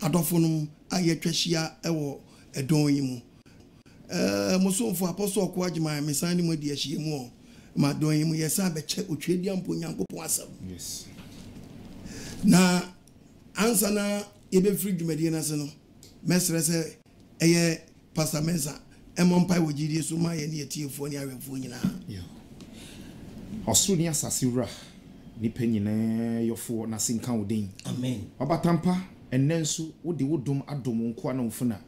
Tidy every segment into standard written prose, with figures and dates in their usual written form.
adofo aye twahia ewo edon yi mu musomfo apostle ko agima mesani mu de ahie mu ma don yi mu yesa be che otwedi ampo nyankopon asam yes na ansa na ebe free dwumadi na se no mesre se eye pastor Mensa emompai wogidi so ma ye ne etiefo ne awefo nyina yeah osuni asasiwra ni penyina yofo na sinka odin amen obatampa enenso wode wodom adom nko na mfuna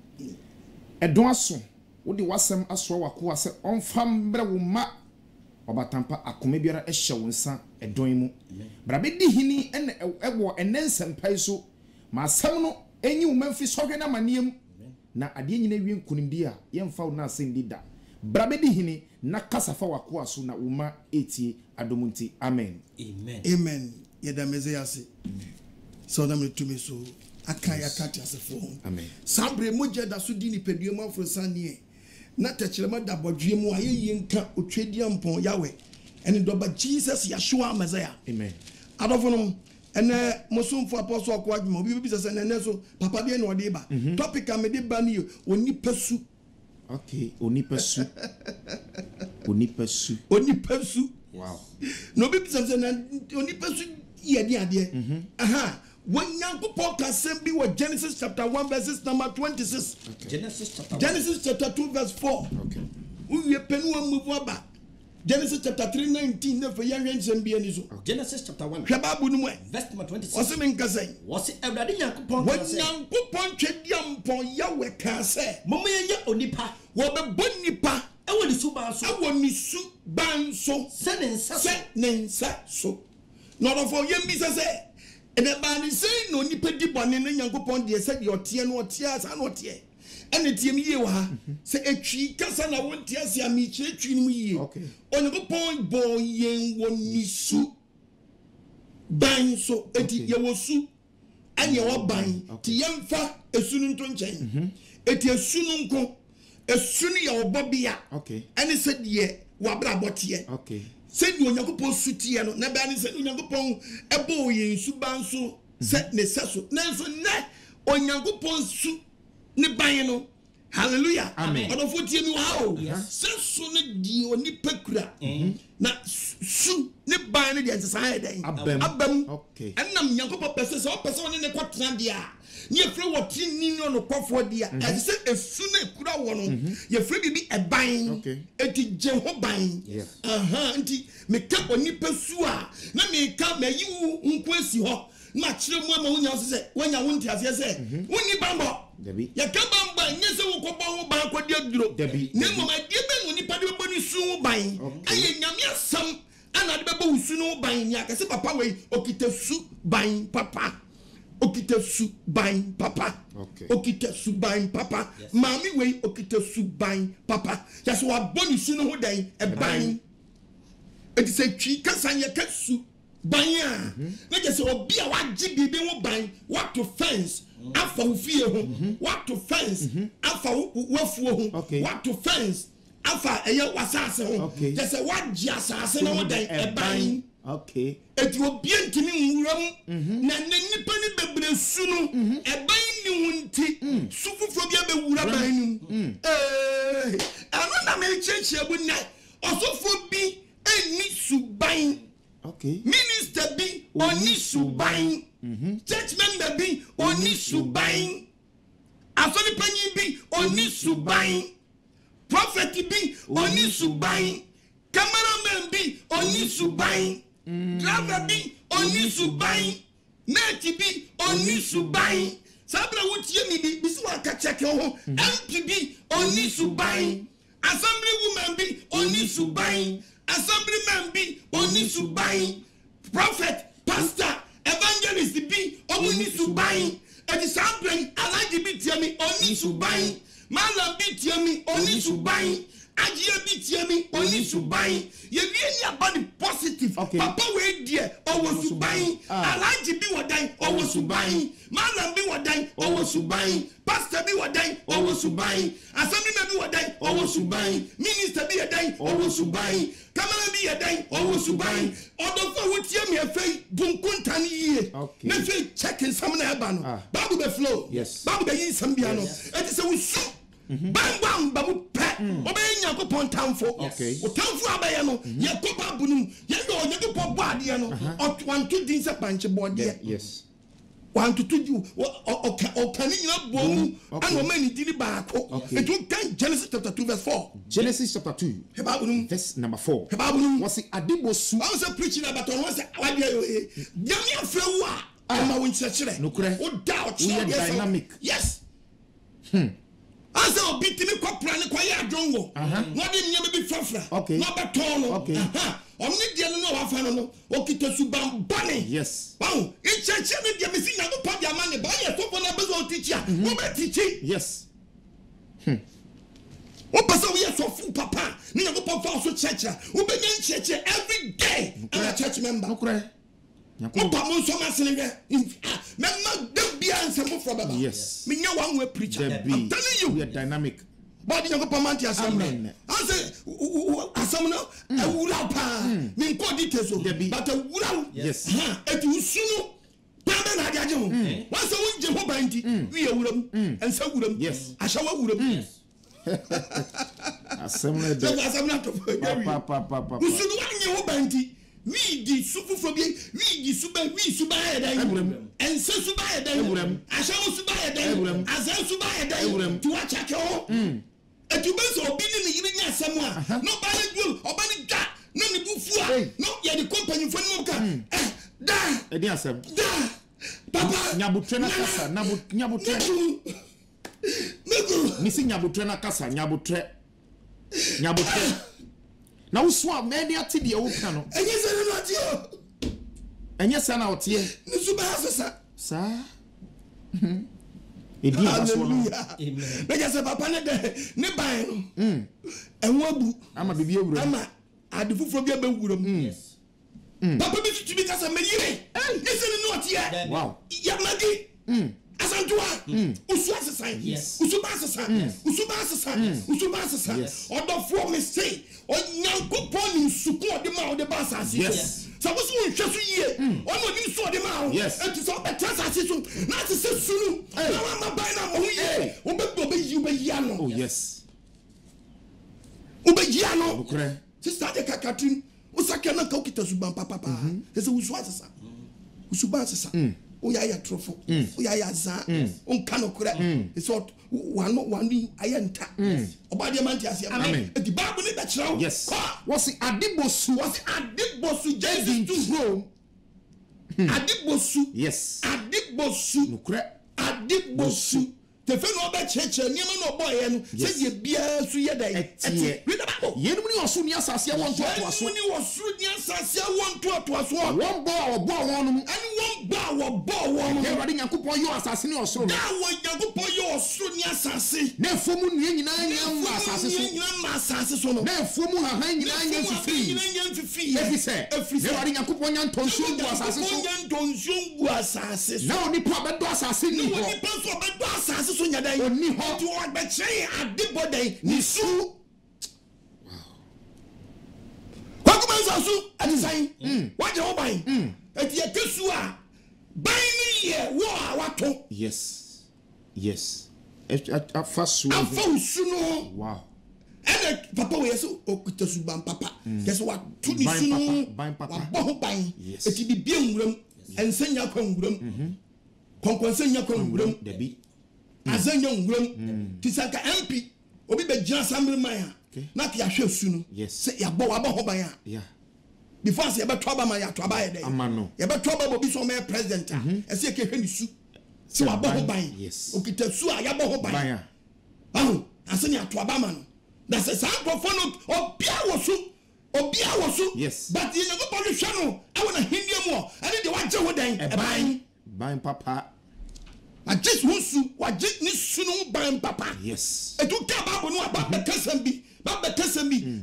edon aso wode wasem aso wako ase onfam bre wo ma obatampa akome biara ehye wonsa edon mu brabe di hini ene ewo enensem pai so ma asem no enyi wo manfi sohwe na maniem na ade nyina wie nkunimdi a yemfa wo na asendi da brabe di hini na kasafa wako aso na uma etie adomunti amen amen yeda mezeyase so na me tumi so akaya kati asefo amen sabre moje da so di ni peduo afro sanie na techelema da bodwe mu ayeyi nka otwedi ampon yawe ene doba Jesus Yeshua Messiah amen adofo no ene mosomfo apostle ko adwuma obi bi sese ene so papa de no de ba topic am de ba ni oni pesu okay oni pesu oni pesu wow no bi sese oni pesu ye de ade aha when Yankopon can be with Genesis chapter 1 verses number 26. Okay. Genesis chapter 2 verse 4. Okay. Genesis chapter 3:19. Genesis chapter 1 verse number 26. What's the mean? What's it? Everybody Yankopon. When Yankopon chediampon Yahweh can say, "Mama ye onipa, wobe bonipa, ewo ni subanso, ewo ni subanso, senensa so." Not for ye misa say. And the man is saying no nipa di bone no Yankopon de said your tie no tie sa no tie ene tie mi ye wa se etwi kasa na won tie sia mi kire twi ni mu ye okay Yankopon bo yen woni su ban so eti ye wo su anye wo ban ti yemfa esunu nto nchen eti esunu nko esunu ye obobia okay ene said ye wa bra botie okay said you Yankopon sutie no na ba ni said Yankopon ebo ye subanso set ne seso na so na Yankopon su ne ban no hallelujah amen odofo tie mi wa o seso ne di oni pekura na su ne ban ne de sa hedan abam okay enam Yankopon pese se o pese oni ne kwatran dia ni efre woti ni no kofo dia e se esu na ekura wo no ye fre bibi eban eti je ho ban aha nti me ka oni pesu a na me ka mayi wu nko asi ho na kire mu ama wonya se wonya wonti ase se woni bambo debi ya ka bamba nyese wo ko ba wo ban ko dia duro debi ne mo ma die be woni pa de bo ni su ban aye nyame asam ana de be bo su no ban ni akase papa we okita su ban papa okita su ban papa okay okita su ban papa mami we okita su ban papa just wa boni su no ho dan e ban it say twi kasanya kasu ban ya na just obi a wagi bibi wo ban what to fence afa ofie ho what to fence afa wafuo ho what to fence afa eye wasase ho just say wagi asase na wo dan e ban okay eti obi ntimi nwuram na nipa ni bebre su no e ban ni wonti su fufo bia be wura ban ni ano na me chenche bu na osofo bi eni suban okay minister bi oni suban church member bi oni suban asoni panyi bi oni suban prophet bi oni suban cameraman bi oni suban driver bi oni suban mate bi oni suban sabra wutie mi bi bisi wa ka check ho MP bi oni suban assembly woman bi oni suban assemblyman bi oni suban prophet pastor evangelist bi oni suban edi sampling alaji bi tiami oni suban malam bi tiami oni suban ajia bi tiami oni suban ye wie ni abani positive papa we die owo suban alaji bi wodan owo suban malam bi wodan owo suban pastor bi wodan owo suban assemblyman bi wadan owo suban minister bi yadan owo suban camera bi yadan owo suban odofo wotie me afei bunkuntan yie na fei check nsam na eba no bible be flow bible be yin sam bia no eti se wusu bam ba mu pe obey Nyankopon tamfo o tamfo abaye no ye kopa bunum ye do Nyankopon bo ade no otwanto din se panche bode yes want to do o can you boom and many dili baako it will can Genesis chapter 2 verse 4 Genesis chapter 2 verse number 4 was it adibosu I was preaching about on was wadie yo yami afewu a ma won chekere o doubt we are dynamic yes asa obi timi kopra ne kwaye adwongo no de nyame bi fafra no beton no omni de no wa fa no o kitasu bambane yes wow icheche ne de mesi nyago pa dia mane ba ye topo na bezo teacher wo be teach yes o pasa we so fu papa ne nyago pa fa so cheche wo be nyan cheche every day a church member Opa mo so ma senege memma de bia nsemo for baba yes me nya one way preacher I'm telling you we are dynamic body nko pamanti asam ase asam no awura pa me nko details but awura yes eti usunu pambe na ade aje ho wase wonje ho banti wi awuram ensa wuram yes ashawa wuram asam na to papa usunu wanye ho banti we di sufu phobia we di suba edan ense suba edan ashawo suba edan azan suba edan to watch akeo etubenso obi ni yiri nya asem a no ba le dum oba ni da na ni bufu a no ye the company fo ni ka da edi asem da papa nyabutre na kasa nyabutre mego ni si nyabutre na kasa nyabutre na uswa many ati de wo ka no enye se no ati o enye se na otie ni suba asesa sa edi abaso no amen beja se papa ne de ne ban no enwo bu ama bibi ewura ama ade fufuro bi abewuram yes papa bi tutu bi kasa merire ne se no otie wow ya magi asantua usu asesan usuba asesan odofo me say onyankopon ni suku ode ma ode ba asase so wo so nhwe so yie ono ni so ode ma o enti so betra asase so na se sunu na wa ma bai na mo yie wo be yi ano oh yes wo be yi ano sister de kakatrin usaka na ka okita suban papa ese usu asesa o ya trofo o ya za on kanokura so wanu ayenta obade manti asia amen the bible ni be kirawo yes was adibosu Jesus to Rome adibosu yes adibosu nukure adibosu te fe no be cheche niam no boy no se ye bia su ye dai etie yenum ni osu ni asase won to aso ni osu ni asase won to aso won bo won no ani won bo won e wadi Nyankopon yo asase ni osoro na won Nyankopon yo osu ni asase na fomu ni nyina ma asase so no na fomu ha nyina nya fifi e wadi Nyankopon nya ntonso gu asase so na oni pa be do asase ni ho oni pa so be do asase so nya dai oni ho to wa be che adibodai ni su kwakumanza su atisan waje ho ban eti ekesu a ban ni ye wo a wato yes afasu no wow and papa we so okutasu ban papa guess what to ni sunu ban papa bo ban eti bibie nwuram ensenya kwa nwuram konkonsenya kwa nwuram debi azenya nwuram tisaka MP obi be gina assembly man na ki ahwe su no se ya bo ho ban a before say ya beto aba man ya to aba ye dey amano ya beto aba obi so me president e se ke hwe ni su se wa bo ho ban okita su a ya bo ho ban aseni ato aba man na se san profo no obia wo su but ye go bo hwe no e wona hindiam wo ene de waje ho dan ban papa I just want to what just ni sunu ban papa yes e to ka Bible no about the kasambi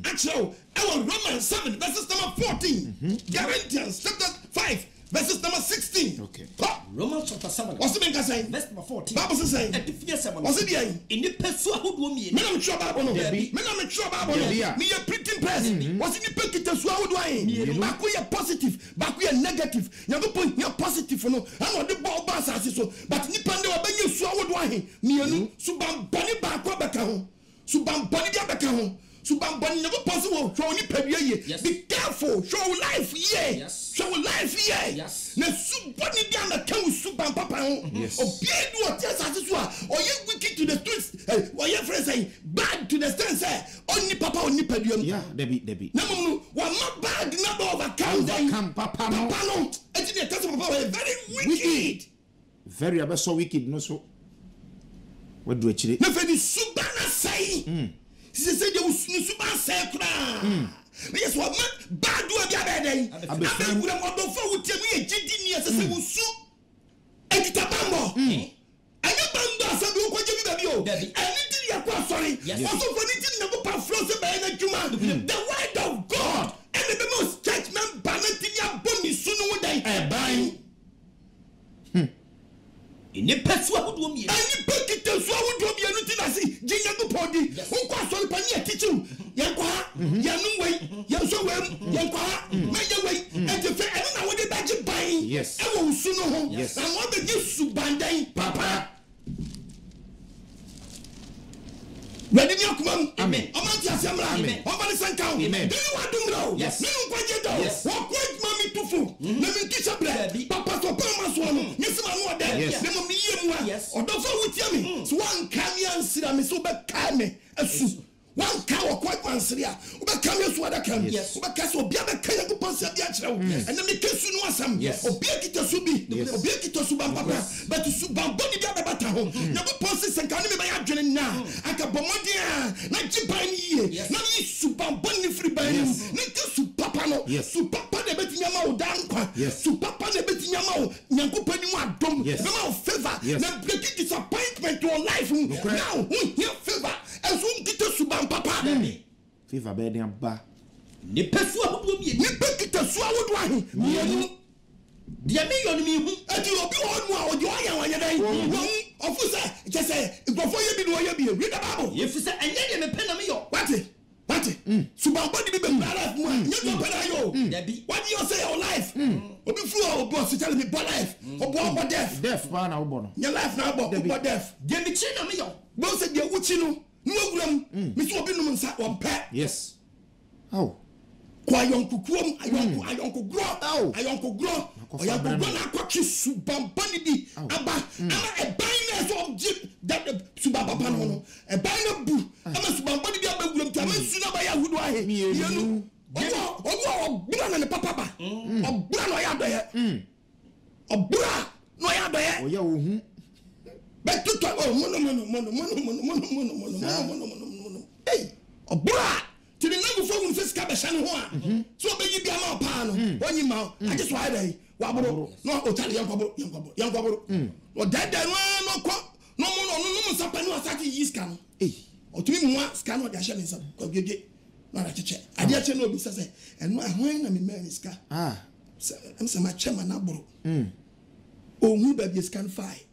actually our Romans 7 verses number 14 Corinthians chapter 5 verses number 16. Okay. Romans chapter 7. What's the saying? Verse number 14. Bible saying. What's it saying? In the person who do me. Me na me sure Bible no. Me na me sure Bible no. Me a printing press. What's in the packet so how do I? Baku ya positive, baku ya negative. Nyago point ya positive no. Ano de ball bass so. But ni pande wa benye so how do I? Me anu subam bani baku beka ho. Subam bani dia beka ho. Subam bani never possible. Show ni pedie ye. Be careful. Show life ye. Yes. Show life ye. Yes. Na subani dia na kan subam papa ho. Yes. Obie do tia asase so a. Oye wicked to the streets. Oye friend say bad to the sense say only papa only pedie. Yeah, Debbie. Na mum wa ma bad na do overcome them. Papa no. Papa no. Enti the test papa was very wicked. Very so wicked no so. What do actually? Na fe ni subana say. She said you suba say kra. Yes, what man bad do bia beden. Abe wura mo do fo wutem ye gidi ni ase se wusu. Ekita bambo. Anya bambo asabi wo kwaje bi ba bi o. Anything ya kwa sorry. Also for anything na go pa flow se ba na juma. The word of God. And the most judgment banati ya boni sunu wo dai. Ban. Ini pesu ahudu mi. Ani pekite so ahudu mi anu ti na si jinya go podi. Unko asori pani e teach you. Yan kwa yanu wei, yan so wem, yan kwa me ye wei. E te fe enu na wo de baji ban. Yes. E wo usu no ho. Yes. Na mo be gi subandan papa. Ready me akumam. Amen. Omanti asemra. Amen. Omani sankaw. Amen. Do you want to know? Yes. Me nkwaje do. Yes. Wo kwaj mami tufu. Na me kisha bre. Papa so pa so no. Nyesima no ode. Yes. Me mo miye mu a. Yes. Odofo wutia me. So wan kan ya nsira me so be kai me. Asu. One cow quite one Syria. Uba come here to other come. Yes. Uba Casso Biaba Kayaku Ponsia Biachra. And then the case you know some. Yes. Obiakita Subi. Obiakita Subam Papa. But to Subam Boni Biabata home. Never Ponsis and Canada by Adrian now. Akabomodia. Not Jibani. Not Subam Boni free by him. Not Supapano. Yes. Supapa de Betiamo Dankwa. Yes. Supapa de Betiamo. Nyankupani Dom. Yes. No favor. Yes. Now breaking disappointment to our life. Now we hear favor. As we get to Subam Papa. Favor bed and ba. Ni pesu ahudu mi. Ni pekita so awodo ahi. Mienu. Dia me yon mi hu. Ati obi won mu a odi oya wanya dan. Won ofuse je say igofo ye bi no ye bi. Read the Bible. Ye fi se enye de me pe na me yo. What? Subam body be life mu. You go pay yo. Debi. What do you say your life? Obi fu o boss tell me boy life. Obo death. Deaf pa na wo no. Your life na obo death. Dia me chi na me yo. Bo say dia wuchi no. No wuram. Me so obi no nsa on pe. Yes. Oh. Kwa yonkukuom ayonku grow na akwachi subam bani bi aba ama eban na so object that subam papa no eban na bu ama subam bani bi aba wuram ta ma su na ba ya hudu ahe yenu obura na ne papa ba obura no ya doye obura no ya doye Oya wo hu. betuto mono hey obura to the level for one fiska be shane ho a so be yi bia ma pa no onyi ma I just why dey waboro no otale yankoboro o dada no ko no mo sapa no asati yi ska no otumi mu ska no de ahye nsa ko gege na ra cheche ade ache no obi sese eno ahwan na me man ska em se ma chema na boro ohun ba bi ska fai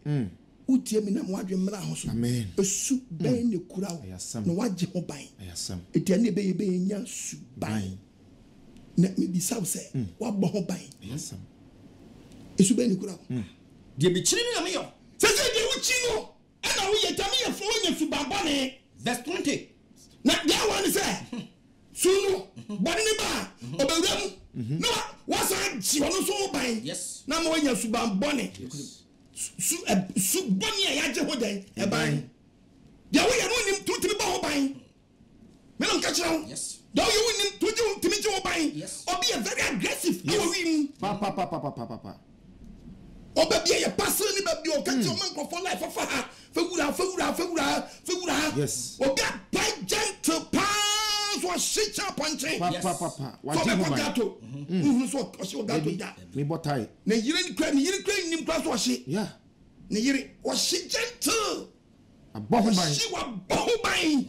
utie mi na mo adwe mra ho so esu ben ne kura wo na waje ho ban etia ne be nya su ban na me bi saw se wa bo ho ban esu ben ne kura wo Dia me chiri na me yo. se de uchi no e na wo ye tami ye fo nya su ban bone Verse 20. na dia one se sunu bone ne ba obewram na wa sa ji wono so ban Yes. na mo nya su ban bone su boni ya je ho dan e ban ya wo ya no nim tutimi ba ho ban me no ka chira Yes. ya wo nim tutimi je ho ban Yes. obi e very aggressive e wo wi Pa. oba bia ye passer ni ba bia o ka ti o man for life fa ha fewura Yes. obi a by gentle pass wa shicha punching Pa. Wa so ji be mo gato so o shi gato da Me botai. na yire kra nim kra so o shi Yeah. na yire o shi gentle Abo ho ban. she wa bohban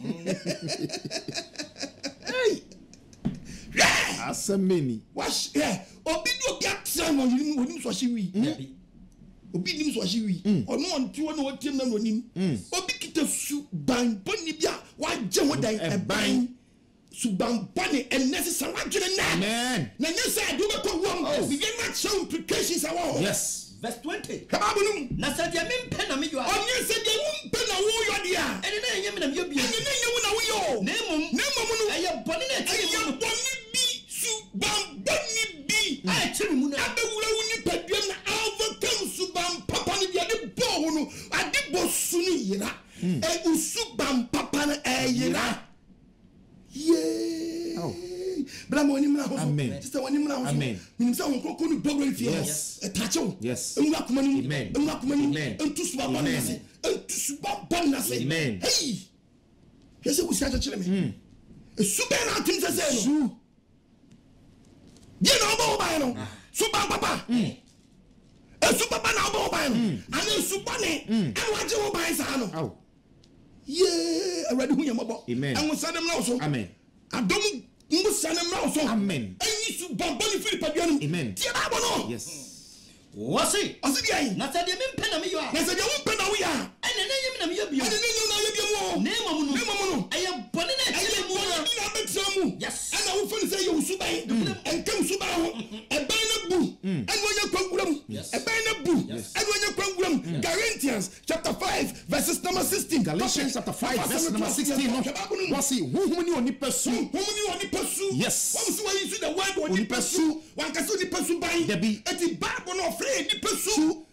hey yeah Asemeni. wash yeah obi do get sram onim so hye wi obi nim so hye wi ono onti wona wotim na onim obi kita su ban boni bia waje ho dan eban su ban boni unnecessary wajene na amen na nyesa do be ko wom be not show implications awo yes verse 20 kababunum na sadia mempe na me yo onye sadia mempe na wo yo dia ene na enye me na me yo bi ene na enye wo na wo yo nemum no eye boni na ti eye boni bi su ban boni bi a chiri mu na abewura wo ni paduam na overcome su ban papa ni dia de bo wo no ade bo su ni yira usu ban papa na yira yeah bla mo ni mra ho sister woni mra ho minim sa won kokko ni dogro fie tacho enwa kuma ni entu su ba na se entu su ba na se hey yese wo sia chire me su be na tim se se no ye na obo ba no su ba papa su papa na obo ba no ana su ba ne enwa je wo ba sa no yeah already hu yamabo enwo sa dem na so amen adom Musana Mauso. Amen. And you should bump on Philip again. Amen. Yes. Was it? I said, yeah. Not that you mean penna you are. I said, you won't penna we are. And the name of you. And the name of I am bonnet. Yes. And I will find say you subai and come subai a banner boo. And when you come, a banner boo. And when you come, Galatians chapter 5, verses number 16. Galatians chapter 5, verse number 16. Was he who knew only pursue? Who knew only pursue? Yes. What was why you see the word only pursue? One can see the pursue by the at the Bible no afraid ni pursue.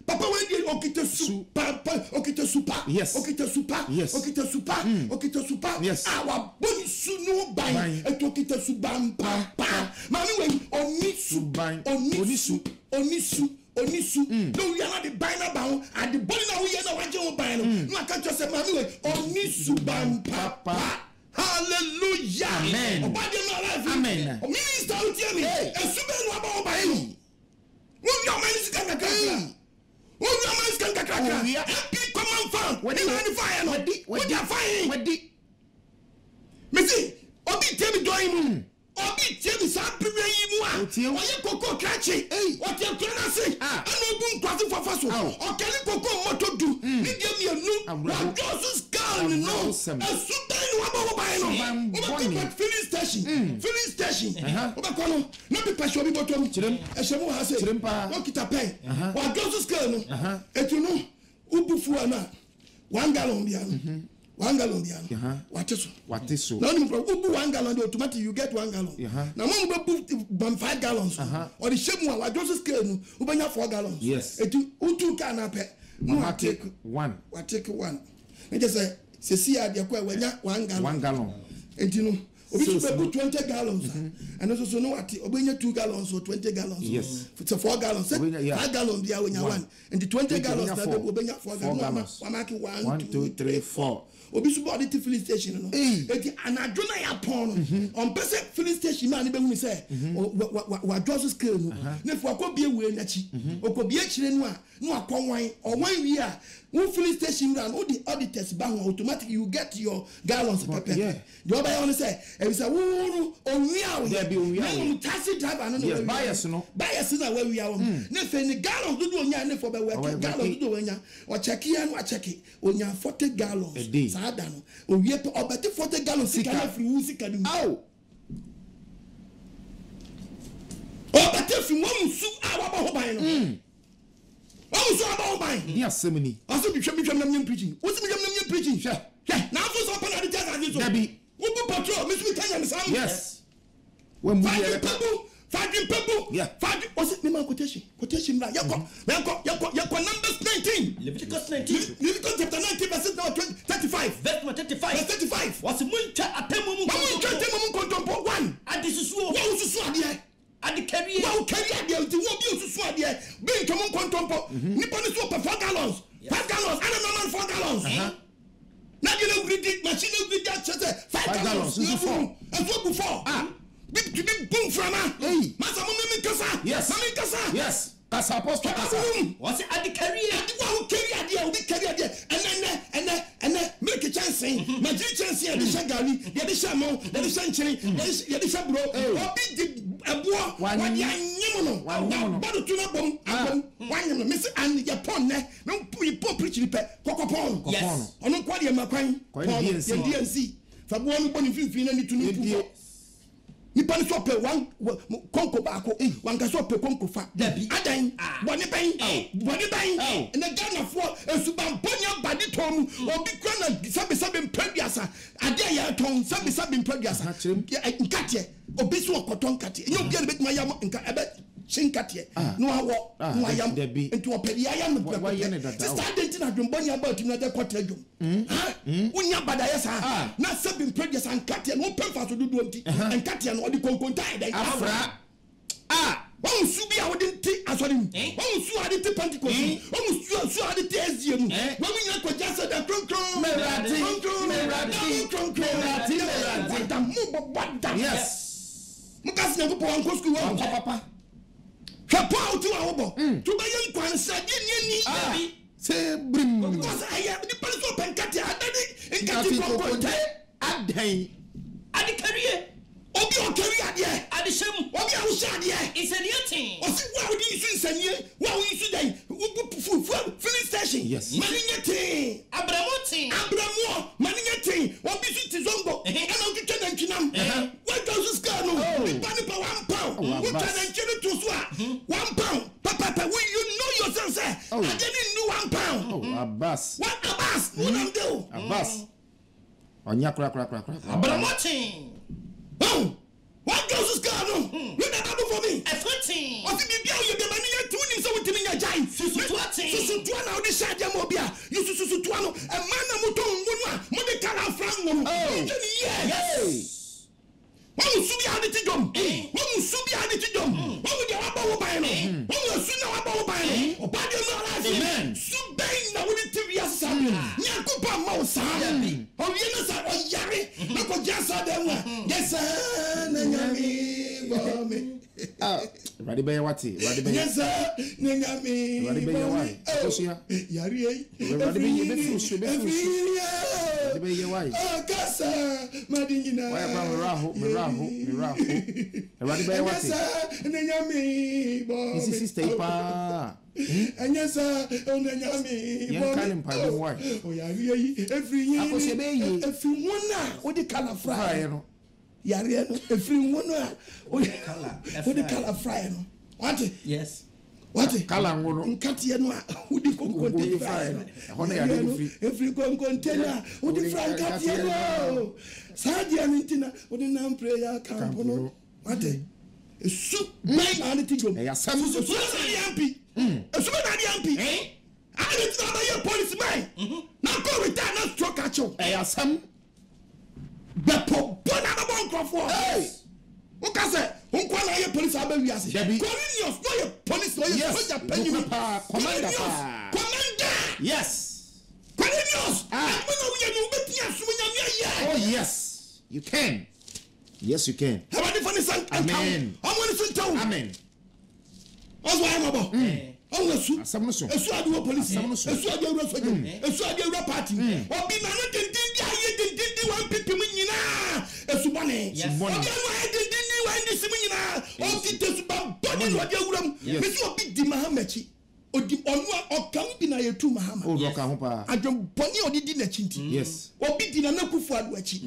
Papa when you okite su papa okite supa yes okite supa yes okite supa yes our body su no buy et okite su bam papa mami when onisu no we are not the buy na ba and the body na we na waje o buy no I can't just say mami when onisu bam papa hallelujah amen obade no life amen minister utie me esube no aba o buy no wo your man is gonna come. Oh, your man is going to crack. We are happy common farm. What do you fire? What do you fire? What do you? Missy, Obi tell me doing. Obi tell me something. Why you cocoa catchy? What you can say? I know boom passing for fast. Or can you cocoa motor do? You give me a new. What does this girl know? A super wabo by filling station. Obakono. No be passion be bottom. Eshemu ha say. No kita pen. What does this girl know? Et you know, ubufu ana. 1 gallon biano. 1 gallon biano. What is so? Now you ubu 1 gallon automatically you get 1 gallon. Now mom go 5 gallons. Or the shemu what does this girl know? Ubanya 4 gallons. Yes. Et you utu kana pe. No take 1. What take 1. Me just say see dia kwa wanya 1 gallon. 1 gallon. And you know obi so be 20 gallons and also so no what obenya 2 gallons or 20 gallons. Yes. It's a 4 gallons. 5 gallons dia wenya 1 and the 20 gallons that obenya 4 gallons. Wa make 1 2 3 4 obi so body to filling station no eti anadwo na ya pon on person filling station man be hu say wa just scale no na fu akobie we na chi okobie chire no a no akonwan onwan wi a one filling station run all the auditors ba automatically you get your gallons per the other one say e say wo onwi a there be onwi a taxi driver no bias na we wi a na fe ni gallons do onya na for be work gallons do onya o check here no check onya 40 gallons sada no o wie obeti 40 gallons sika na free wu sika du aw obeti fi mo musu a wa ba ho ban no oh so about mine ni asemni aso bi hwem na nyem preaching wo si nyem preaching hwe na aso so pan ade tata ade so dabi wo bu patrol me so tanya me sam yes when we fadi people yeah fadi o si me man quotation na yako numbers 19 Leviticus 19 chapter 19 verse 35 verse 35 was muncha atemu mu kontompo 1 ade susu wo susu ade adi carry wo carry ade o ti wo bi osusu ade be ntomo kontompo nipa ni so 4 gallons 5 gallons and normal 4 gallons na gele gridi machine gridi chese 5 gallons no 4 and so before big boom from masa mo me kasa yes mami kasa yes kasa apostle kasa what's adi carry adi wo carry ade o bi carry ade and make a chance magic chance ya de shagari ya de shamo ya de shanchiri ya de shabro o bi di abo no wadi anyim no bado tu na bom wanyim me say and ya pon ne no po preach ni pe kokopon ono kwa de makwan DNC fa bo no boni finfin na ni tunu pu ni pan so pe wan konko ba ko wan ka so pe konko fa adan boni ban na Ghana fo esuban ponya badi tom obi kwa na sabe mpaduasa ade ya ton sabe mpaduasa nkatie obi so okoton nkatie enyo bia be tuma yam nka ebe chinkate no awo no ayam enti opedi ayam no sister identity na dwombonya ba tumi na de kwata dwom unya badaya sa na sabe mpaduasa nkatie no pemfa so dudu nti nkatie no odi konkontai dai afra wọ́n sùn bí àwọn ọdún tí asọ́ni mu wọ́n sùn àdé tí Pentecost wọ́n sùn àdé tí SDA mu wọ́n mi yàn kọ́ jásẹ̀ dẹ̀ kronkron mẹ́rẹ̀dì wàdà mú wàdà mú ká sinmi pọ̀ wọn kó sukuu wọn kọ́ papa hwẹ́ pọ́ àwọn tí wọ́n bọ̀ tó bá yẹ nkwansadé ní ẹni ṣe brim kọ́sẹ̀ ayẹ ní pẹ́lú pẹ̀ nkàtí àdáni nkàtí kọ̀ọ̀kọ̀ tẹ́ adikariye obi okari adie adishem obi awusa adie iseniatin osi wa odi isu nsanie wa wo isu dai fu filling station maninyete abramutin maninyete obi su tizongo ana ukitwa na ntwinam wa dosu ska no ni pa 1 pound wo twa na ntwinu to so a 1 pound papa we you know yourself say I didn't know 1 pound Abbas what Abbas unam do Abbas onya kra abramutin what goes is God? You never for me. A 14. What did you be money to me so to me a giant? Susutuana, the Shadia Mobia. You Susutuano, a man of Muton, Monica Frank. Yes. One will soon be added to them. One will soon be added to them. One will get up over by me. One will soon have over by me. Or by the man. Subay, now with the TV as Samuel. Yakupa Mosa. Oh, yes, I was Yari. Look what just saw them. Yes, sir. Ready by what? Yes, sir. Nanyami. Ready by why? Yari. Ready by why? Oh, Casa. Madina. Why about Miraho? Ready by what? Nanyami. This is sister pa. And yes, sir. Nanyami. Young Kalim Pardon why? Oh, Yari. Every year. Everyone now. What the color fry? Yari. Everyone now. What the color fry? What? Yes. What? Kalangono. Nkatie no a udi konkonte fry no. Hono ya dey free. Every konkonte udi fry nkatie no. Sadia ntina udi na prayer camp no. What? Esu bai na ti gom. Ya samu so na yampi. Esu na yampi. Ani ti na ba ye policeman. Na go return na stroke acho. Ya samu. Bepo bona na bon crofo. Hey. Ukase unkwa na ye police abawi ase. Cornelius no ye police no ye soldier penny commander. Yes. Cornelius. Oh yes. You can. Yes you can. Amen. Amen. Ozo ayamabo. Onwesu. Asamuso. Esu adu police. Asamuso. Esu adu ro soje. Esu adu ro party. Obi na no dindindi aye dindindi wan pipi mu nyina. Esu bone. Obi no aye dindindi wan disi mu nyina. O ti tesu ba bone no ade awuram. Mesu obi di mahamachi. Odi onu okam bi na yetu mahama. O do ka ho pa. Adwon bone odi di na chinti. Yes. Obi di na nakufu adu achi.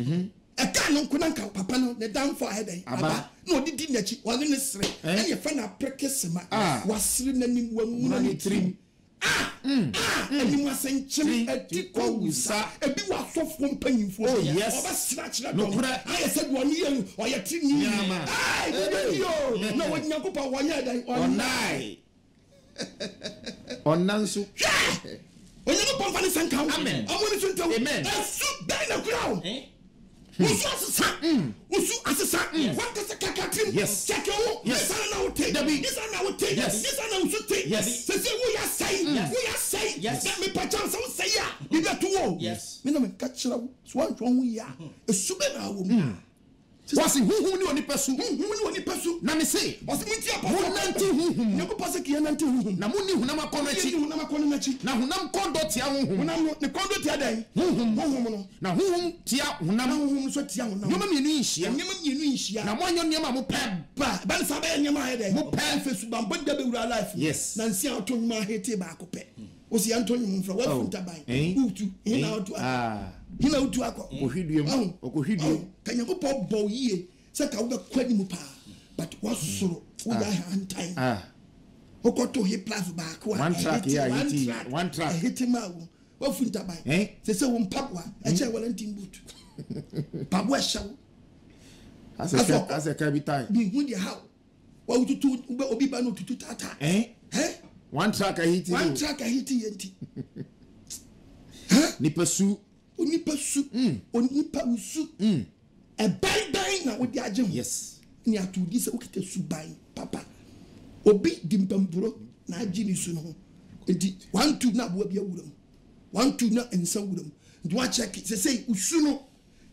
Eka no nkuna nka papa no ne dan for head aba no didi nachi wale ne sre ene fa na prekesema wasre nanim wamu na ne trim eni mo asenchim etiko wusa ebi wasofo mpanyimfo oba srachira do aye said woni yen oye trini yo no woni nyakopa wonya dan onai onansu onye no pomfa ne sanka amen amoni sunta amen esu dai na ground Usu asisa. What does the kakatrim? Yes. Check your yes. This one I will take. This one I will take. Yes. This one I will take. Yes. Say we are saying. We are saying. Yes. Let me perchance say ya. You got to walk. Yes. Me no me catch you. Swan we ya. A super na wo. wasi huhum ni onipa su na me say wasi munti apostle nanti huhum nyako pase ki nanti huhum na munni hunam akono achi na hunam kondo tia huhum hunam ne kondo tia dan huhum no na huhum tia hunam huhum so tia hunam nyoma mienu inhia na mo anyo nyama mo pe ba le sabe nyama he den mo pe fesu bambo da be wura life yes na nsia oto nyuma hete ba akopɛ osi antonyi mu mfra wa funta ban utu hina otu hina utu akɔ okohwidie kanyango pɔ bɔ yie sɛ ka wo be kwani mu pa but wasoro wo ya hantan okoto he plus ba ko one track hiti ma wo wa funta ban se wo mpapwa e che wala ntim boot pabwa shawo ase ka bi tai bi hu di how wa ututu obi ba no tutu tata one track hiti yenti nipa su onipa usu e ban na wo di agye ho yes ni atudi se okita su ban papa obi dimpamburo na agye ni su no enti 1-2 na bo bia wuram 1-2 na ensa wuram enti wa check say usu no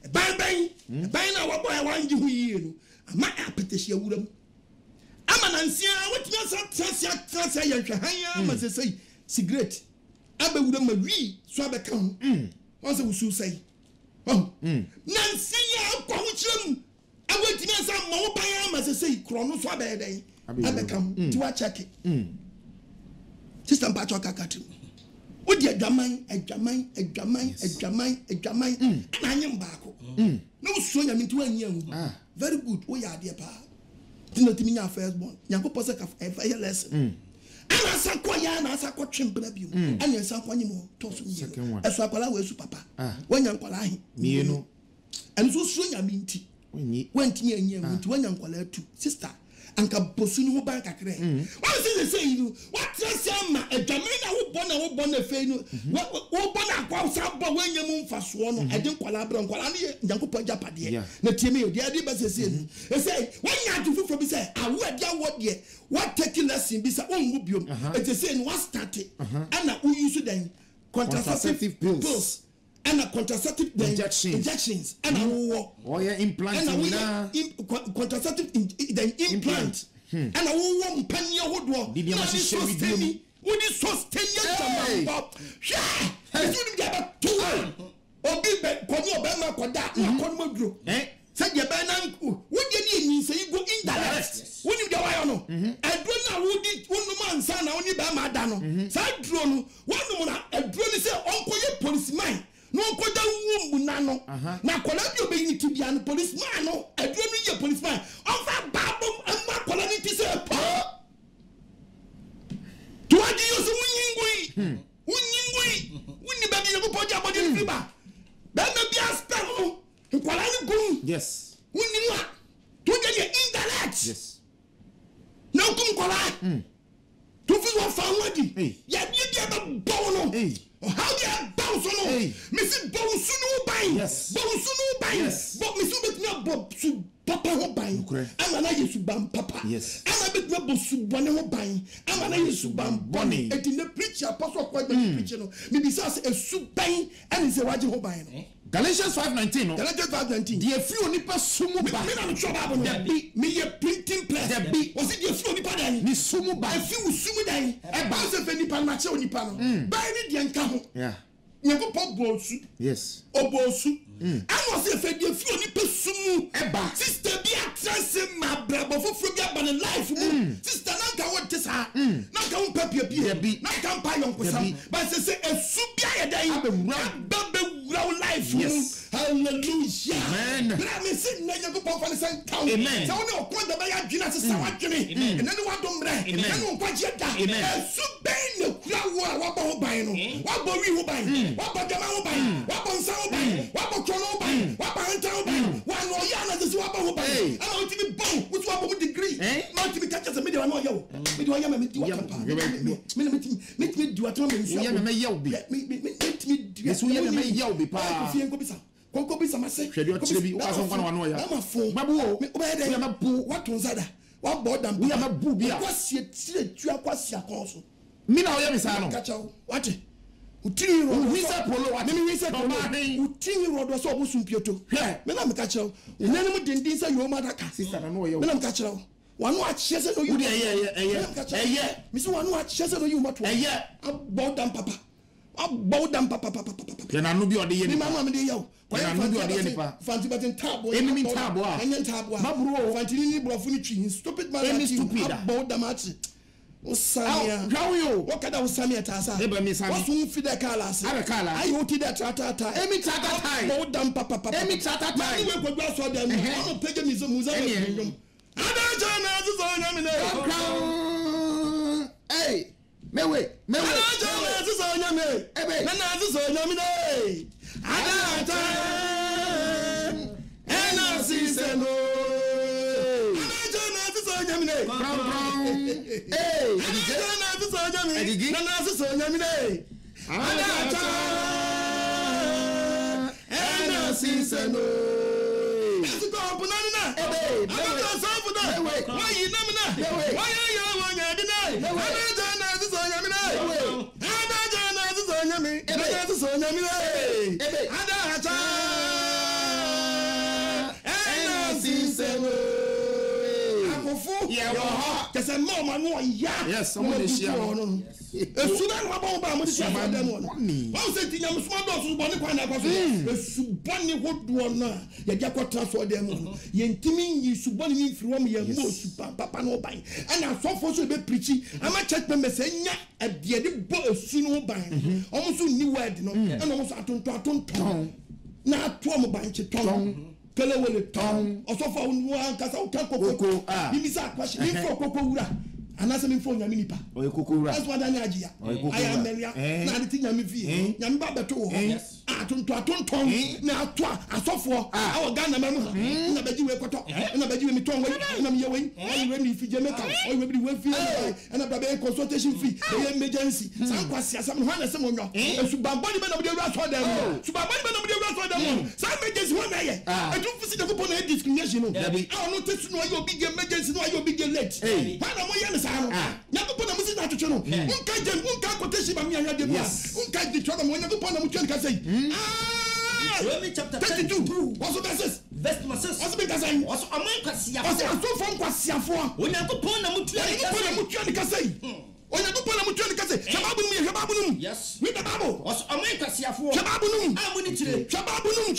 e ban na wo boy wanje hu yie no ama apetehia wuram ama na nsia wotimi asa ya hwehanya ama say cigarette abewuram ma wi so abeka ho won say usu say na nsia kwa ho kyerem awotimi asa ma wo ban ama say krono so abeden abekam ti wa check system patch kakati o di adwaman na anyem baako na uso nya minti wan hu very good o ya de pa tinotimi nya first born yakopɔ se ka fa lesson ana sakwa ya na sakwa twempena bi mu anya sakwa nyimo to so nyi eso akwala we su papa wanya nkwala ahi mienu enso so nya minti wantimi anya minti wanya nkwala tu sister anka bosu ni ho ban kakre what is say you what trust am adwame na wo bona fe no wo bona akwa sa bo wanya mu mfaso no ade nkwala bra nkwala ne nyankopɔ japade na tiemi odi ade ba sese ni e say wanya atu fufo bi say awu ade awo de what take lesson bi say onwu biom e say no what start ana wo use then contraceptive pills and a contraceptive injections and a war implant and contraceptive implant and a war mpanya hodo did you sustain me would you sustain your job you should get to obi be konyo be ma koda na konmo duro say je be na would you need say you go indirect when you dey why no adro na would unu man san na oni be ma da no say duro no wonu na adro ni say onkoye policeman no koda wumbu nano na kola bi obeyini tibia no policeman no aduro no ye policeman ofa babom amma kola ni ti say pa to adi yo so unyingui wuni ba bi ko poja body ni ba ba na bi aspect no kola ni gun yes wuni wa to je indirect yes na kum kola to fi wa fa wadi ya bi ba bono how they are bounce no missy bounce no buy bounce no buy but missy bet me bob su papa ho buy ama na yesu bam papa ama bet me bob su bone ho buy ama na yesu bam bone et the preacher apostle kwa the preacher no me be say a su buy and say waje ho buy no Galatians 5:19 no Galatians 5:19 the few onipa sumu ba me na no chop abo no me ye printing press was it the few onipa dan ni sumu ba a few sumu dan e ba se fe nipa na che onipa no buy ni de nka ho nyako pop bosu yes obosu amo se fe de few onipa sumu e ba sister bi atrase ma brabo foforo bi aba ne life mu sister na nka wo tesa na nka wo papia bi na nka mpa yonkosa ba se esu bi ayedai abewura life hallelujah amen bra me sin na nyako pon fa san kawo so ne okon da ba ya dwena se sa wadwene ene ne wadom bre ene no nkwaje da esu ben ne kura wo a wabo ho ban no wabo wi ho ban wabo dama ho ban wabo nsa ho ban wabo krono ho ban wabo hanta ho ban wa no ya na se wabo ho ban ama otimi bon wuti wabo mo degree ma otimi catch se me de wa no yo me de wa ya me di wa kampa me di wa tama me nsu ya me yew bi me so ya me yew bi pa fie nkobisa konkobisa mase hwede o kire bi o aso nkwa na ya amafo mabu o obede ya mabu watonzada wa bodam ya mabu bia kwasie tire tua kwasie akonso mi na o ya mi sa no kacha wate utini rodo wisa polo wa me wisa polo utini rodo so obusum pieto me na me ka kire unani mu dindin sa yo madaka sister na no ye me na me ka kire wanu a kire se no you me so wanu a kire se no you mato abodam papa ya na no bi ode ye ni mama me de yawo ya na no bi ode ye nipa fanti batin tabo enemy tabo a enyen tabo a maburo fanti ni brofo ni twi stupid man that stupid abodam ati Osamia. How you? What kind of Osamia Tasa? What's one feed the colors? I hold that tata. Emi tata time. More than papa. Emi tata time. I will go so them. I'm paying me some museum. Hey, mewe. Hey, Kese mo ma no ya. Yes, someone is here. Esuba no ba ba mo di so dem no. Wọ́n ṣe ti nyam so do so bo ne kwa na kwa so. Esuba ne hodo na ya dia kwatra so dem no. Ye ntimi yi suba ne mfiri wo ye mo suba papa no ban. Ana asofo so be preachi ama church members nya adie de bo esu no ban. Omo so ni word no. Ana omo so atonton. Na ato mo ban che ton. Kele wele ton osofo unu ankasa utakoko bimisa question info koko wura anase me info nyame nipa koko wura that's what anya ajia aya melia na ade ti nyame fie nyame ba beto wo atonton na ato asofo awo Ghana memu ha na baji we koto na baji we miton we na me we we mi fi Jamaica o we bi we fi na ba be consultation fee e emergency san kwasi asam ho na se mo nyo subamboni be na mo de wura so dem subamboni be na mo de wura so dem san emergency ho na ye edu fisi de ko na discrimination no no tesu no ayo big emergency no ayo big late na mo ye ne sa no nyakopo na mo si na twetwe no unka quotation ba mi anya de bia unka di twa na mo nyakopo na mo twa ka sei Romans chapter 32 what's verses verse 6 what's been saying what's among kwasiafo what's so from kwasiafo onyankopon na mutua ni ka sei onyankopon na mutua ni ka sei shababu num yes read the Bible what's among kwasiafo shababu num amuni tire shababu num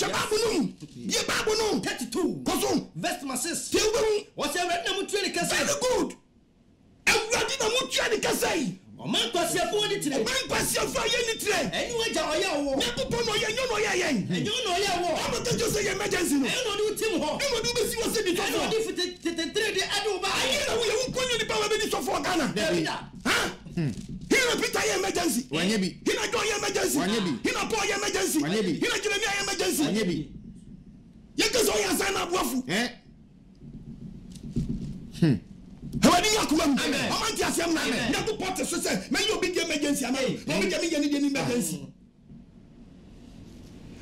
ye babu num 32 koso verse 6 tewu what's already na mutua ni ka sei very good everybody na mutua ni ka sei man kwasiafo ni tire man kwasiafo ye ni tire eni waja oya wo nyankopon no ye nyo no ye yen enyo no oya wo am ka just say emergency no eno di utim ho eno di be si wo se di eno di fite de adu ba ayi na wo ye unkonyo ni pa we be di so for Ghana ha hina Peter ye emergency wanyebi hina John ye emergency hina Paul ye emergency hina Jeremiah ye emergency wanyebi ye ke so ya sana abuafu Hawadi yakuma amanti asem na na to pot so say me you big emergency ama no me get me any emergency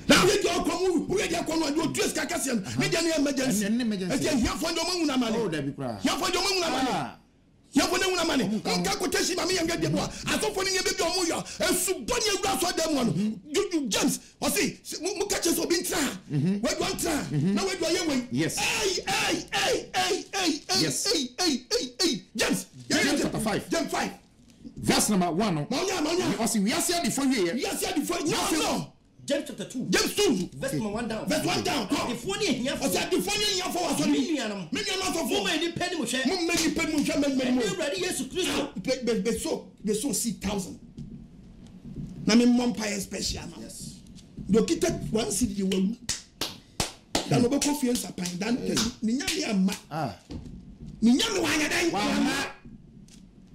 now we go come we dey come no do stress kakasiam me dey emergency e here for do mangu na mane oh da bi kra here for do mangu na mane here for do mangu na mane nka quotation ma me yanga dey boa asofo ni be bi omo yo esuboni ewura so dem no James o see mu catch so bi ntra we do ntra na we do ye yes hey James chapter 5 James 5 verse number 1 Manya o see we are see the for here no James chapter 2 James 2 verse 1 down the phone here o say the phone here for us me no so for me ni penny mo hwe me ni penny mo hwe me ready Jesus Christ be so 6,000 na me vampire special na yes do kita one city we dan no be confiance apan dan ni nyame amma ni nyame wa nya dan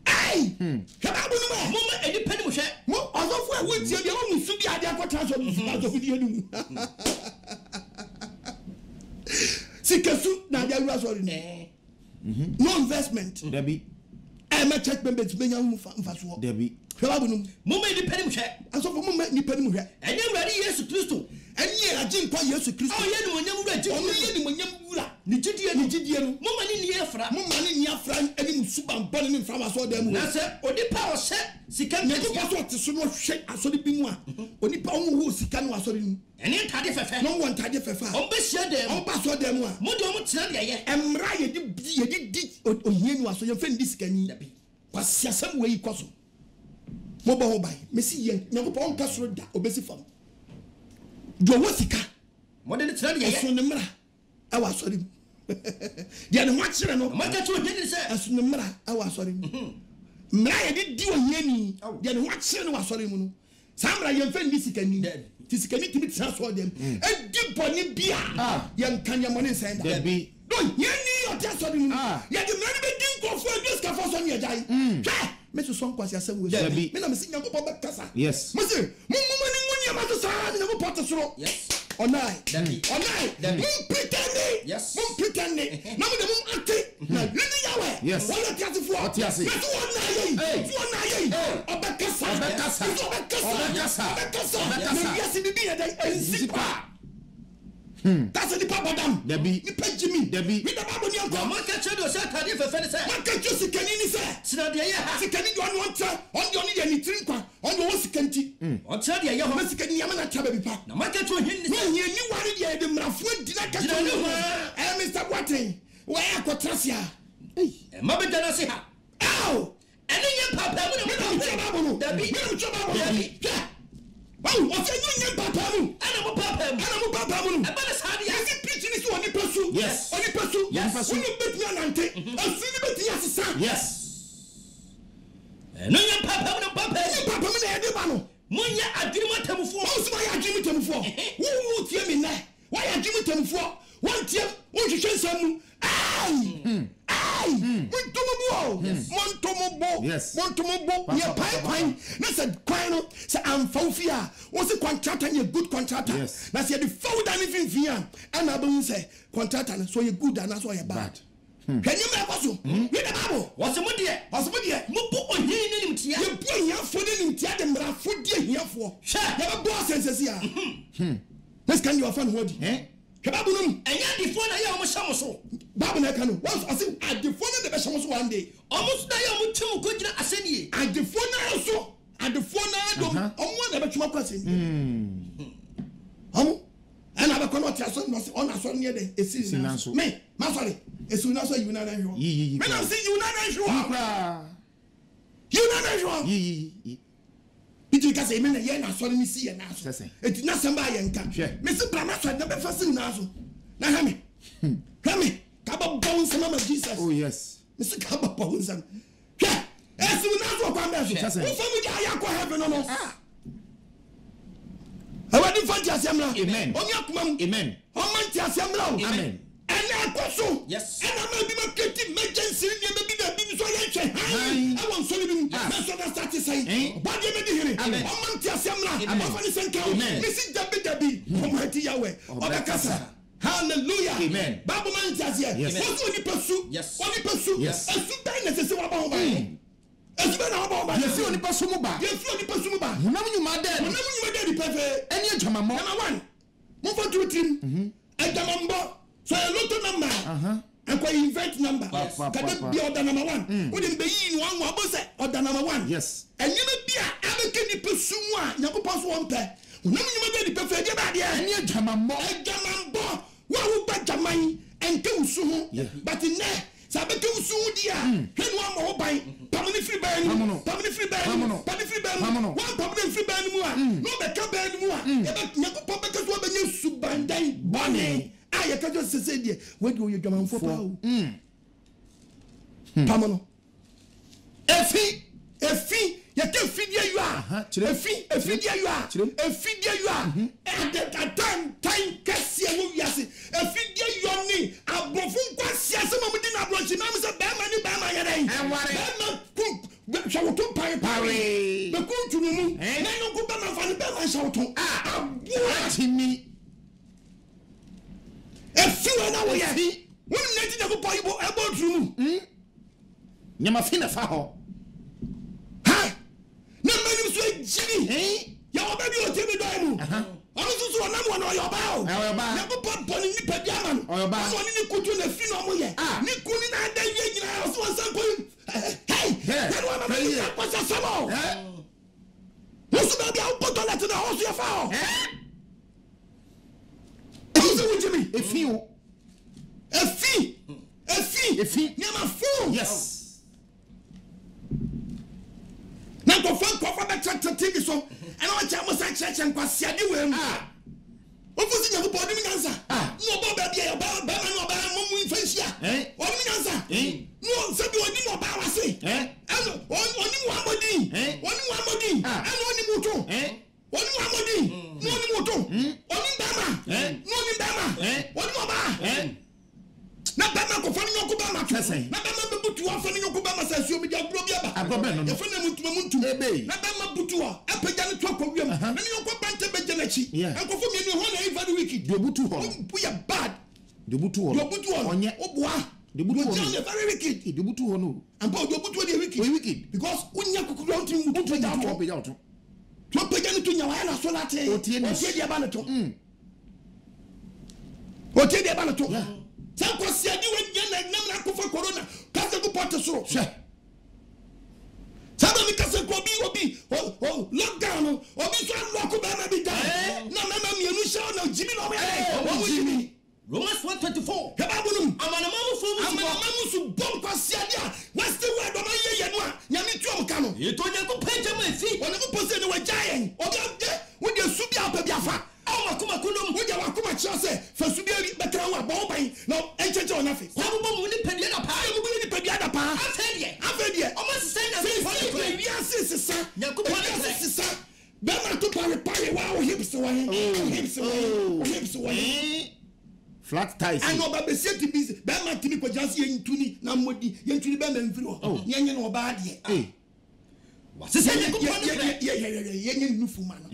ai shababu no mo me edi penny mo hwe mo azofo a wo tie dia wo musu bi ade akota so musu ba so bi enu sikesu na dia wura so ni no investment debi ma check members benya mfa so debi shababu no mo me edi penny mo hwe azofo mo me ni penny mo hwe enye wura Yesu Kristo enye agye mpa Yesu Kristo o ye ni mo nyam wura o ye ni mo nyam wura ni jidie no Mama ni afra. Mama ni afra eni musuba mbane ni mframa so dem. Na se onipa o se sika ne ko so te so no hwe asori bi mu a onipa wo sika no asori ni. Eni ntade fefe. No won ntade fefe. On be hia dem. On ba so dem a. Mo de o mo tena de ye. Emra ye di ohie ni aso ye fe ndi sika ni. Kwasi asem we yi kwaso. Mo ba ho bai. Mesi ye Nyankopon ka soro da obesi fam. Do wo sika. Mo de tena de ye. Aso ne mra. Awa asori mu. Dia ne ho akire no. Mo ka tu ohie ni se. Aso ne mra awa asori mu. Mra ye di ohie ni. Dia ne ho akire no asori mu no. Samra ye fe ndi sika ni. Ti sika ni timi tena so dem. E di boni bia. Ye nkanya mo ne senda. Debi. No, ye ni o ti asori mu. Ye di mra ni be din ko fo e ska fo so ni e jai. Hwe. Me so son kwasi asem we. Me na me si Nyankopon be kasa. Yes. Me se mu ni munya ma so sa ni Nyankopon te soro. Yes. Onai. Debi. Mum pretend. Yes. Mum pretend. Na mo de mum ate. Na lini yawe. Yes. Wala ti asifo. Me so wona ye. Obekasa. Me yesi bibi ya dai ensipa. That's the papa dam. Debi. Ni pe Jimmy. Debi. Mi da babo ni anko. Ma ka chedo se tade fefe ni se. Ma ka chu sikani ni se. Tena de ye ha. Sikani do anu ontra. On ye ni trinkwa. On wo sikanti. On tena de ye ho. Ma sikani yama na traba bi pa. Na ma ka tu ohie ni se. Ni ye ni wari de de mrafo di na ka chu. Mr. Boateng. Wa ya kotrasia. Ma be dana se ha. Ow. Eni ye papa mu na Mi na chaba no. Debi. Mi na chaba no. Wow, what's a new papa mu? Ana mo papa mu. mu. E ba na sa dia. Is it preaching is oni pesu? Yes. Oni pesu. Yes. Oni beti anante. Asini beti asisa. Yes. No ye papa mu na papa. Ni papa mu na e de ba no. Munya adwuma tamfo. Wo so ya adwuma tamfo. Wo tie mi na. Wa ya adwuma tamfo. Won tie, won hwehwe nsam. Ai! Yes. Montomobo. Yeah, pine. That's a quino. Say I'm Fofia. What's a contractor and a good contractor? Yes. That's the food and if in and I don't say contractor, so you're good and that's why you're bad. Can you make us? Read the Bible. What's the idea? Mupo on him tia. You put your foot in tia and food here for. Never boss senses here. Let's can you find what? Kababunum. Enya di phone na ya o shamo so. Babu na kanu. Once I say at the phone na be shamo so one day. Almost na ya mo twem ko gina asenie. At the phone na so. At the phone na do. Omo na be twema kwase. Omo. Ana be kono tia so no se on aso ne de esi na so. Me, ma sorry. Esi na so you na na hwo. Me na say you na na hwo. You na na hwo. Yi. Iti ka say me na ye na sorry ni si ye na so. Eti na samba ye nka. Me se bra na so na be fasi na so. Na ha me. Ka ba bon sama ma Jesus. Oh yes. Me se ka ba bon sama. Hwe. Esi na so kwa me so. Wo fa mu ya kwa heaven no. Awadi fanti asemla. Amen. Onya kuma mu. Amen. Omanti asemla. Amen. Ena akoso. Yes. Ena ma bi ma keti emergency ni be bi da bi so ye hwe. I want so bi. Na so da start say. Ba de me di hire. Omanti asemla. Ofani senka. Me si dabi. Omanti yawe. Obakasa. Hallelujah. Amen. Bible man just here. What's only pursue? Yes. Only pursue. Yes. As soon as necessary about by. As soon as about by. Yes, only pursue mo ba. Yes, only pursue ba. Namu nyuma de. Namu nyuma de di pefe. Eni adwama mo. Number 1. Move for 2 team. Adamambo. So a lot of number. And quite invent number. Can be order number 1. Wouldn't be in one was order number 1. Yes. And you may be a can pursue one. Naku pass one pair. Namu nyuma de di pefe de ba dia. Eni adwama mo. Adamambo. Wa ba jamai ente usu but in there sabeke usu dia hwenu am ho ban pamni free ban one pamni free ban mu a no be ka ban mu a e be Nyankopon be ka so be nye subandan bone a ye ka jo sese die we di o dwamanfo pa o pamono efi ye ke fidie you a efidie you a at that time kase wo wiase efidie you ni abofu nkwase asema mudi na abrochi na mse be ma ni be ma ye den be ma ku shawoto pare be ku tunu mu na no ku be ma fa ni be ma shawoto abu timi efi we na wo ye wo neti na ku pa ibo ebo tunu nyama fina fa ho na mani so jini ya oba bi o temi do mu onu susu onam wona yo ba o ya ko pon ni pediaman ọba oni ni kutu na fi no mo ye ni kuni na da ye nyina so wan san ko hey that one ma ye kwasa samo Musu ba bia upo toilet na ho so ye fa ho Musu wujimi efi nyama fu yes na ko fa be chat TV so and I cha mo sa church and kwase ade we mu ofusi nyago body mi nyansa no ba ba bia ba no ba mo infensia oni mi nyansa no se bi oni no ba wase eno oni mu amodi eno oni muto oni mu amodi no oni muto oni bama no oni bama oni mo ba na bama ko fani nyoko bama na bama be butu afani nyoko bama sa suo mi dia bro bia ba e fani muntu na bama butu a apagya ne to akowiem na nyoko bante be genachi ankofo mi no ho na every week do butu ho bu ya bad do butu ho onye oboa do butu ho no very wicked do butu ho no ampa do butu ho dey wicked because unya kokuru on tin mutu da to apagya ne to nyawa na so late o tie dia ba ne to Sanko siadi we na kufa corona kase ku porte so Saba mi kase ko obi lockdown obi so lock ba ma bi da na mama mi enu sha na jimi no me jimi Romans 1:24 kababunum amanamamu su bom kwa siadi a what's the word o ma ye no a nyame tuom ka no etonya ko page ma fi wona ko pose ne wa giant obi wo de su bi apa bi afa Kuma kundum wuja wakuma chase fasubiri bekra wa bombai no encheche onafi sabu mu ni pedia da pa mu ni pedia da pa afedie o ma senya se wi asisa nyakupo asisa bema to pare wa hips wa flat ties ano ba be seti busy bema timi ko jase yentuni na modi yentuni bema mfiri ho yenye no ba ade wasisa nyakupo yenye nufuma no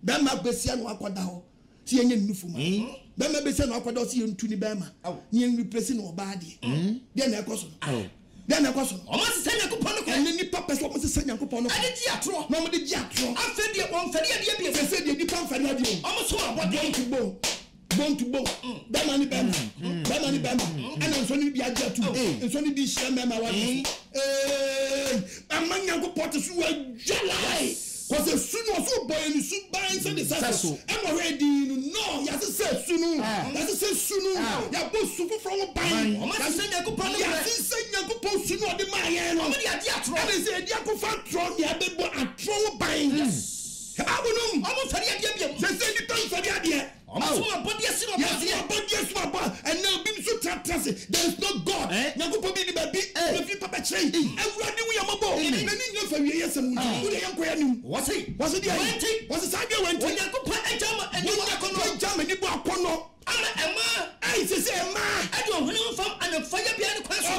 bema besia no akoda ho si yenye nufu ma bema besia no akoda si yentuni bema ni en replace no oba de de na ekoso o ma se senya kopon ko ni papa so mo se senya kopon ko ade di atro na mo de di atro afa de won fari ade bia se de di pan fari ade o mo so abode bon to bon bema ni bema ana so ni bia dia tu so ni di share mema wa amanya kopon so wa jalai Because the sooner so boy and soup by inside the sasso. I'm already no, yes, says sooner. That's a sooner. Ya both super from a buying. That's a Yakupon. Yes, Yakupon sooner the Mayan. And they say Yakufan tron, ya been a throw buying. Yes. I will almost had the idea. They say you don't say the idea. And now being so trashy. There is no God. Yakupo be the baby. If you papa chain, everybody we are mobile. And then you for years and what's it? Was it the was the side you went when Yakupo and jam and you bought Pono? I say, I don't know from and fire behind the question.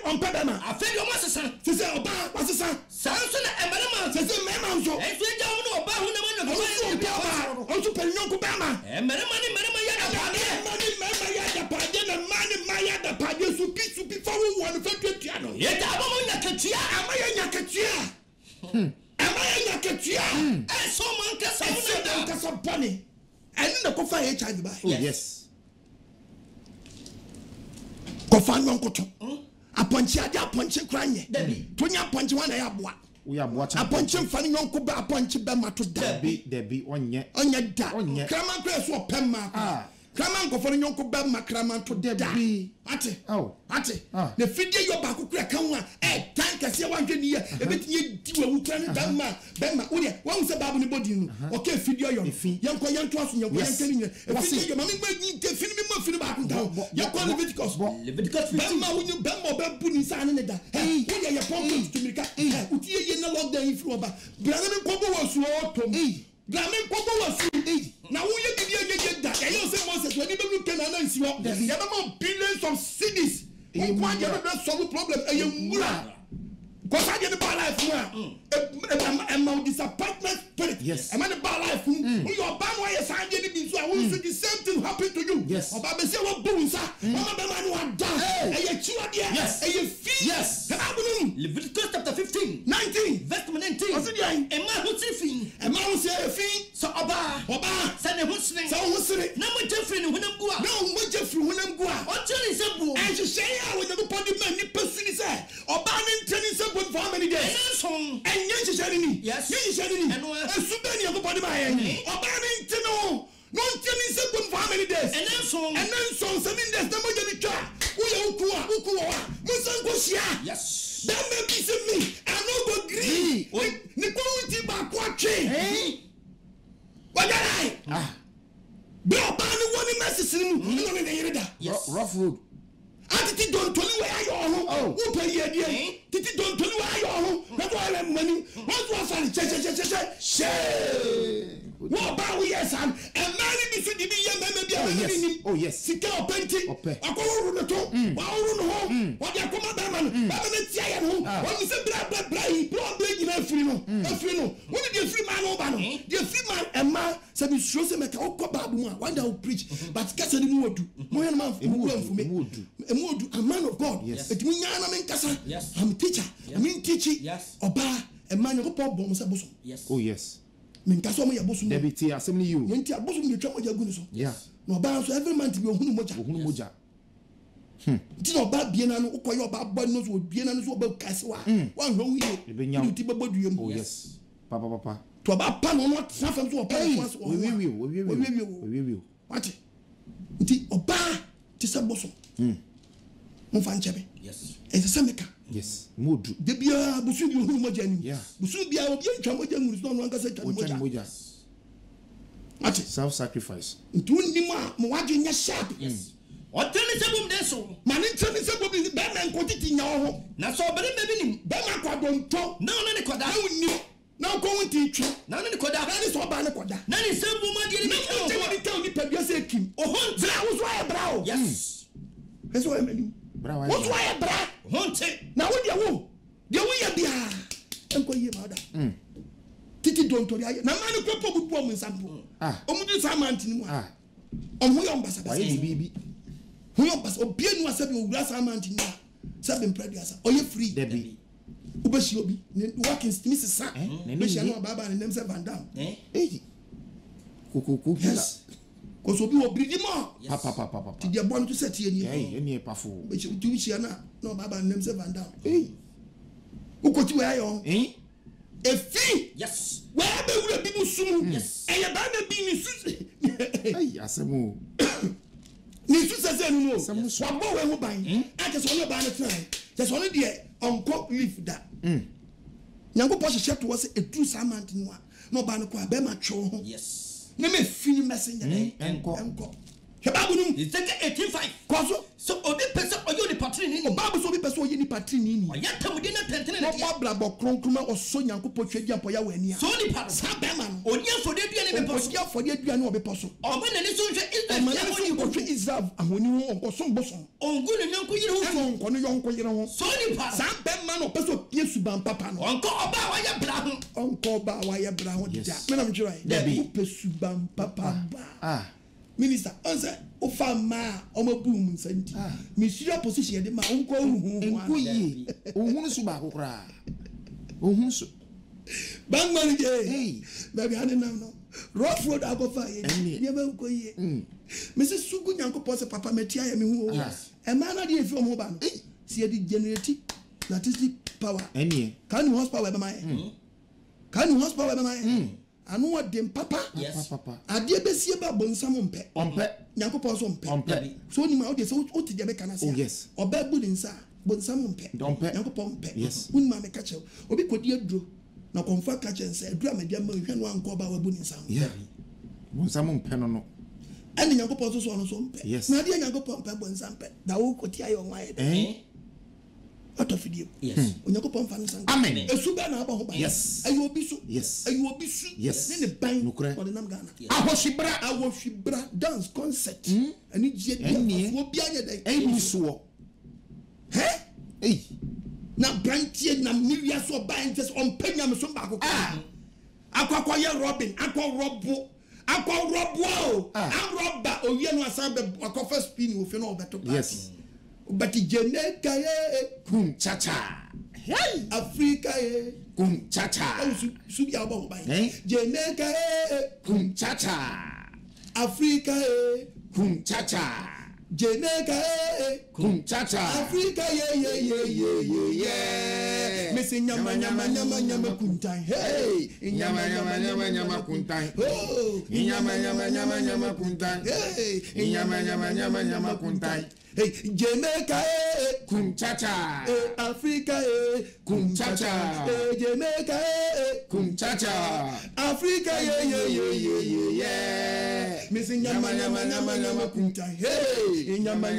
On Padama. I feel your master son. She said, what's the son? Samson and Madame says, Mamma, so I don't know about who also Penyon Kubama. And Madame Maya, the Padia, so peace to be forward 150 piano. Yet I'm a Yakatia. Am I a Yakatia? And someone can some bunny. And in the Kofa HIV by. Yes. Kofa Yonkoto. A punchy, a punchy crying. Tonya punch one I have what. We are watching a punch and funny uncle by a punch bema to Debbie on yet. Craman Grace or Pemma. Craman go for the uncle Bema Craman to Debbie. Ate. The figure your back will crack on a tank as you want to hear. A bit you do a Ukraine Bema. Once a baby body. Okay, figure your fee. Young trust in your way. What's it? Your mammy need to finish me for the back down. You're calling Leviticus. Bema when you bema about putting sign in the hey, your problems to make up. You know what they flew about. Brother Popo was slow to me. Glamin Popo was now you get that. I also want to when you can announce you up there. You have billions of cities. You want to have solve problem. And you because I get the bad life. And disappointment spirit. Yes. I'm in the bad life. You are bad why you sign anything. So I want to see the same thing happen to you. Yes. Or Baba say what boom, sir. Mama Bama are done. And you chew at the end. Yes. And you feel. Yes. Leviticus chapter 15. 19. Verse 19. What's it doing? A man who's a fiend. A man who's a fiend. So Oba. Send ne ho sene. Sa ho sene. Na mo jefri ne honam gu a. Na mo jefri honam gu a. O tiri se bu. And she say ya when you put the man ni pesuni say. Oba ne nteni se bu for how many days? And yen she share ni. Yes. Yen she share ni. Esu be ni you put the man yen. Oba ne nteno. No nteni se bu for how many days? And then so 7 days na mo je ni twa. Uye ukuwa wa. Musan go shia. Yes. That may be me. I no go gree. Ni ko wuti ba kwa twe. Wajai. Be oba ni woni message ni mu. No ne yere da. Rough road. Titi don't tell you where you are. Who pay ye dear? Titi don't tell you where you are. That's why I'm money. What was I? Share. What about we yes and man be so di be oh yes. Sika openti. Akoro no to. Wa oro no ho. Wa dia koma ba man. Ba na tia ya no. Wa mi se bra yi. Bro bra nyina afiri no. Afiri no. Wo ni di free man no ba no. Di free man emma se bi sure se meka okọ ba bu mu a. One day I will preach. But kase ni mu odu. Mo yan man a man of God. Yes. Yes. I'm a teacher. I mean teaching. Yes. Oba a man of God bomo saboso. Yes. Oh yes. Minkaso mo yabosu. Debiti assembly you. Yenti abosu mi twa moja gunu so. Yeah. No oba so every month be ohunu moja. Ohunu moja. Ti no oba bie na no ukoye oba bo no so bie na no so oba kase wa. Wa hwe hu ye. Ti bebo duem. Oh yes. Papa. To oba pa no no trafem so oba so. We. What? Ti oba ti saboso. Mo fa nchebe. Yes. Ese semeka. Yes. Modu. De bia busu bi ohunu moja ni. Yeah. Busu bia obi ntwa moja nguru so no anka se twa moja. Ati self sacrifice. Ntu ni mo waje nya sharp. Yes. O tele se bum de so. Ma ni tele se bum bi be man ko titi nya ho. Na so bere me bi nim. Be ma kwadonto. Na ona ne koda. Na unni. Na ko wonti twa. Na ona ne koda. Na ni so ba ne koda. Na ni se bum ma di ni ke o. Na ni tell ni pedua se kim. O hon bra wo so aye bra o. Yes. Eso e mani. Bra wa. Wo so aye bra. Honte. Na wo dia wo. Dia wo ya bia. Enko ye ma da. Titi don tori aye. Na ma ni ko po bu mo nsampo. Omudu samanti ni mu. Omo yo mbasa basa. Aye bibi. Hu yo mbasa obie nu asabi owura samanti ni a. Sabi mpredi asa. Oye free. Debi. Ubeshi obi. Working Mrs. Sa. Beshi anu baba ni nemse Van Dam. Kuku. Yes. Cause obi wo bridi mo. Papa. Ti dia bonu to set ye ni. Eni pafo. Beshi tu wi na no baba ni nemse Van Dam. Ukoti we ayo. Efi. Yes. Where be we bi musum. Yes. Eye ba na bi ni su. Ay asemu. Ni su se nu no. Wa bo we ho ban. Ake so no ba na try. Just only there onko leaf da. Nyango po hye to was a true samant no a. No ba no ko be ma two ho. Yes. Ne me fini messenger. Enko. Babu num. It's 18:5. Koso. So obi pese oyo ni patri ni. Babu so obi pese oyo ni patri ni. Oya tamudi na tentene na dia. No blabo kronkron o so nyankopɔ twedi apo ya wani a. So ni pa. Sa be ma no. Oni afode dua ni be poso. Oni afode dua ni obi poso. Omo na ni so hwe Israel. Ma na so ko hwe Israel ahoni ho onko so bosom. Ongu ne nyanko yire ho. Ano onko ne yonko yire ho. So ni pa. Sa be ma no pese pie suban papa no. Onko oba wa ya bra ho. Onko oba wa ya bra ho dia. Me na mjira. Debi pie suban papa ba. Minister, answer Ofama Omoboom Santi. Monsieur position de ma uncle who ye. Ohun su ba kokra. Ohun su. Bang man hey. Baby I don't know. Rough road I go fire. Never go ye. Mrs. Sugu Yanko Posa Papa Metia me who. A man I did from Hoban. See the generative electricity power. Any can you horsepower by my can you horsepower by my anu wa dem papa. Yes. Papa. Adie besie ba bonsam ompe. Nyankopɔ so ompe. So ni ma o de so o ti de be kana se. Oh yes. Oba bu ni nsa bonsam ompe. Nyankopɔ ompe. Yes. Woni ma me ka chew. Obi kodi aduro na konfa ka chen se aduro amede ma hwe no anko ba wa bu ni nsa. Yeah. Bonsam ompe no. Ani Nyankopɔ so no so ompe. Yes. Na de Nyankopɔ ompe bonsam pe. Da wo koti ayo nwa ye. Out of video. Yes. Onyankopɔ mfa no san. Amen. Esuba na aba ho ba. Yes. Ayo obi so. Yes. Ayo obi su. Yes. Ne ban. Nukure. On nam Ghana. Ahoshibra dance concert. Ani je dia obi anya dai. Eni so. Na brantie na miwia so ban just on penya me so ba ko. Akwa ye Robin, akwa robo. Roba owie no asan be akwa first spin ofi no obeto party. Yes. But Jamaica kum cha-cha. Hey, Africa kum cha-cha. Oh, subi abo ba. Jamaica kum cha-cha. Africa Kunchacha. Jamaica Kunchacha. Africa yeah. Missing nyama kuntai. Hey, nyama kuntai. Oh, Nyama kuntai. Hey, Nyama kuntai. Hey, Jamaica Kunchacha. Africa Kunchacha. Jamaica Kunchacha. Africa yeah. Missing nyama kuntai. Hey, nyama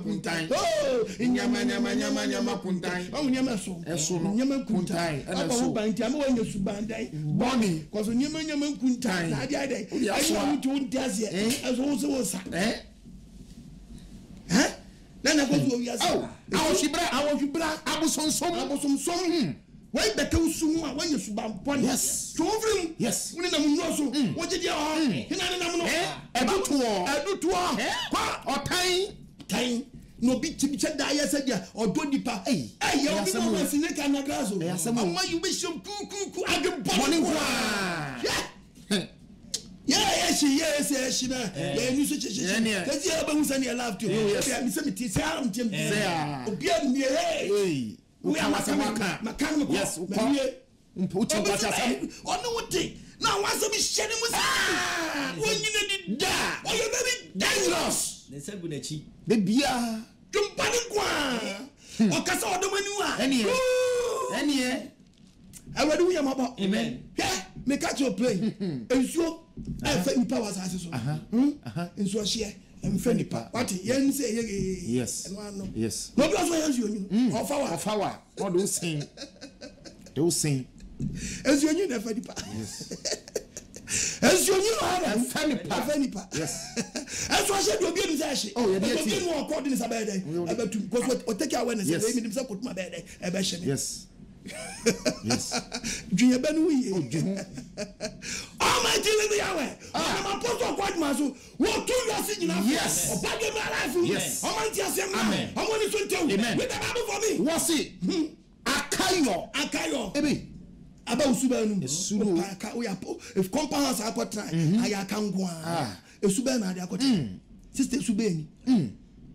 kuntai. Oh, Nyama kuntai. Oh, nyama so. Eso no. Nyama kuntai. Aba banti ama wanya subandai. Boni. Cause nyama kuntai. Na dia dai. Ayi wa mutu ntiasie. Eso wo sa. Nana go to wiase. Awon abosonsom. Why better usumu a wanya subampon. Yes. To ovrim. Yes. Woni na munno so. Wo gidi ha. Hina na munno. Edutuo. Kwa otan. No bi tibiche da ya sadia odo dipa. Eh ya obi mo masine ka na graso. Amma you be sham ku agbo. Morning kwa. Yes, na. Yeah, you switch. Cause you have been saying laugh to. Yeah, me say me say am tim. Obi am me hey. We are makan. Yes, Mpuchi kwachasa. Ono wote. Now once me share mu say. When you da. Oh, you very dangerous. They say gunechi. Be bia. Jumpani kwa. Okasa odomani wa. Enie. Awadu we am about. Amen. Yeah, me catch your play. Ensuo efe nipa was asase so. Ensuo share emfe nipa. What yen say yes. Yes. No be also yen you. Ofawa. What do sing? Do sing. Ensuo you never nipa. Yes. Ensuo you have emfe nipa. Yes. Ensuo share do be say she. Oh, yeah, yes. Obi mo according sa bed dey. Abetu because what take awareness we me dim say kotuma bed dey. Ebe she me. Yes. Yes. Junior Benui. Almighty Yahweh. I'm a apostle quite maso. What 2 years in yes. Or back in my life. Yes. Almighty Amen. I want to tell you. Amen. With the Bible for me. What's it? Akayo. Ebi. About Subanu. Sunu. If compounds are put try. I can go. A Subana de Akota. Sister Subeni.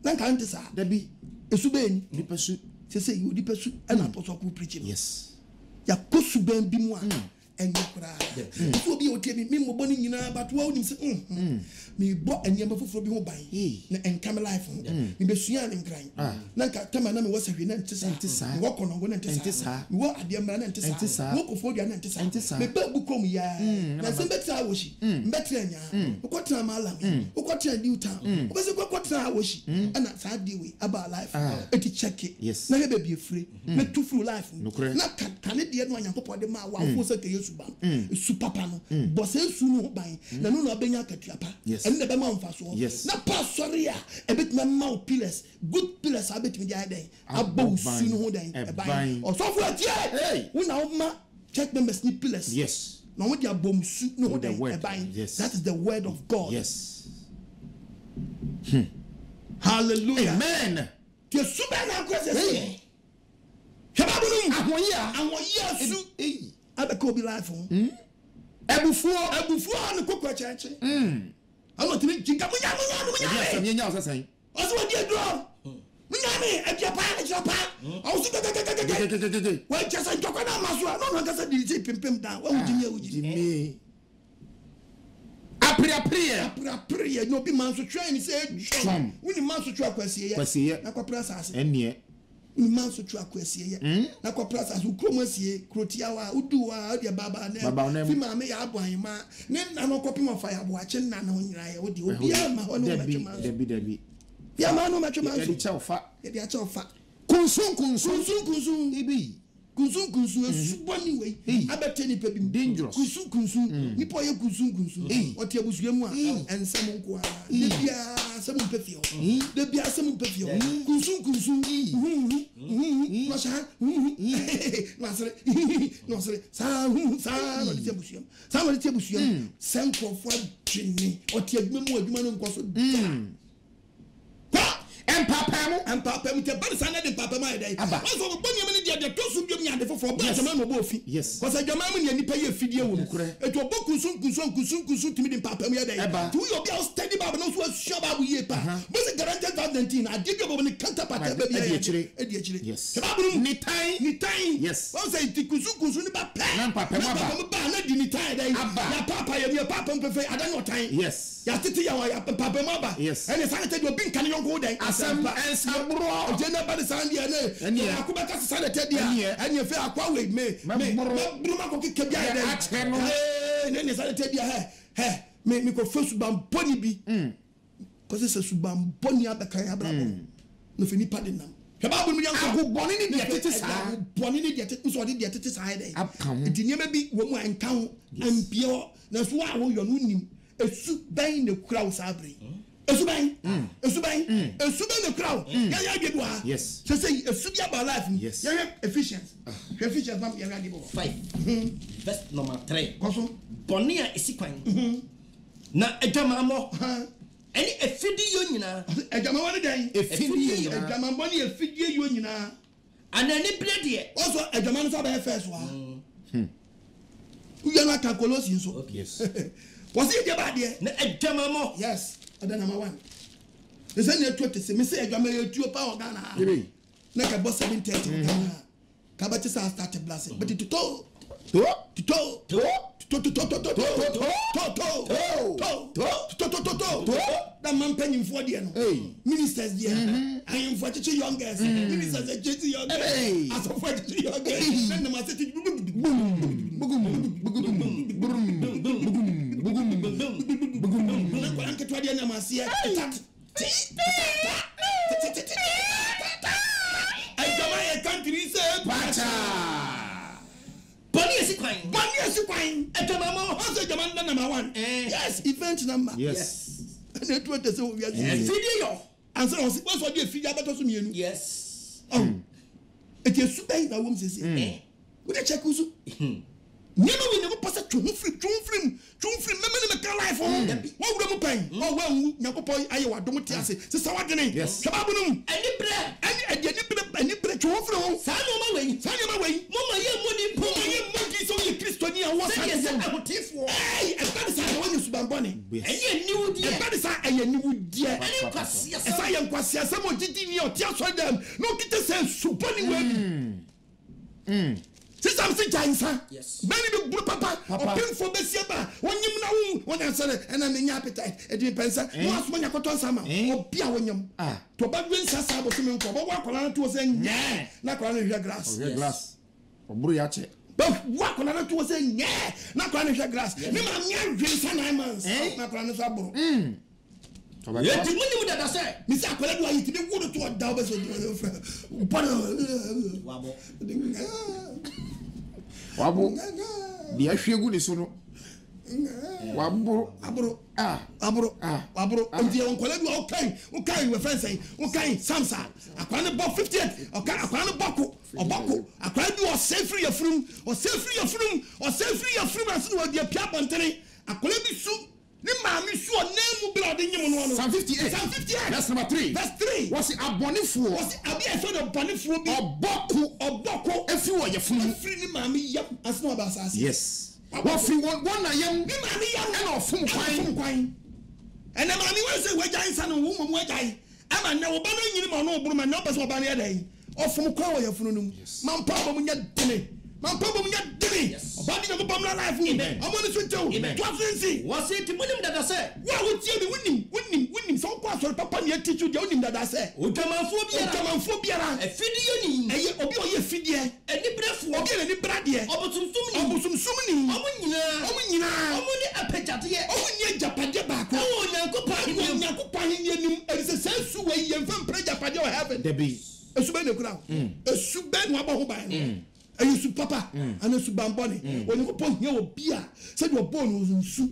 Then can't say. Debbie. A Subeni. The pursuit. Say you the pursue and apostle preaching. Yes. Ya kosu ben bi mu a enye kura. So obi o temi me mo boni nyina but wo nim se me bo enye ma foforo bi ho ban na enkam life me be sua ne nkran na ka tema na me wo sahwe na ntisa wo kono na ntisa wo ade mra na ntisa wo kofo dia na ntisa me ba bu kom ya na se betra wo shi betra nya wo tra mala wo tra new town wo se wo tra wo shi na sa de we about life eti check it na he be bi free na to through life na ka ne de no anyankopɔ de ma wa fo se ke yesu ba su papa no bo se su no ban na no na benya katuapa and na be ma mfa so na pastor ya ebetuma ma pillars good pillars abetumi dia den abou su no ho den e ban o so fo atie we na ma check members ni pillars yes na we dia bom su no ho den e ban that is the word of God yes hallelujah amen ti su ba na ko se Shababunum ahoya su abeka obi life ebufuo ne kokko cheche ano timi jinga munya nya osasan oso wadi adro munya me apiapa na chopa oso wa chesa njoko na maso no kasa di pimpim dan wa ujimi apria no bi man so train say chom woni man so twa kwasiye na kwapra sase enne man so twa kwasiye na kwapra sase ukromasie krotiawa uduwa de baba na fi ma me ya aboanma ne na no kopim of fire bo ache na no nyira ye odi obi ama ho no matwema debi ya ma no matwema so ya cha ofa kunsun ibi kunsun suboni we abeteni pe bim dangerous kunsun nipo ye kunsun oti abusuye mu a ensem nko a debia asem mpefio kunsun no sere sa no ti abusuye senko fo adwene oti adwuma mu adwuma no nko so empapam te ba sa na de empapam ai dai so bo nyam ne de to so biom nya de fofo ba jama no bo fi ko sa jama mu ne nipa ye fidie wo eto boku sun timi de empapam ya dai tu yo bia steady ba no so asua ba bu ye pa bo se guarantee 2019 adibia bo ne counterpart ba bia e di akire yes ni time yes o say ti kusu ni ba pa na empapam ba na di ni time dai ya papa ye papa mpefe ada no time yes ya titi ya empapam ba ene sa te do bin kan yonko dai asem ensabro je na ba de sandia ne akuba ka sa te dia ene fe akwa we me bruma ko ke bia dai ne sa te dia me ko fosu bam boni bi ko se su bam boni abekan abrabo no fe ni pa de nam Bible mu yanko boni ni de tete sa boni ni de tete so de tete sa dai nti niam bi wo mu anka ho ampio na so a wo yo no nim esu ban ne kura wo sabre esu ban ne kura ya de doa yes so say esu bi about life ya efficiency mam ya de bo 5 verse number 3 koso boni a esikwan na edama mo any efidi yo nyina edama woni dan efidi edama boni efidi yo nyina anani blade also edama no so ba first wa uya na kakolosi so yes was it the bad na edama mo yes ada number 1 the same you to say me say edama you tuo pa organa na ka boss 730 ka ba ti sa start blast but it to that man penny for the ministers there I am for the youngest ministers are just youngest as for the youngest then the message Bani kwine. Etamamo. Also Jamanda number 1. Yes, event number. Yes. And it what they say we are doing. Video. And so what's what the figure better so mienu. Yes. It is super na wom say. We dey check usu. Nínú we never pass twum film me ka life on. What would mu pen? Oh well Yakopon aye wadom ti ase. Se sa wadene. Sababu num. Ani bre twum film. Sa no ma wey. Mama ye modi po. So you Christian and what say yes amotifo. Hey, and that is how you subamboni. Enye niwu die. And that is how enye niwu die. Ani kwasia. Esa ye kwasia some odidi ni otia so dem. No kite say suboni we. Since I'm saying Jainsa. Yes. Many the papa. Opin for besiaba. Wonyim na wu. Wona say and na nya appetite. E di pensa. No asmo nya koton sama. Obia wonyim. To ba dwen sasa bo tumi nko. Bo wa kola na to say nya. Na kola na hwe glass. Hwe glass. Oburu ya che. But what can I do was saying, yeah, not crying a glass. No, I'm drinking 9 months. Not crying a sabro. Yeah, the money would have said, Miss Apple, do I eat the water to a double? Wabo, the actual good is so. Wabo, abro. And the uncle, okay, we're friends saying, okay, Samsa, I can't buy 50, okay, I can't buckle. Obako akwa bi o save free from as no dey pia bontene akola bi su ni maami su o nemu bla de nyim no Psalm 58 that's number 3 verse 3 was it abonifuo was abi e so de bonifuo bi oboko efi wo ye funu free ni maami yam as no about as yes what free one na yam ni maami yam na ofum kwan and na maami we say we jansa no wo mo jai ama na wo ba no nyini mo no oburu ma na obaso ba na ye dai ofum kwa wo yafunu num mampa ba mu nya dene obadi na ko bamla life ni amoni so tew twafinsi was it munim dada say wa wo tie bi wonim so kwa so papa ne teach de wonim dada say otamanfo biara efidi yoni eye obi o ye fidie eni brefo obi na ni brade obusumsum ni omunyina omuni apejade omunye japade ba ko onyankopan ni enim erise sensu we ye mfa mpre japade o heaven debi esube ne kura esube no aba ho ban Ayi papa ana su bambone oni ko pon hia obi a said your bone nsu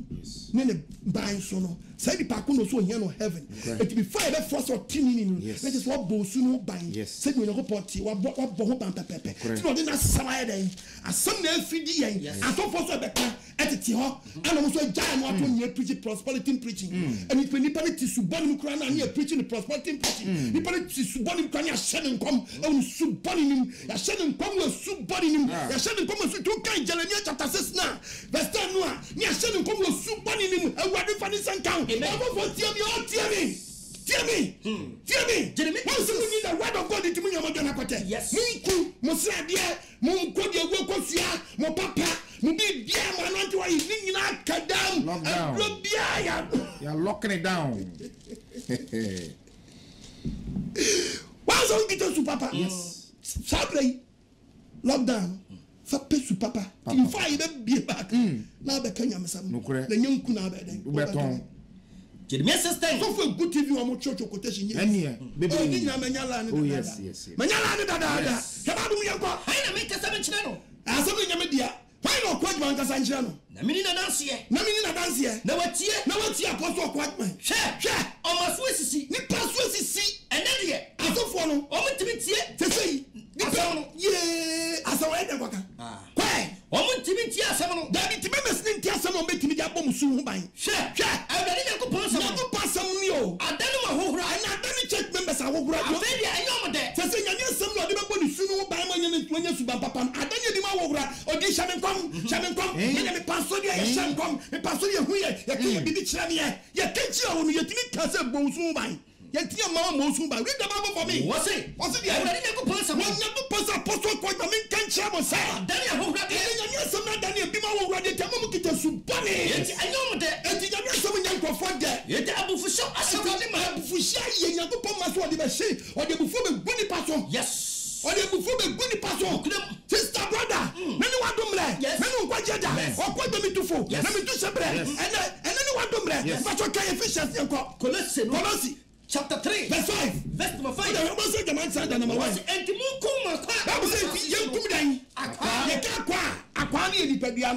ne ne ban so no said the pa ko no so hia no heaven it be fire that force or tinini that is what bo su no ban said we no ko poti wa bo ho ban pepepe ti no dey na sama dey asam na afidi yen aso for so beka etiti ho ana mo so jai mo ato nye preaching prosperity preaching and it nipa ne ti su bonu kura na ne preaching the prosperity preaching nipa ne ti su bonu kura ne a shedding come e su bonu nim ya shedding come we su body nim ya shedding come so to kan Jeremiah chapter 6 now verse 10 no a ni ya shedding come so body nim awade fa ni sankan o for tie me Jeremiah once you need the word of God it mean you am gonna kwete munku musrade munku de egwo kosua mo papa mo bi bia mo ananti wa ni nyina kadam agro bia ya locking it down once on get to papa sabre lockdown fa pesu papa in fa ye be back na be kanya mesam na nyanku na be den beton Jeremiah system so for good TV o mo church quotation ye enia bebe ni nya manyala ni yes manyala ni dada kaba dum yanko hai na me kasa me chire no asam nya me dia hai no kwa jman kasa nchire no na mini na dance ye na watie apostle kwa jman hwe o ma so sisi ni paso sisi ene de asofo no o mutimi tie sisi ni pa no ye asawa ede kwaka kwai o mutimi tie asem no da bi timi mesni tie asem o betimi dia bom su hu ban hwe awade yakopon sam yakopasam ni o adanu ma hohura ana adani church members awohura do afedi anyom de sese nyame asem no de bebo ni su no ban ma nyane su ban papa adani di ma wohura odi shamen kom me paso dia ye shan kom me paso dia hu ye ke bibi kira me ye kenchi a wo no ye timi ka se bo su ban ye tia mama mo su ban read the Bible for me what's dia awade yakopon sam won nyame posa apostle kwa ma me kenchi mo say adani ahohura de nyame asem na adani bi ma wohura de tamo mo kita su bane ye anyom de enti nyame asem nyanko fo de ye de abufusho asem de ma abufusha ye nyanko pon ma so de be she o de bufo be guni paso yes ode bufo be guni paso sister brother many wa domle many kwa jeja okwa be mitufo na mitu sebre ene ni wa domle paso kai Ephesians enko Colossi chapter 3 verse 5 verse number 5 ode we say jaman sanda number 1 enti munkum akwa ba say yenkum dan ye ka akwa na ye nipadua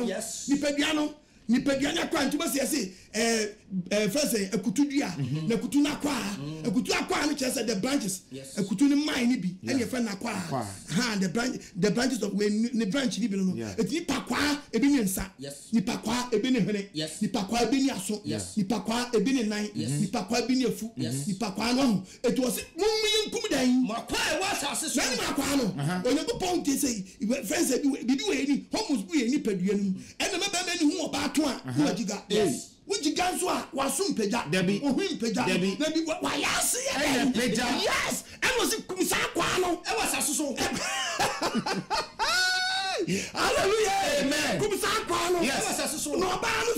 no nipadua nya kwa ntuma se first ekutudua na kutu na kwa ekutu akwa no chese the branches ekutu ni mine ni bi ene ye fa na kwa the branches of when the branch ni bi no eti pakwa ebi ni nsa ni pakwa ebi ni hene ni pakwa ebi ni aso ni pakwa ebi ni nan ni pakwa ebi ni afu ni pakwa no eti wo se mummi yenkum dan makwa e wa asase so na makwa no onye go point say friends bi we ni homus bu ye ni padua no ene me ba ni hu oba to a wo jiga which ganso a wasum peja ohun peja na bi wa yase e peja yes and was kumsa kwa no e was asoso hallelujah amen kumsa kwa no e was asoso no ba no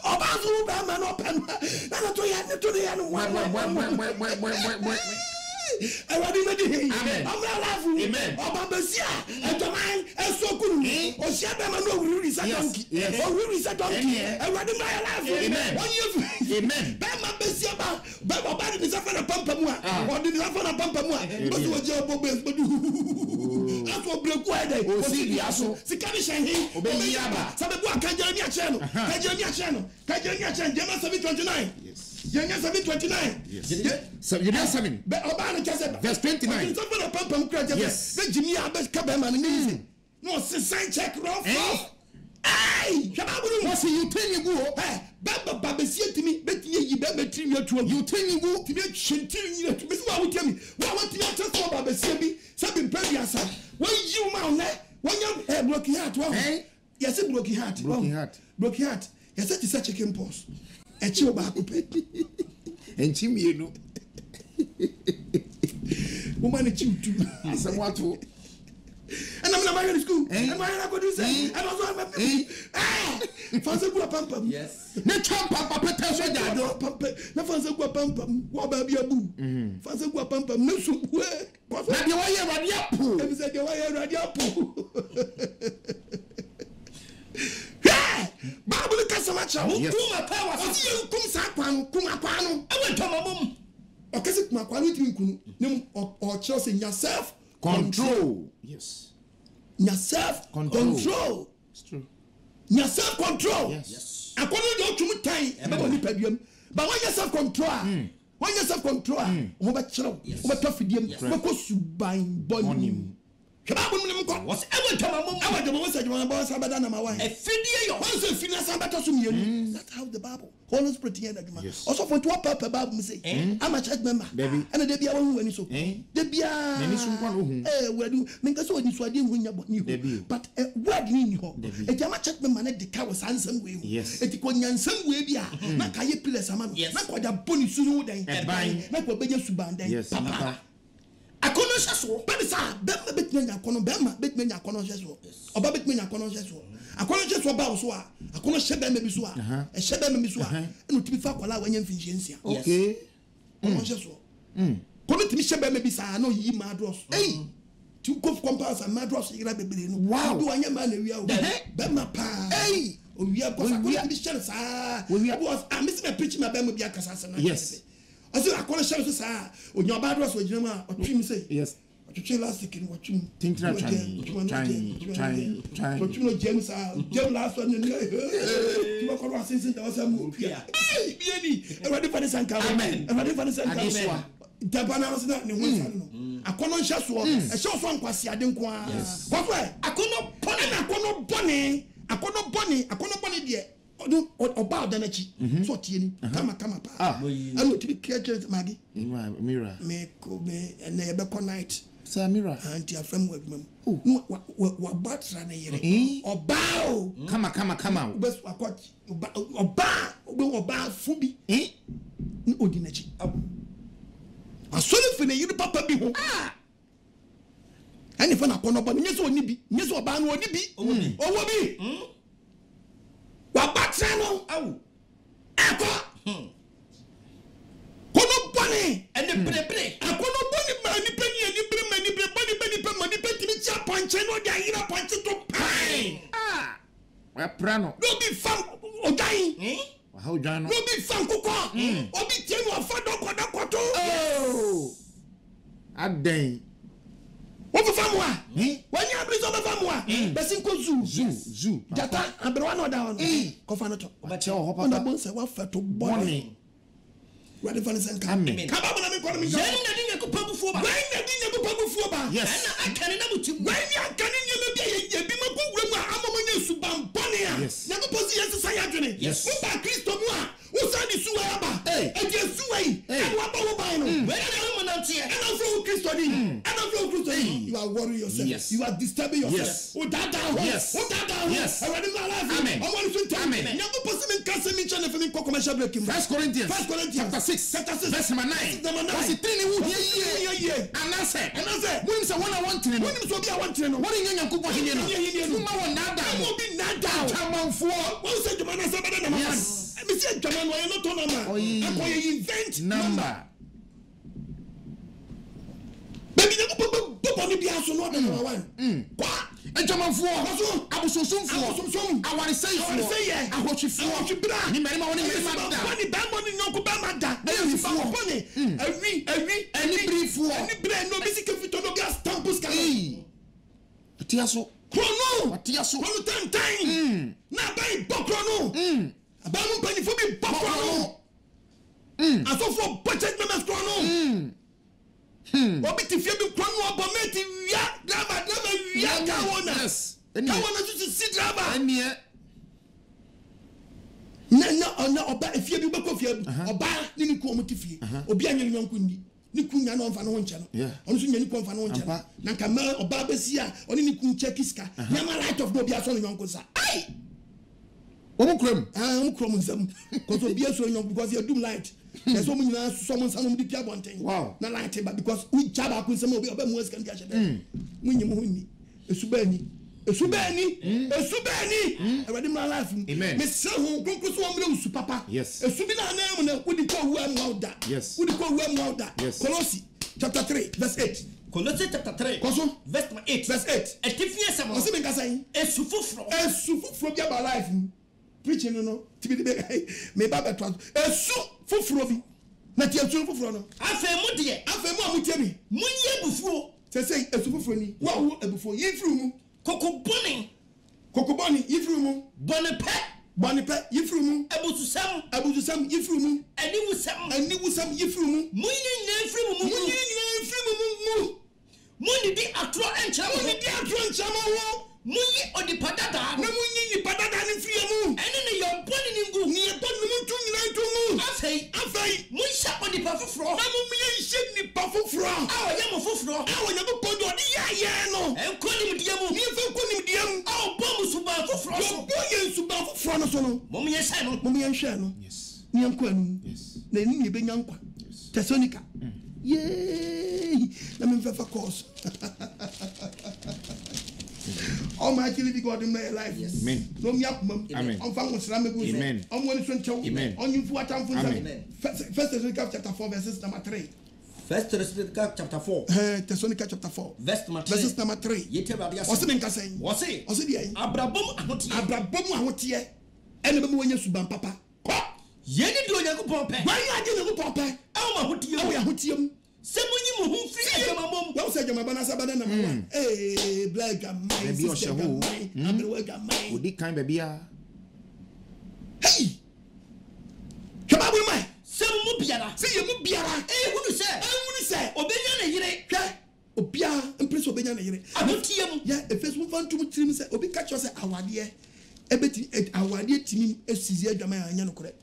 oba zu ba ma no pen na to ya ne to ya no wa everybody ready amen amra lafu amen oba besia ejoman esokuru o sia be ma no wuri satonki o wuri satonki everybody my lafu amen amen be ma besia ba oba ni safa na pampa mu a o di safa na pampa mu a bo so je obo be aso breku ede o si bi aso sikani shenhi obe yaba sabebu akanja ni ache no Jeremiah 7:29 Jeremiah 7:29 Jeremiah 7 verse 29 yes the Jimmy Abes Kabema ni no sign check rough ai shababu no see you tell you go baba besie timi betinye yi be metri mi atuo you tell you go timi chintiri ni atu besi wa wutiami wa wati ya test for baba besie bi sabi mpedi asa when you ma on when broken heart wa yes broken heart yes it is a chicken pox e chi oba akupe enchi mienu woman chi utu asemwato and I'm not in school and why I go do say and also I'm fancy go pam yes na chom papa pete so jado pam na fancy go pam wo ba bia bu fancy go pam na so we na de wa ye rade apo e be say de wa ye rade apo Bible kasama cha kuma power oti kum sa kwan kuma kwano e we tomamum okese kuma kwano ti nkunu nim o chose yourself Control. Yes. Nya self control. It's true. Nya self control. Yes. According to you time, ebe ni pedium. But when you self control, when you self control, wo ba chiro, wo ba tofidiem, wo ko suban bonim. Was ever that's how the Bible. Holy Spirit here. Also for to up the Bible say, I'm a church member. And there be a one when so. There be a where do make us when you swadi when you but what you know. A Jama church member the car was handsome way. Yes. It could some way be a Nakaye Pillars a man. Not what a bonny sunu then. Not what Beja Suban then. Yes. Akono hyeso bedisa bema betmenya akono bema betmenya akono hyeso oba betmenya akono hyeso akono hyeso ba wo so a akono hye bema bi so a e hye bema bi so a eno tibi fa kwala wanya mfinhyensia okay akono hyeso kono tibi hye bema bi sa na yi madros ti ko comparison madros yira bebere no wow do wanya ma na wia o bema pa owia ko sa ko tibi hye sa was amisi me preach ma bema bi akasa na yes I said, I call a show, sir. When your bad was with you, or trim say, yes. What you last week, what you think, trying, but you know, James, Jim last one, you are correct since there was a move here. Hey, ready for the sun, amen. Ready for the sun, amen. Tabana was not in one. I call on Shaswa, a show one quasi, I didn't quite. What way? I could not pony, I could not bunny, I could not bunny, dear. About the energy, so teeny, come pa. I want to be careful, Maggie. Mira, make me and never connect. Sir Mira, and your friend with me. Oh, no, what bats run a or bow. Come on. Best what or bar, or bar, Fubi, eh? No, dinner. I saw it for the papa be home. And if I'm not going to be, yes, or ban or be, or be. Wabatrano, Kono bunny, and the bread. I kono bunny, money penny, and you bring money, penny, chap punch, and what I eat a punch to pine. Prano. No be fun or dying. How done? No be fun, cook or be tell or fun. Oh, a day. What for famwa? When you have reason of famwa, Bessinko zoo, Jata, and Bruano down, Cofanato. But your hop on the bones, I want to bonnie. Ready for the coming. Come on, I'm calling me. Yes, I can never to when you can be my bonia. Yes, never possess society. Yes, Christo, who said the Suaba? Hey, and just Suay, and what about Where are you? And also Christo, and also Christo. You are worrying yourself. Yes, you are disturbing yourself. Oh, that down. Yes, yes. I read my life. Amen. I want to tell me. Never possible cancer mention if you commercial breaking. 1 Corinthians chapter 6, verse 9. Was it 3 years? And I said, when is the one I want to know? When is what I want to know? What is your coupon? You know, not down. Come on, for what said the man? Yes. I said, come on, why not on a man? I'm going to invent number. Baby, you be also not number one. What? And come on, for I was so soon for I want to say, I want you for you, but you made my money. Money, bad money, no Kubama. There is for money. Any brief for any brand, no basic fit on the gas tampus. Tiaso, Chrono, Tiaso, time. Now buy Bocrono. A balloon penny for me, Bocrono. I saw for budget members Chrono. What if you be Chrono, but make it drama, yes. And I want to see drama. And yet, no, if you be back of your buy any committee, or be any young kundi. Nikunya no mfa no ho nche no ono so nya niku mfa no ho nche no na kama oba besia oni niku nche kiska nyama right of no bia so no yonko sa ai omu krom nsam because obi so yonko because you doom light there's so many so mon sanu di pia bonten na light but because we jaba ku nsam obi mu eskan dia shebe munyi mu honi esubani everybody my life me se ho konkro so amre usu papa esubi na na mu na wudi ko hu am awda wudi ko hu am awda Colossi chapter 3 verse 8 Colossi chapter 3 verse 8 etifie sama o se me kasa yin esufufro bia ba life preaching no tibi me ba beto esufufro bi na ti esufufro no afa mu amutie bi munye bufuo say esufufoni wa wo ebufo yifru mu kokoboni yifru mu Bonipe yifru mu abususam yifru mu aniwusam yifru mu munyi nyefru mu munyi di atro enchama munyi odipadada na munyi ni padada ni fie mu ene ne yoboni ni ngu ni yoboni mu tu nyina tu mu afei munyi sha odipa foforo na munyi hye ni pa foforo awo ya mo foforo awo ya ko do di ya no enkoni mdiamu ni fe koni mdiamu awo bomu suba foforo so boye suba foforo no so no munyi hye no yes ni anko anu na ni ye benya nkwa Thessalonica yay na me fa course Almighty living God in my life. Yes. Amen. No me amen. Amen. On found Muslim go. Amen. On one is Amen. On you for atam for Amen. First Thessalonica chapter 4 verses number 3. First Thessalonica chapter 4. Thessalonica chapter 4. Verses number 3. Yete bia. What's the name saying? What's it? What's it? Abrabom ahotie. Ene be mo nya suban papa. Ko. Yene di Onyankopon pe. Why you dey go papa? Awo ahotie. Awo ahotie. Semunyi mu hu fi adwamabom. Wo se adwamaba na sabada na mama. Black and my sister. Odi kan bebia. Hey. Kababu mai. Semu biara. Se ye mu biara. Hunu se. Obenya na yire. Hwe. Obia impress obenya na yire. Ahotie mu. Ya efesu fantum tirim se obi catch us awade. Ebeti awade timi esizi adwama ya anya no kore.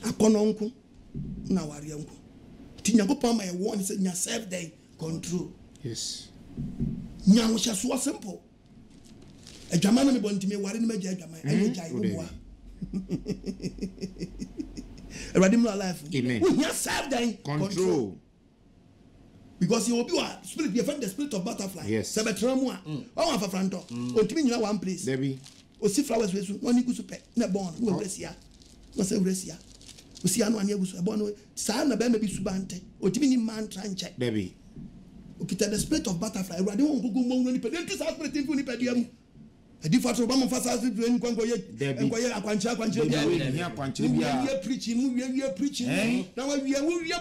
Akono nko na ware nko. Nyankopon my one is nya self day control. Yes. Nyawo sha so simple. Adwama na me bontime ware ni magya adwama. Anya jai wo. Everybody my life. Amen. We nya self day control. Because you will be a spirit, you find the spirit of butterfly. Yes. Sabetramu. Oh, I'm a franto. Ontimi nyina one place. Debbie. O see flowers we so one igusu pe na born no resia. No say resia. O see anu anya gusu born sa na be be subante. Ontimi ni man tranche. Debbie. O kita the spirit of butterfly. Ewade won gugu mo ni pe. Den tu sa spirit ni pe diam. Edi fatro ba mo fasa spirit ni kwanko ye. Enko ye akwanche Debbie. Ni akwanche bia. We preaching, we preaching. Now we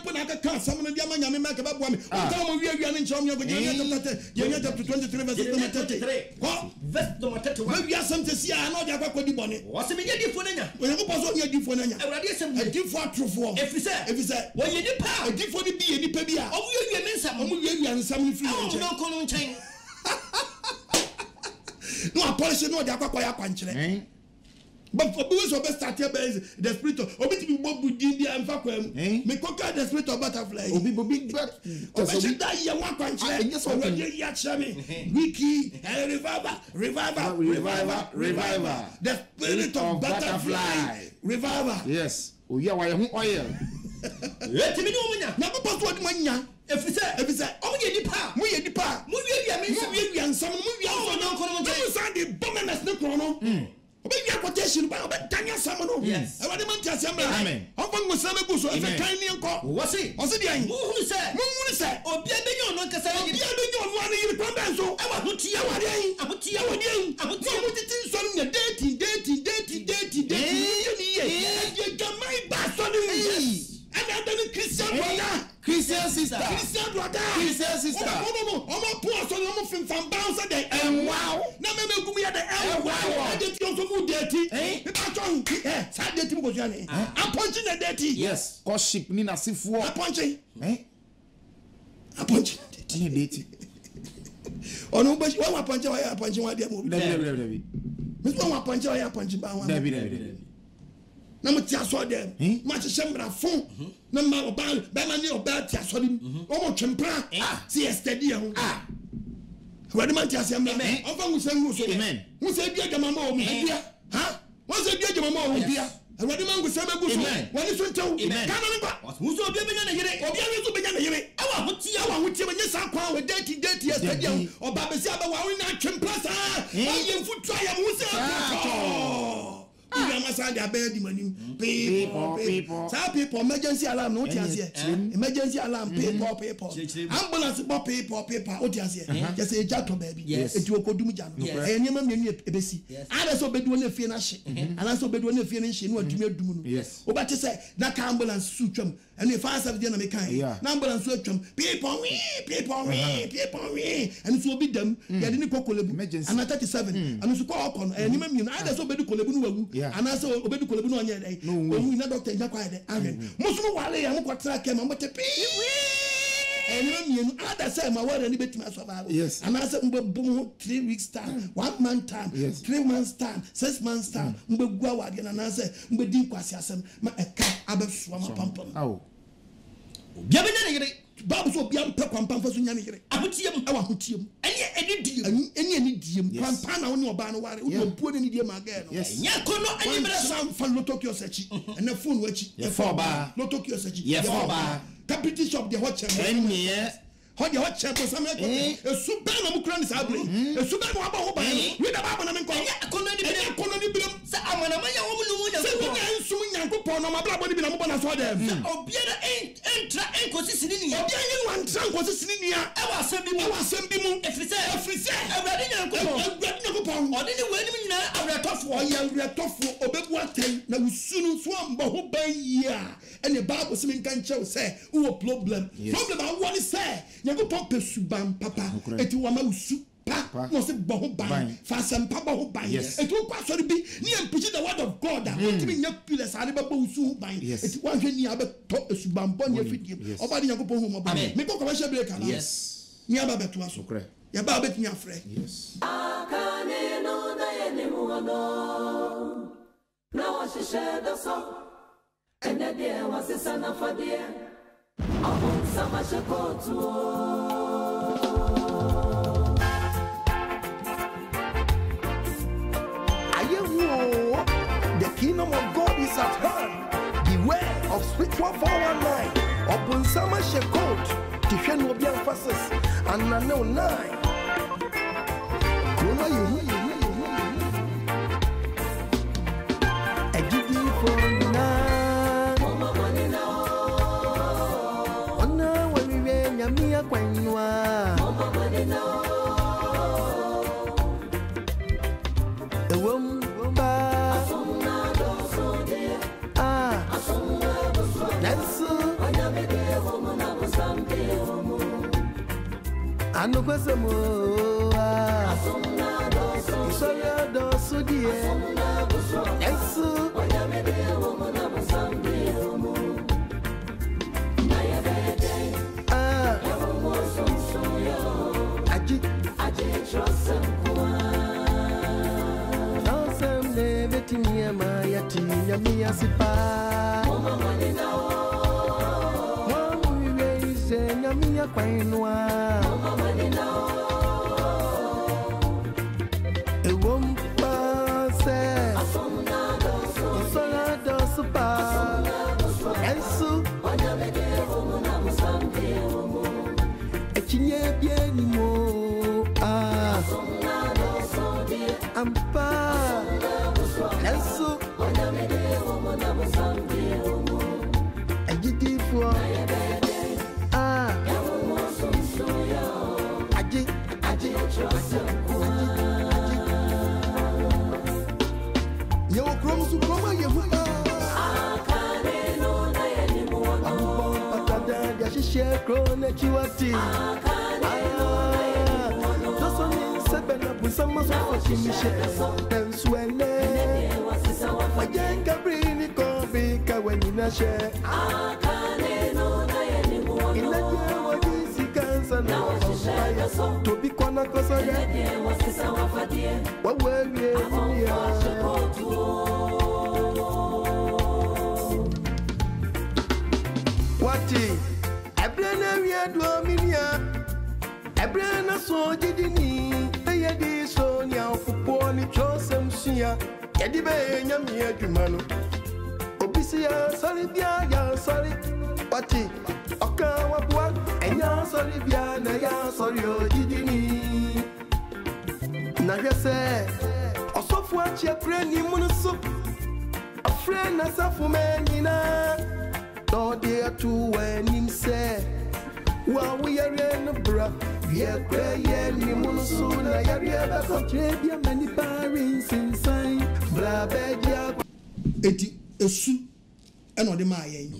put aka kan sam na dia manya me make ba bo me. O ta mo we na nchom ye go je chapter 23 verse 33. What? Verse number 31. We asem te sia na dia kwa di bone. Wo se me di fo nanya. We go paso nya di fo nanya. Ewrade asem di fo atrofo. Efise. Wo ye di pa. Di fo ni bi ye ni pa bi a. O mu ye mensam. O mu ye ansam ni free nche. No kono nchen. No apology no dia kwa ya kwanchere. But for those who start here the spirit of obi ti bo budi dia mfa kwam. Me conquer the spirit of butterfly. Obi but obi da ye wa kwanchere. Obi ya chame. Wiki revival. The spirit of butterfly. Revival. Yes. O ya wa ye hu oil. Etimi ni omunya. Na papa so odi manya. Efise. Omu ye dipa. Mu ye dipa. Mu wiya mensam. Mu wiya nsam. Mu wiya no kono nchen. Mu sa de bomenes ne krono. Obi ya quotation ba obi tanya sam no. Yes. Ewade man ti asem na. Amen. Onfa ngosam egu so e kan ni nko. Wose di an. Mu hunu se. Obi abenya ono kasa ye. Obi abenya ono ani yiri kwa ben so. Ewa hutia wade an. Ahutia. Mu titi so no date. Ye gamai ba so ni. And then Christian sister. No. Omo poor so no fin fan bounce dey. Wow. Na me gumi ya dey. Wow. I dey you so mu dirty. Me ba chon. Sa dirty mo go jani. I'm punching the dirty. Yes. Courtship ni na sifuo. I'm punching. I'm punching the dirty. Ono ba wa punching wa ya punching wa dia mo. Debbie. Me so wa punching wa ya punching ba wa. Debbie. Na mo ti aso dem ma chemra fon na ma oba ba ma ni oba ti aso dem o mo twempra si yesterday ho wadi man ti asem na o fa ngusengu so mu se bia jama ma o mu bia ha wo se bia jama ma o bia wadi man ngusem egu so wani so ntew kana ni ba mu so obi benya na yire so benya na yire awa hotie benya sa kwa we date yesterday oba be si aba wa we na twempra sa ayi mfutu aya mu se masa de abedi manim people sa people emergency alarm no ti ase emergency alarm people ambulance people o ti ase just e jato baby enti okodum ja no enyema mienu ebesi ada so bedu na fie na hye ana so bedu na fie na hye no adumi adum no o ba te say na ka ambulance su twam ene fa service dey na me kan na ambulance su twam people and so be them ya de ni kokolebu ana 37 and so ko okon enyema mienu ada so bedu kolebu no wagu ana so obedu kolebu no onye dey owu na doctor nja kwa dey amen musumu wale ya mko tra kema mbo te and you other say my word and bit my survival. Yes. And I said 3 weeks time, 1 month time, 3 months time, 6 months time. Mbe gwa wa again and I say mbe din kwasi asem ma eka abe swama pampam. Oh. Bia be na yire. Bible so bia mpe kwampam fa so nya yire. Ahotiem awa hotiem. Eni diem. Kwampa na woni oba no ware. Wo puo ni diem aga no. Nya kono ani bere sam fa lotokyo sechi. Na phone wachi. Ye for ba. Lotokyo sechi. Ye for ba. Deputy shop the hot chamber. How the hot chamber some a super no mukran is able. A super no aba ho ba. We da ba na me ko. Koloni bi say amana ma ya wo mu nya. Say we na nsum nyankopon no ma bla body bi na mo bona so dem. Obiara entra enkosisini ni. Obiara nyi wan tran kosisini ni a. E wa asem bi mu. Efrise. Awurade nyankopon. Odi ni we ni nyina awretofo. Oya awretofo obebu atai na usunu so ambo ho ban yi a. And the Bible say kan chew say wo problem. Problem I want to say nyankopon pesuban papa eti wa ma usu pa no se bo ho ban fa sem pa bo ho ban eti wo kwa so bi ni empichi the word of God that oti me nya pillars ade ba bo usu ban eti wa hwe ni abeto esuban bo ni afidie oba de nyankopon hu mo ba me ko commercial break ala yes ni aba beto aso ya ba bet nya frɛ yes akane no na ye ni mu no na wa shishe da so and the dear was the son of a dear. Among some I shall go to. The kingdom of God is at hand. Beware of spiritual 419. Upon some I shall go to defend no be emphasis. And I know 9. I give you for 9. Mia kwanwa ewom ba nansu anu kwasemo soya do sudie nansu Mia sipa mama manina mama wiwe nyamia kwainwa mama manina ewom pase asomna do supa ensu onyamede homo na musambe homo ekinye bieni mo asomna do sodi ampa ensu Krone chiwati doso ni sebena busama so chimishe enswele wajenga brini kobi kawenina she akane no na yeni muono inaje wajisi kansa na tobi kwana kosa ya wasisa wafadie wawewe ya wati Ebrena so jidini eyedi so nya ofupo ni chosem sia yedi be nyame adwumano obisi ya sori bia ya sori pati oka wabua enya sori bia na ya sori ojidini na hwese osofu achi ebreni munusu friend asafu menina. No dear to when him say. While we are in the bra, we are praying, you must soon. I are ever contribute many parents inside. Blah, bad, eti esu ena ode ma ayen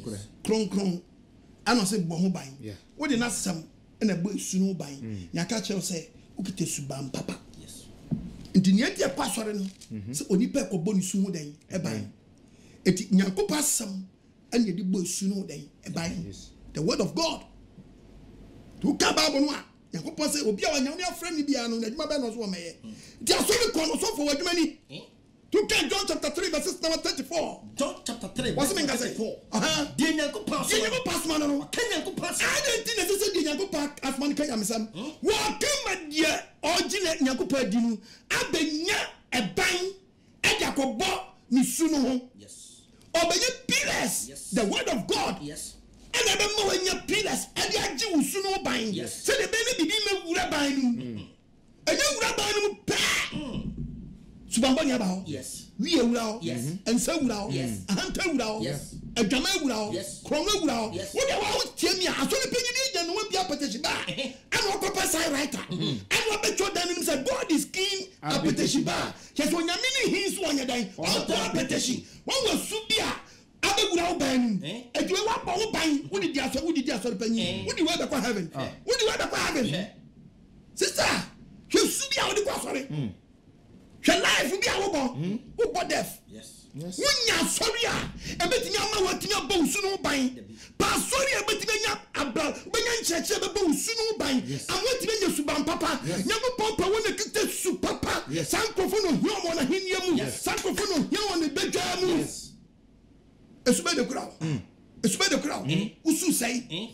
kronkron ana se bo ho ban wo de nasam ena bo esu no ban nya ka che se ukite su ban papa yes ndi ne dia pasore no se onipa ko bo ni su ho dan e ban eti nyankopɔ asam ena de bo esu no dan e ban the word of God to ka bible no a nyankopɔ se obi a wanyame afra ni bia no na dwuma be no so wo meye di asori ko no so fo wadwuma ni to John chapter 3 verses number 34. John chapter 3 verse 34. Dear Nyankopɔn. Dear Nyankopɔn no. Can Nyankopɔn. I don't think necessary dear Nyankopɔn asman kan yamsam. Wa kama dear original Nyankopɔn dinu abenya eban ejakobo ni sunu ho. Yes. Obeye pillars. The word of God. Yes. And I don't know when your pillars and the aji usunu ban. Yes. So the baby be me wura ban nu. And you wura ban nu pa. Subambani about yes, we are yes, and so now yes, a hunter now yes, a drama now yes, Crongo now yes. What about Timmy? I saw the penny and won't be a petition bar. And what papa side writer and what bet your dad said God is king a petition bar. Just when you're meaning he's one day, all the petition. One was Subia. Abe gura oban e do wa pa oban wo di aso penny wo di wa be kwa heaven wo di wa be kwa heaven sister you Subia wo di kwa sorry. Her life will be our born. Who got deaf? Yes. Yes. When you are sorry, a bit yama what you are both soon buying. Pass sorry, a bit about when you church a both soon buying. And what you mean, Suban Papa? Never papa when the kick soup papa. Yes. Sankofono, you want to hear you. Sankofono, you want the bedroom. Yes. A super crowd. It's better crowd. Usu say, Tiny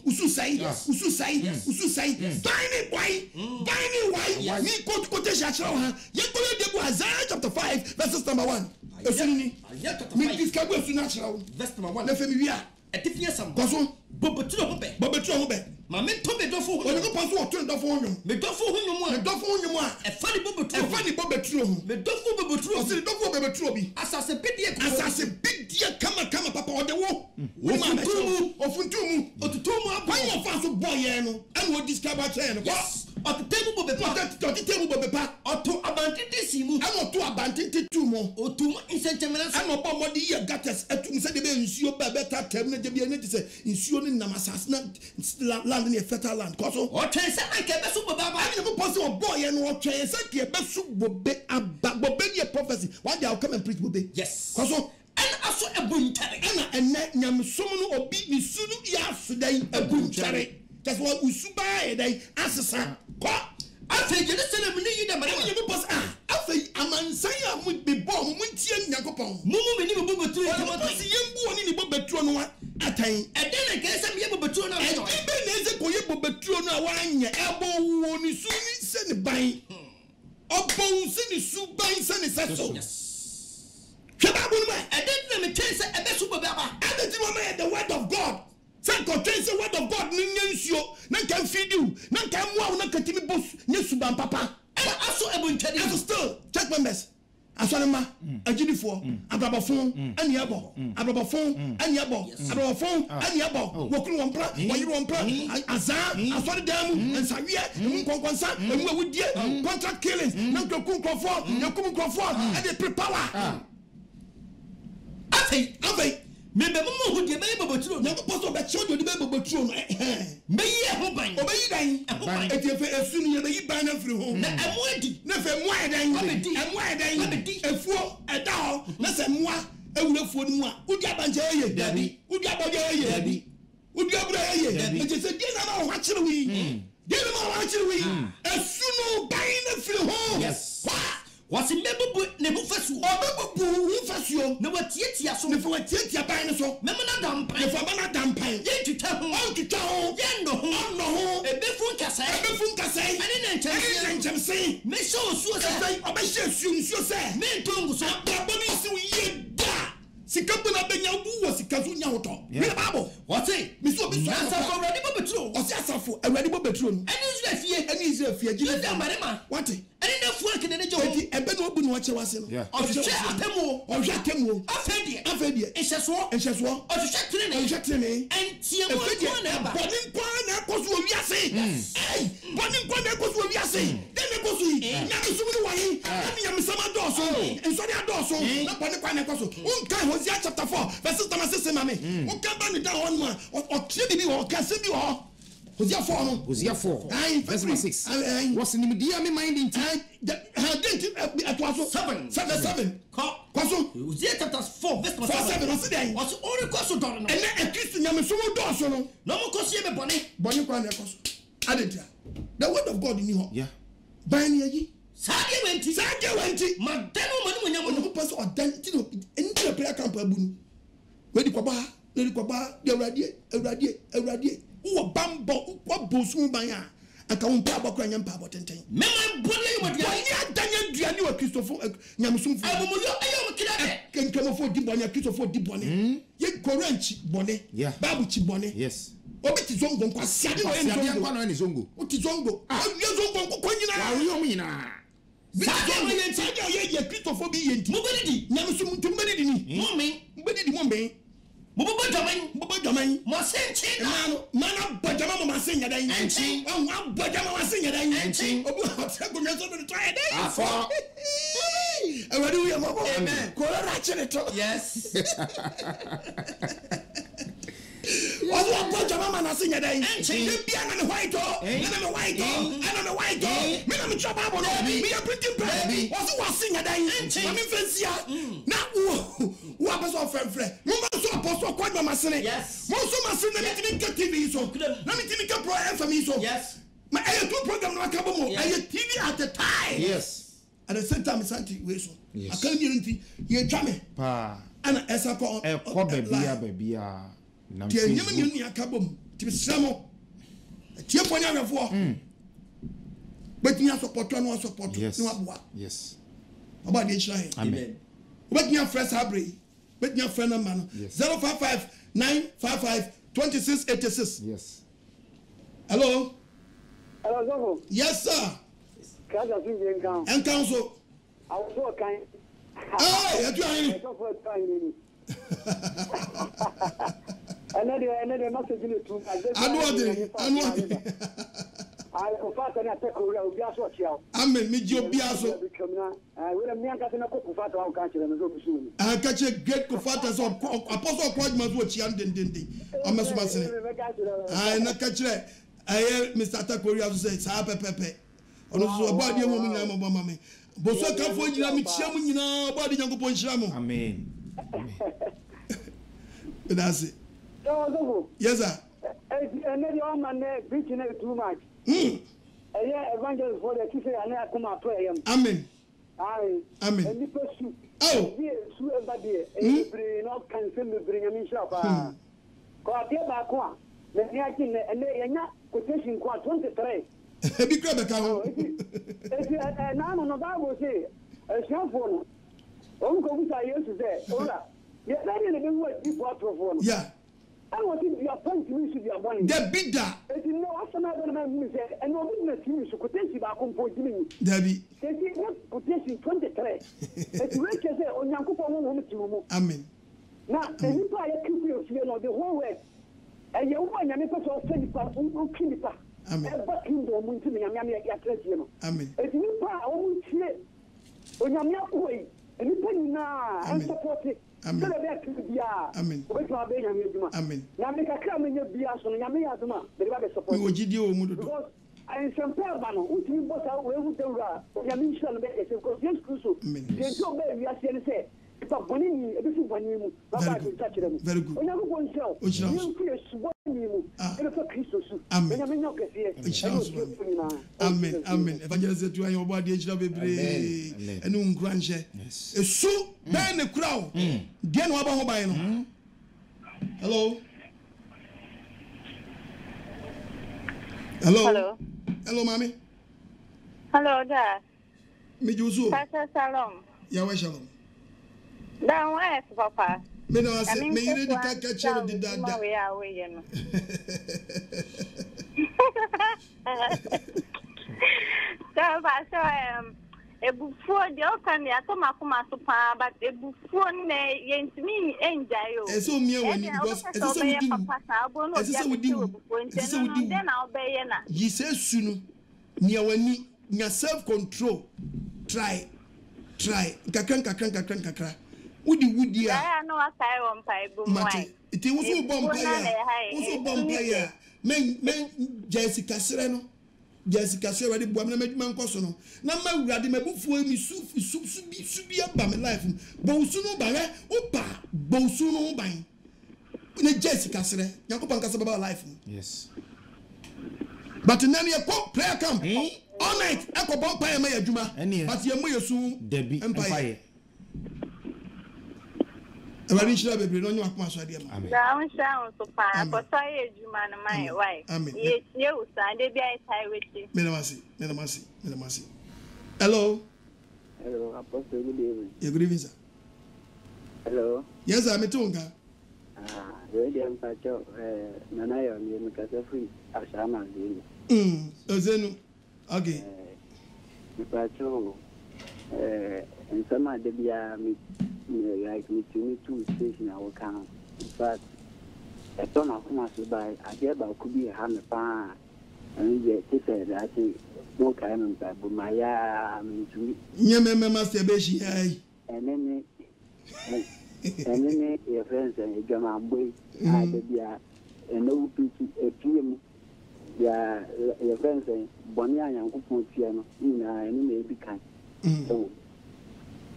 why? Me quote quotation. You go to Isaiah chapter 5, verses number 1. Me discover natural. Verse number 1. Let me hear. A different some. Gozo. Bobetu. Mamma told me don't fool. When you pass what turned off on you. Me don't fool him. A funny bobetu. Me don't fool bobetu. I don't fool bobetu. As a big dear, come papa on the wall. Ofuntumu. Why you fast boy and what discover chain? Yes. Or the table bobepa. Or to abandon this simu. I want to abandon the tumor. Or to incentivate. I'm about what the year got us at to say the ensure better terminate to be an ensuring Namasas land in a fertile land. Coso. Or chance I can super baba. I never possible boy and what chance I can best be a prophecy. One day I'll come and preach with it. Yes. Coso. And also a boon cherry. And Yam Summon or beat me soon yesterday a boon cherry. That's what we subai day as a son. I think you listen to me, but I think a man say I would be born when Yakopon. Mumu, you will do it. Betron at time. And then I guess I'm able to know. And then there's a boy Betron, one elbow, one is soon sent by. Or bones in the soup by Sunny Sasso. And then let me tell you, a best super baba. And the word of God. Say contains the word of God. None can feed you. None can wow. None can tell me boss. Yes, Suban Papa. And also able to tell you. Still, check members. Asanema, Ajidifo, Abrabafon, and Yabo, Abrabafon, and Yabo, Abrabafon, and Yabo, Woku Wampra, Wayu Wampra, Azar, Aswadi Dam, and Savia, and Konsa, and we would get contract killings, Nanko Kumkofo, Yakum Kofo, and they prepare. Ave, maybe who the baby betron, never possible that showed you the baby betron. May you have obey dying, if you feel as soon as you ban through home. I'm waiting, never why dying, and why dying, a fool, a dog, less than moi, a will for moi. Would you have a Debbie? Would you have a Debbie? Would you have a Debbie? It is a dinner, what shall we? Dinner, what shall we? As soon as buying a through home. Yes. What's in never first or who first you? No, what yet, so if I take your buying so, Mamma dump, if I'm not dumping, yet to tell all to tell, no, a befun say, I didn't say, may so say, I may say, men tongue, so Baboni so ye da. Sikapuna Benya was a Kazunya. Yabo, what's it? Miss Obisa already Bobetron, or Sassafo, a ready Bobetron, and is left here, and is a fear, Marema, what? And na fuak ne jo eti ebe no obu no che wase no ohwe atemu afedie ehyeso ohwe trene entie mo na ba boni kwa na koso wiase boni kwa na koso wiase den koso yi na misumuni wani na misama doso ensori adoso na boni kwa na koso unka Hosea chapter 4 verse 7 mame unka ba ni da hon ma o tie bi o kase bi o Hosea 4 verse 6 was in the me minding time atwaso 7 kwaso Hosea chapter 4 verse 7 was only kwaso don no ene ekristo nyame so mo doso no no mo kwaso ye me boni kwa na koso adetia the word of God ni ho ban ye Sage wenti madano mani munyamo no pass odan ti no enti na prayer camp abunu we di kwaba de awrade wo bambo wo bosun ban a aka wo mpa abakura nya mpa abotenten mema bole wodi ya danya duane wa Christopher nyamsumfu abomuyo ayo kidade kenkemofo di bone Christopher di bone ye koranchi bone babu chi bone obi ti zongo kwa siade wo ni zongo o ti zongo ye zongo ko nyina wa yo mu nyina Sage we sage ye Christopher bi yenti mubedi nyamsum tumbedi ni mombe Bobo jaman mo senchi mana bojama mo masenya dan enchi wa bojama masenya dan enchi obi hotel go nyaso do try dan afo awadi we mo amen ko ra chire to yes wa bojama masenya dan enchi bia na me white me na me chaba bo no me ya printing baby was senya dan na me fancy na wa beso frefre mo so apostle kwa no masene yes mo so masene na mitimi ka TV so na mitimi ka pro FM so yes ma ayo two program na ka bomo ayo TV at the time yes at the same time santi we so akan mi nti ye twame pa ana esa ko bebia na tie nyama mi aka bom ti bisamo tie ponya awefo betinya support no support no aboa yes aba de chira amen betinya fresh abre but your friend man 055 955 2686 yes hello Zoho yes sir kaza sinje nkan enkan so awo kan you do any another message in to anu I confess na take ora obi aso chia amen mi ji obi aso we me anka na ko confess wa kan chire me so bisu ni anka che great confess so apostle kwa juma so chia ndendende ameso basene na ka chire aye Mr. Takori aso say sa pepepe ono so oba de mo nyina mo mama me boso ka fo nyina mi chia mu nyina oba de nyankopon nhira mo amen that's it yes sir and your man preaching too much evangelist for the kiss and I come up pray him amen amen and the pursue su everybody bring no can me bring me shop ko atia ba ko na ni aki na enya quotation ko 23 ebi kra be ka ho na no Bible say shafo no on ko busa Yesu say ora ye na ni be wo di for trofo no yeah I want to be a point to be a one. The bidder. If you know, after that, and no business you should potentially back on for Jimmy. Debbie. They see what potentially 23. It's rich as a on Yankupa woman to amen. Now, and you buy a cupid, you know, the whole way. And you want your neighbors or send Kinipa. Amen. But kingdom to me, I'm amen. If you buy a own shit on your way, and you put now and support it. Amen. Amen. Amen. Now make a come in your bias on Yami Aduma, the Rabbi support. We will GDO Mudu. Because I am some Pabano, who you bought out where would the Yamin shall make it, because yes, Crusoe. There's no way we are saying, say, but Bonini, this is when you touch them. Very good. When you go and sell, you feel what you and for Christus. Amen. Amen. Amen. Evangelist to your body, baby, and grandche. A so then the crowd. Then what about mobile? Hello. Hello. Hello, mommy. Hello, Dad. Me Jusu. Pastor Salom. Yahweh Shalom. Down where, Papa? Me no say me you dey catch you the dada. We are away, you know. So, Pastor, Ebufuo de okan ya to makoma so pa but ebufuo ne yentimi enjayo. Eso mi wani because eso so we do. Eso so we do. Then I'll be na. Yi say sunu mi wani nya self control. Try. Kakra. Wudi ya. Ya no akai won pa ebu mo ai. Iti wo so bomba ya. Men Jessica Sere no. Jessica Sere wadi boam na meduma nkoso no. Na ma wurade mabufuo mi su bi aba me life. Bo su no ba he opa bo su no ban. Ne Jessica Sere Yakob nkasa baba life. Yes. But nani e ko prayer camp. All night e ko bomba ya ma adwuma. But ye mo yesu Debi empire. Everybody should have been on your akuma so ade ma. Down sound so pa ko say ejuma na mai why. Ye usa de bia tai wechi. Me na masi. Hello, Apostle, good evening. Yeah, good evening, sir. Hello. Yes, I'm Tunga. Radio Pacho, Nanayo, Mikasa Free, Ashama, Ozenu. Okay. Pacho, and some of the like me to station our count. But I don't know how much to buy. I get about could be a hammer pan. And yet, he said, I think, no kind of Bible, my masturbation. And then, your friends and your boy, I did no PM. Your friends and Bonia and Kupu Piano, and maybe kind. So,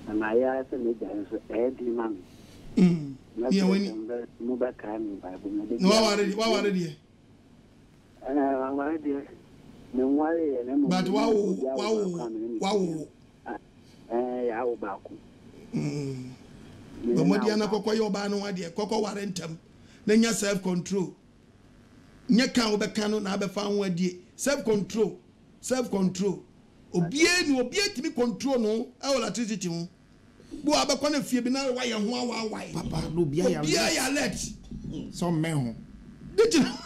and my ass and the Eddie Mammy. Yeah, when no back time Bible. No, already. But wow. Modiana Coco Yobano idea, Coco Warrentum, then your self control. Nya can be canon, never found where dear self control. Obey to be control no, our electricity. Boaba Kona Fibina, why, Papa, no be I let some men. Did you know?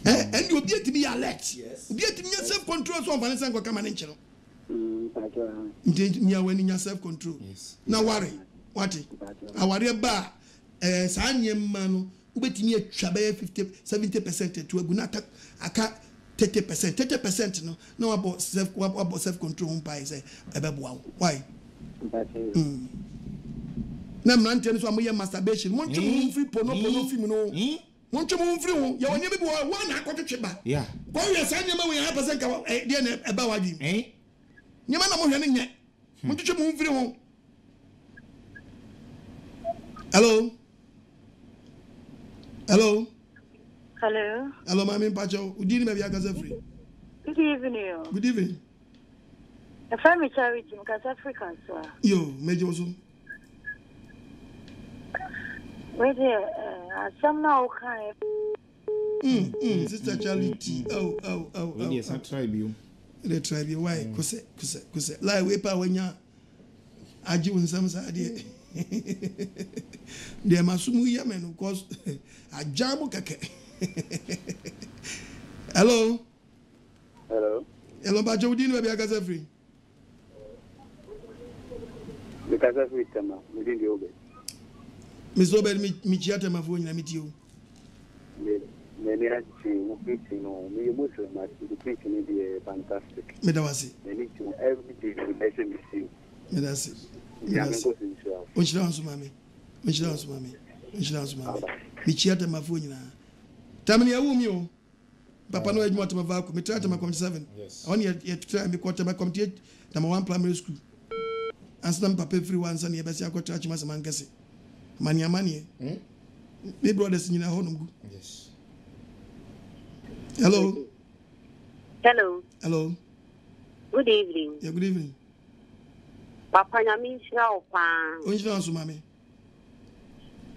And you be to be alert. Yes. Be to self control so Vanessa and come and channel. Near when in your self control. Yes. Now worry. What? I worry about Sanyam man who bet me a chabe 70% to a gunata. I can't 30%. No about self control. Say about why? Na mrante nso amoye masturbation moncho mo free pono film no moncho mo free ho ya wonye bi wa na akotwetweba yeah kwa we sanya ma we 100% ka de na eba wadwi nyema na mo hwe ne nye moncho mo free ho. Hello mami pacho udini me bia gaza free. Good evening. The family charity in South Africa so yo mejo so wait there, some now kind. Sister Charity. Oh. Yes, I tribe you. The tribe you. Why? Kuse. Like we pa wenya. Aji unsam sa ade. They masumu ya men of course. Ajamu kake. Hello, Bajo, didn't we be a Gaza free? The Gaza free come out within the obey. Miss Robert, Michiata, my phone, I meet you. Many are preaching on me, Muslim, the preaching is fantastic. Medawasi. They need to every day to listen to you. Medasi. Which dance, mammy? Michiata, my phone. Tamini ya umio. Papa no ejuma tama vako. Mitrata ma 7. Yes. I want you to try me quarter my committee number 1 primary school. Answer papa free one son yebesi akọ church ma samangase. Mani. Me brothers nyina ho no. Yes. Hello. Good evening. Yeah, good evening. Papa nyami shira opa. Onjina nso mami.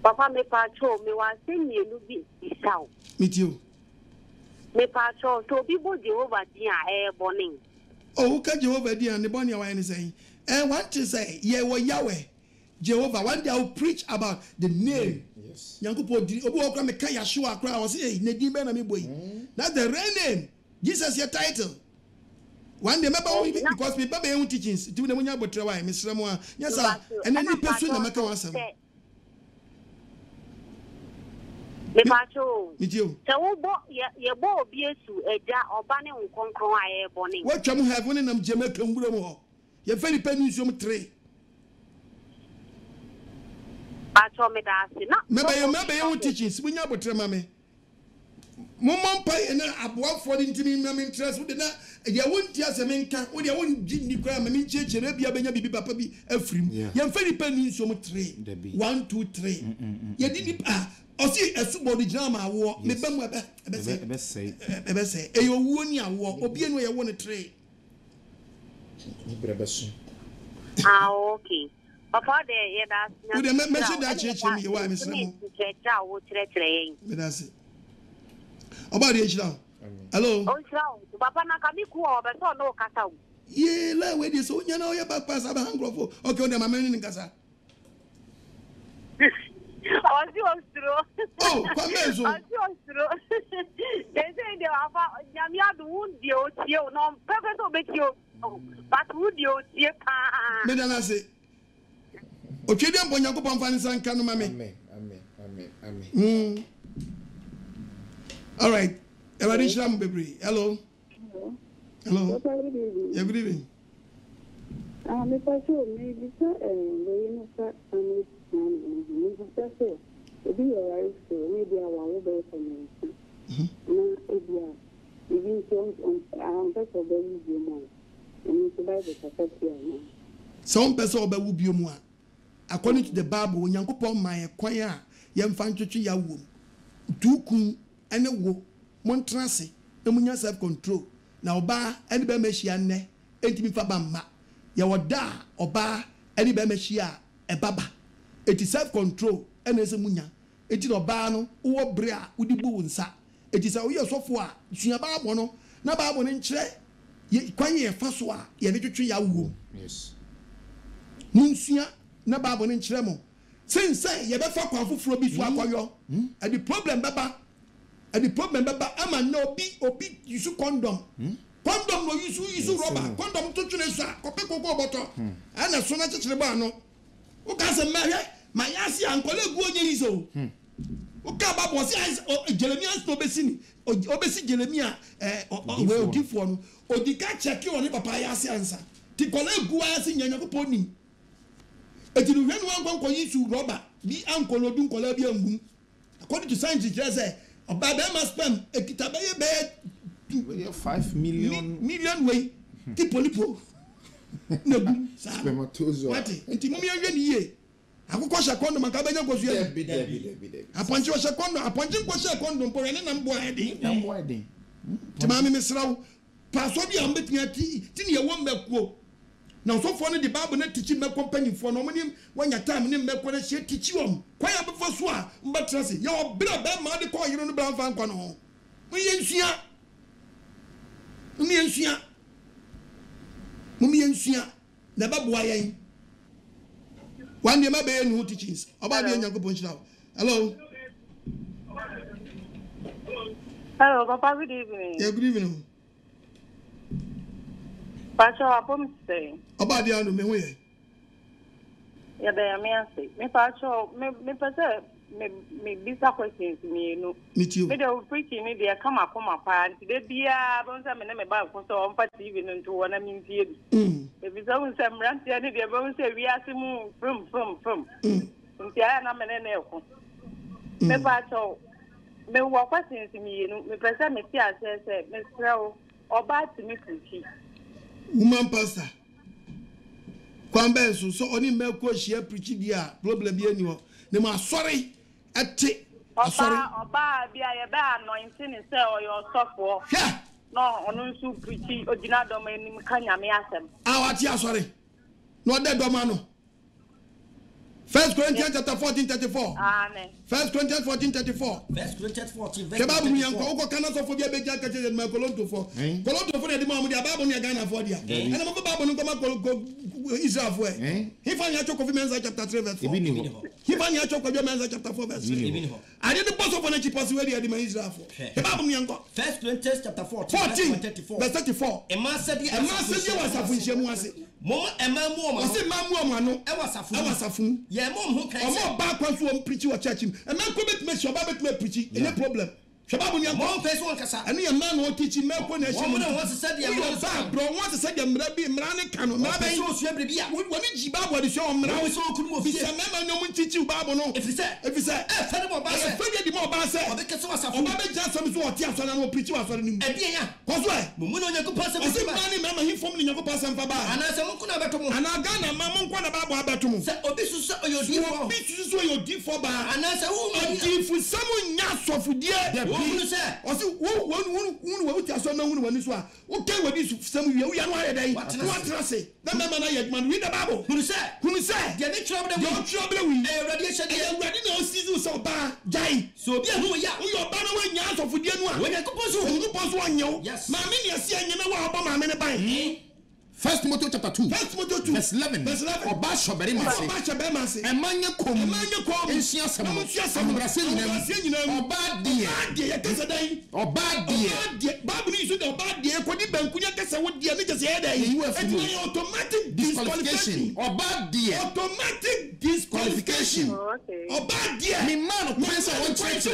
Papa me pacho me wa se mienu bi isaw. Meet you. Me pacho to bi bo Jehovah dia boning. Oh, ka Jehovah dia ne bonia wa any say. Want to say ye wo Yahweh. Jehovah one day I will preach about the name. Yes. Yankupo obi okra me ka Yeshua akra I say ne din be na me boy. That's the real name. Jesus your title. one day because me baba e teachings ti we munya botre wa me srem a nyasa enani pesu na maka wasam me pacho mitio se wo bo ye bo obi esu eja oba ne nkonkron aye boni wo twam heaven nam Jamaica ngura mu ho ye feri pani nsuom 3 pacho me da se na me ye teachings munya botre ma me Mumon pay na aboa for the intimi me interest wo de na ye wonti asemenka wo de won gindi kwa me nchechere bia benya bibi papa bi afrim ye mfani pani nsuom 3 1 2 3 ye di osi esubo di jama awo me ba mu ebe say e yo wuo ni awo obi enu ye wo ne 3 ni brebesu okay papa de ye da wo de me she da cheche mi wa me sremo checha wo chere yen me da se Oba de chira. Hello. Oh chira. Papa na kabi ku o be so no kasa wo. Ye la we de so nya na o ye back pass aba hangrofo. Okay, o de mama ni kasa. Ozi ostro. Oh, kwa mezo. Ozi ostro. Deze de afa nyami adu undi o tie o no pepe so be tie o. But undi o tie ka. Me da na se. O twede mpo Yakobon fa nsan ka no mame. Amen. All right. Everybody sham baby. Hello. Hello. Yeah, good evening. Me pacho me bisa we no sa anu me bisa so. Obi o right so we be our we be for me. Na ebia. Even so on person be wu mo. And to buy the certificate now. Some person oba wu bio mu a. According to the Bible, Yakobon my kwan a yemfa ntwetwe ya wo. Tukun ene wo montrase na munya self control na oba ene be mehia nne entimi fa bamma ya woda oba ene be mehia e baba eti self control ene se munya eti no ba no wo bre a udi bu nsa eti se oye sofo a sua ba abo no na ba abo ne nkire kwan ye fa so a ye ne twetwe ya wo yes munsua na ba abo ne nkire mo sense ye be fa kwa foforo bi so akoyo and the problem baba and the problem baba ama no obi use condom condom no use rubber condom to tune so kope koko boto ana so na chechire ba no o ka se mare ma yasi ankole gu onye izo o ka ba bo si Jeremiah no besini obesi Jeremiah we odifo no odika check on papa yasi ansa ti kole gu yasi nyanya ko poni eti no hwenu ankon use rubber bi ankolo dun kola bi angum according to science it say oba be must spend ekitabe be 5 million way tipo nagu spermatozoa wati enti mumi anwe ni ye akukọ shakondo maka benya gosu ye David aponchi o shakondo aponchi ko shakondo mpo ene na mbo ade ti mami misraw paso bi ambetini ati ti ne wo mmekuo na sofo no de Bible na tichi me company fo no moni wanya time ne mmeko na hye tichi wom kwaya befo so a mbatrase ye obra be ma de ko yiro no bra fa nkwa no ho mo yensua na baboa yen one day ma be no teachings oba de Yakobon chira. Hello Papa, good evening. Yeah, good evening. Pacho, apom say. Oba de anu me we. Ya be me ase. Me pacho, me pese me bisa questions me no. Me too. Me dey preaching me dey come pa nti de bia bon say me na me ba ko so on pa TV no nto wona me ntie bi. E bisa un say mranti ani de bon say wi ase mu from. Nti aya na me na ko. Me pacho me wo questions me no me pese me ti ase say me srew oba ti me preach. Woman pastor kwambe so oni meko hia preach dia problem bi ani ho ne ma sorry ate oba bia ye be anointing say oyo sofo yeah no onu nsu preach ogina do ma nim kanya me asem awati asori no de do ma no 1 Corinthians chapter 14:34. Amen. 1 Corinthians 14:34. 1 Corinthians 14 verse 34. 34. Israel for he find your chapter 3 verse 4. He find your chapter 4 verse 3. I didn't post up on a cheap possibility of Israel for 1 Corinthians chapter 14 verse 34. A man said was a function. Mama emamu was it mamu no ewasafu ye mom who can say back when so preach your church him a man commit me sure back me preach any problem shababu ni mom person one kasa and your man who teach him ko na shey mom wants to say the mom bro wants to say the mra bi mra ne kanu mra ba so so ebre bia woni ji babu de show mra so kunu ofie bisa mema no mun teach babu no if you say fede mo ba say fede di mo ba say o be kese wasafu o ba be ja some so o ti aso na no preach waso ni mu e bi ya ko so e mo no nyaku pass be ba ni mema hin fom ni nyaku pass fa ba ana se mo kuna beto mo ana ga na ma mo kwa na babu abeto mo se obi susu oyodi fo obi susu oyodi fo ba ana se wo odi fu samu nya sofudie wo nu se osi wo ti aso na hunu wani so a wo kai wadi samu wie wo ya no aye dai what trase na mema na ye man read the bible hunu se de ne trouble we radiation de ready na o season so ba jai so obi anu ya wo yo ba na wa nya sofudie nu a wo nya kuposo wanyo ma me ne ase anye na wa oba ma me ne ban First Timothy chapter 2 verse 11 Oba shobere mase emanye kom ensia samo ambrase nyina oba die yakasa dai oba die Bible is the oba die kodi bankunya kasa wo die ne kasa dai automatic disqualification oba die automatic disqualification oba die me man pesa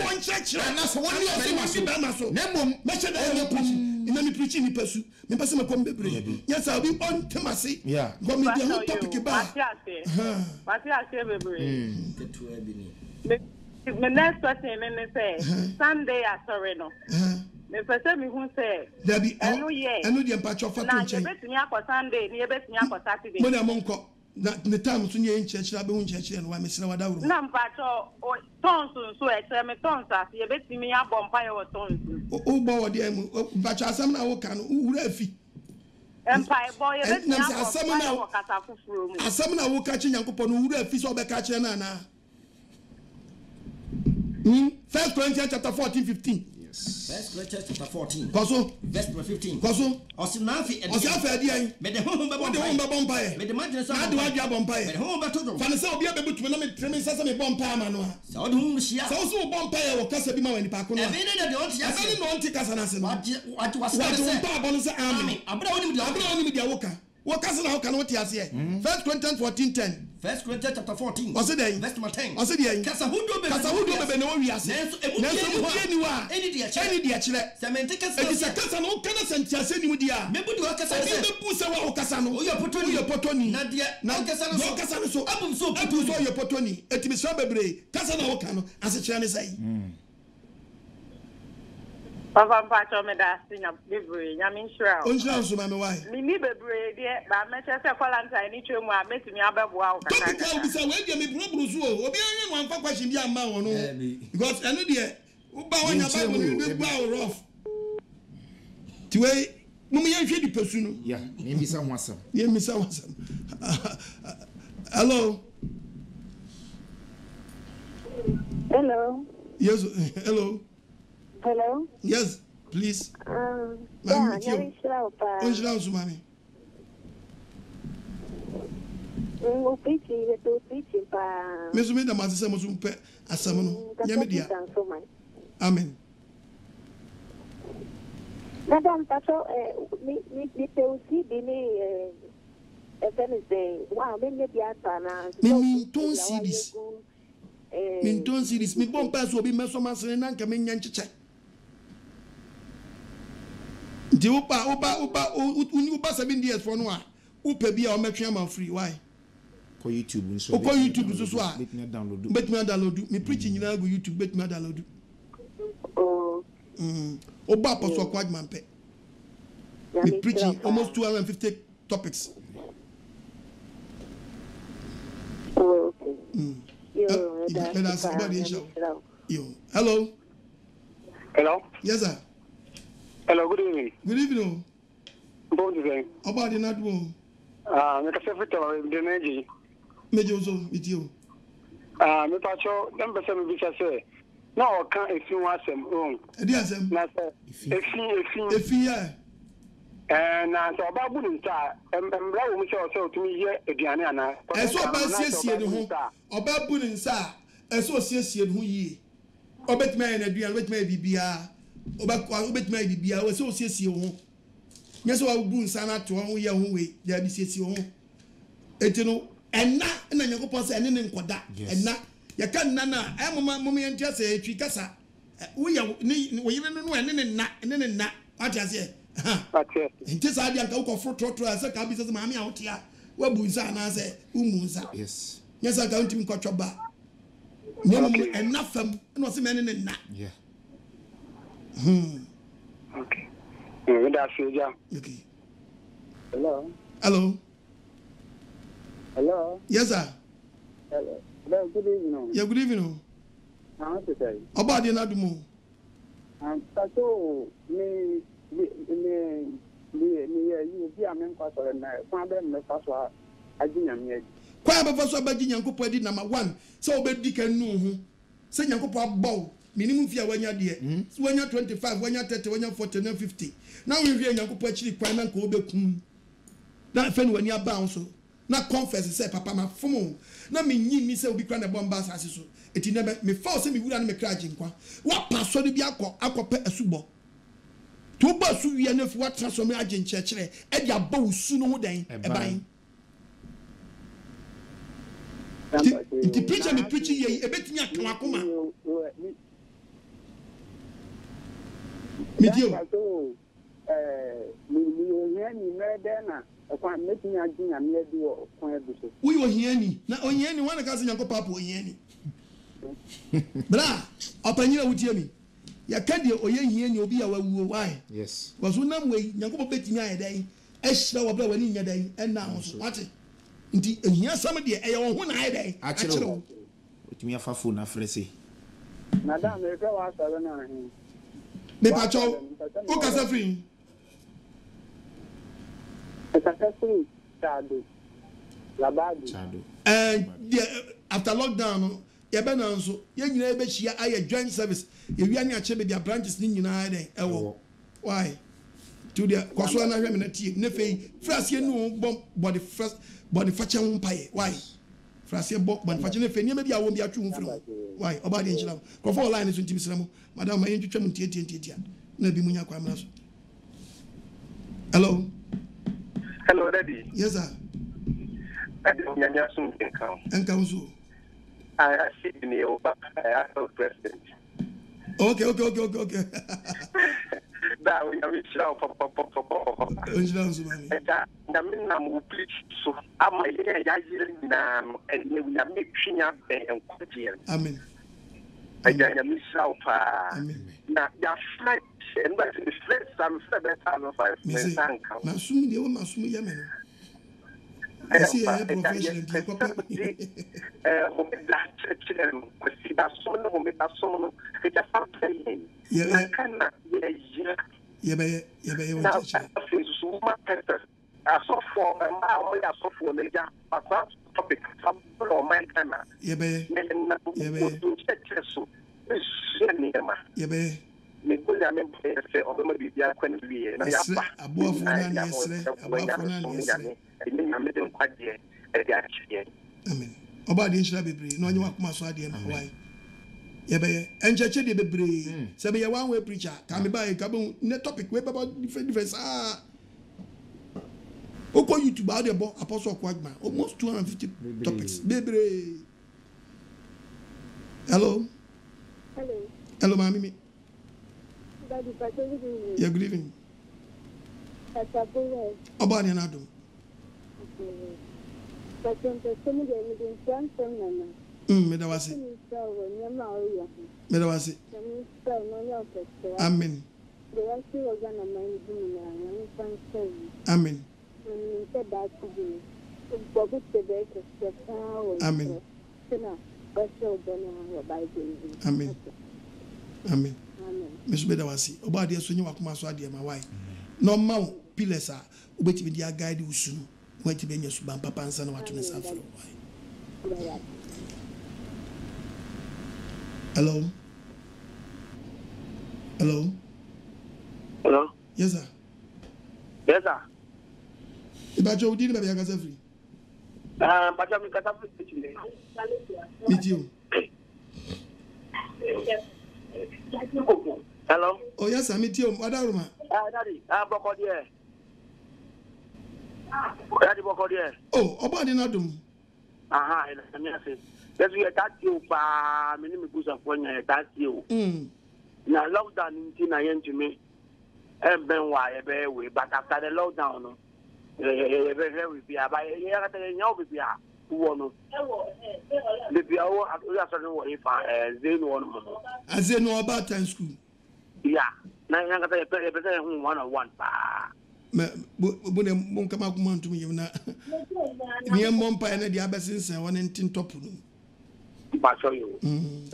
one church na so one very maso nemom meche da ina mi preaching ni pesu me pese me kom bebre yes I be on temase go me the topic ba Wati ase bebre me next question me say Sunday asore no me pese me hu say dabi enu de mpacho fa to nchen na betumi akọ Sunday ni betumi akọ Saturday mo na mo nko na time so nye nchechira be hu nchechira no wa mesira wada wuro na mpacho tons so eche me tons as ye betumi abompa ye wo tons o gbo wo de mu mpacho asam na wo ka no wura afi empire boy ye betumi akọ kasa fufuro mu asam na wo ka chi Nyankopon no wura afi so be ka chi na 1 Corinthians chapter 14:15 First Corinthians chapter 14 Koso verse 15 Koso Osinafi edi ai me de honhom be bompa e me de madre so na de wadua bompa e me de honhom be todo fa ne se obi abetumi na me treme sasa me bompa ama no a sa odi honhom hia sa so bompa e wo kasa bi ma wani pa ko no e bi ne de on tia se no on ti kasa na se no wati wasa se pa bo no se amen abra woni mi dia woka wo kasa na wo ka no ti ase e 1 Corinthians 14:10 1 Corinthians chapter 14 verse 10 verse 10 kasa hudo bebe na wo wi ase nanso mu tie ni wa eni dia chire semente kasa no kana sentiase ni mu dia mebudu kasa se mebu se wa kasa no oyo potoni na dia na kasa no so abum so oyo potoni etimi so bebre kasa na wo ka no ase chire ne sai Papa mpacho me da sinya bebre nyame nshira o nshira so ma me why mi bebre de ba meche se Valentine ni twemu a metumi abeboa wo kaka ka bi sa we de me bro so obi anwe no anfa question dia ma wo no because eno de wo ba wanya ba wo ni be gba rough tiwe mu me yanhwe di pesu no yeah me mi sa ho asam hello yes hello yes please yeah onjira so mami o piti pa mesu me da ma se mo so pe asam no nyame dia amen madam pato mi te usi bini FNC wow me dia sana mi ton series mi bon pa so bi meso masene na nka me nya ncheche di upa 7 years for no a upa bia o metwe am free why ko YouTube so so a bet me download me preach nyina go YouTube bet me download oba apostle Kwadman pe me preaching almost 250 topics Hello. Yes, sir. Hello, good evening. Good evening. Bon evening. About the night. Me ka se fita de meji. Meji also with you. Me pacho dem be se me bi say na o kan efi wa asem edi asem na say efi ya na so ba bu nta mbra wo mu se o se otumi ye aduane ana eso ba siesie ne ho oba bu nsa eso siesie ne ho yie obetuma ye na aduane obetuma bibia obetuma bibia o se o siesie ho nyeso wa bu nsa na to ho ye ho we ya bi siesie ho etino enna na nyakopon se ene ne nkoda enna yaka nna na mama ye ntia se etwi kasa wo ye wo yire no ene ne nna ati ase nti sa dia nka wo kofro trotro ase ka bi se maami a wotia wa bu nsa na se umu nsa yes nyesa ka ntimi kwatwoba nyemu enna fam no se ene ne nna yeah okay we da seja okay Hello. Hello. Yes, sir. Hello. Good evening. Yeah, good evening. How to say? About the Nadumo. So, me, you be a man pastor and father, my pastor, I didn't yet. Quite a pastor, but Yanko did number 1. So, but Dick and no, say Yanko bow, minimum fear when you're dear. When you're 25, when you're 30, when you're 40, and 50. Now we hear Yanko actually crime and go kum. That friend when you're bound so. Na confess say papa ma fomo na me nyi mi say obi kra na bomba asase so eti na me fa say me wura na me kra ginkwa wa paso de bi akope asubo to ba su wi na fi wa transform agin chekere e dia ba usu no ho den e ban ti preacher me preach ye e betimi akan akoma me dio ni medena kwa meeting agin am ye do kwa eduso we ohiani na ohiani wana ka se nyanko papa ohiani bra opanyira wutie mi ya kade ohiani obi ya wawuo why yes waso nam we nyanko papa betimi ayedan ehira wo bra wani nyadan enna ho wate nti ehia sam de eye wo ho na ayedan akire otimi afa phone na frese na da me ka wa sala na hin me pacho o ka sa free successfully Chado. And after lockdown, you be na nso ye nyina be hia aye joint service ye wi anya che be dia branches ni nyina dey ewo why to the kwaso na hwe me na tie ne fei frasie nu body fache ho paye why frasie body fache ne fei ne me bia wo bia twu ho firi why oba de nchira ko for line so ntimi sramo madam ma yentwetwa mu tie na bi munya kwa amra so hello daddy yes sir daddy nyanya sun enka so I see me over president okay that we are show so mami na me na mu preach so ama ye ya yire na and we are make twinya en kwaje amen ya mi show pa amen na ya fight and but the stress some 7,500 na sum de wo ma sum ya me no I see a professional papa amen oba de nshira bebre no onye wakoma so ade ma why ye be encheche de bebre se be ye one way preacher ka me buy ka be ne topic we about different oko YouTube out there apostle kwagma almost 250 topics bebre hello mami Daddy, yeah, good evening. Oba de na do medawasi amen amen amen amen amen mesu medawasi oba de so nyi wakoma so ade ma why no ma pillars a obetimi dia guide usunu wati benya suban papa ansa na watu ne safro why Hello. Hello. Hello. Yes, sir. Yes, sir. Ibacho, did you have a free? But I'm cut up with you. Meet you. Hello. Oh, yes, I meet you. Madam. Daddy, Bocodier. Daddy Bocodier. Oh, about the Nadum. Aha, yes, we attack you, minimum goose of when you attack you. Now, lockdown in Tina to me. And Ben, why a bear way, but after the lockdown, will be about a year at the young baby. Who won the PO after if I then one. As they know about time school. Yeah, now I got a 101. Won't come out to me near Mompa and the Abbasins and one in Tintop. Patrol you, and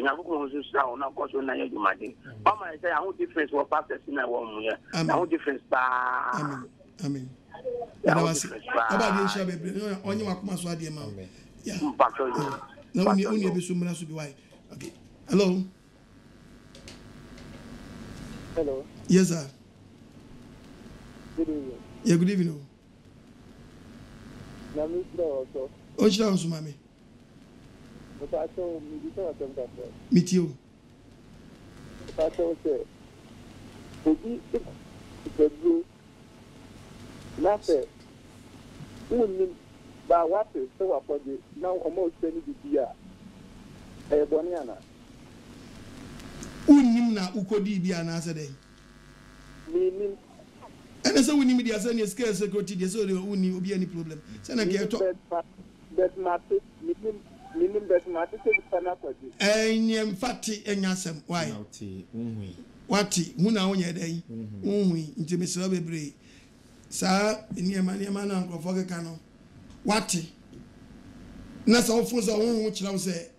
I'm going to sound, of course, when I do my thing. Mama, I say, I won't difference what passes in a woman. I won't difference. I mean, about the shabby on your Maswadi amount. Yeah, patrol you. No, only be so much to be white. Okay. Hello. Hello. Yes, sir. Good evening. Yeah, good evening. Oh, she down, Mammy. But I told me before I come back. Meet you. I told you, it's a group. Nothing. Who by what is so upon you now almost 20 years. A Boniana. Unimna Ukodi be an answer day. Meaning. And so we need the Asani scale security, so there won't be any problem. Send a get that matters, meaning that matters is fanatical. And yam fatty and yasam. Why? Wati, Muna on your day. Into Miss Robbery. Sir, in your man, Uncle Fogacano. Wati. That's all for the own which I say.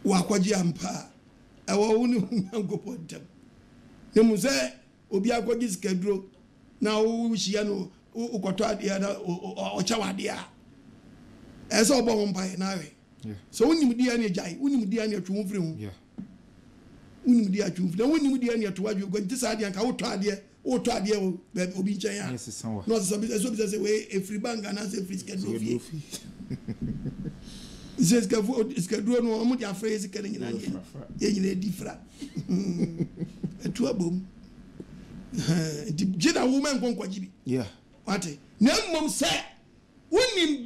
Wakwaji ampa. I won't go put them. The Muse. Obi akwaji schedule na wo hia no ukoto ade ada o chawa ade a ese obo mpa na we so wonim dia na jai wonim dia na atwu mfiri hu wonim dia atwu mfiri wonim dia na atwu adwo gonti sa ade anka wo to ade o obi nchen ya no so bi say we every bank na say free schedule fi is schedule no mo dia phrase kene nyina ye nyina different etu abom Jina woman kon kwajibi. Yeah. Wate. Na mmom se wonim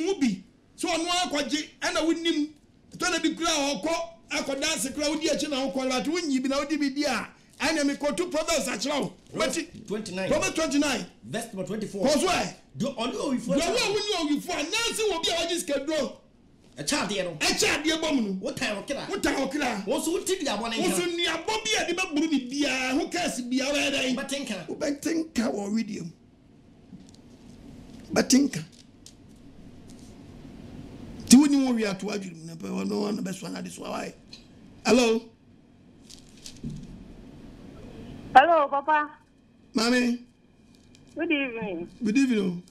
mubi. So ono akwaji ana wonim to na bi kura okọ akoda se kura wodi achi na okọ lat wonyi bi na wodi bi dia. Ana me kotu brothers achiro. 29. Proverbs 29. Verse number 24. Cause why? Do only we for. Do we for na se wo bi a waji schedule. A child there no. A child there bom no. What time okira? What time okira? Wo so ti dia bona here. Wo so ni abobi a de ba buru bi bia. Who cares bia we dey? Batinka or medium. Batinka. Ti woni wo wi ato adwum na pe no one be so na this why. Hello. Hello, Papa. Mommy. Good evening. Good evening.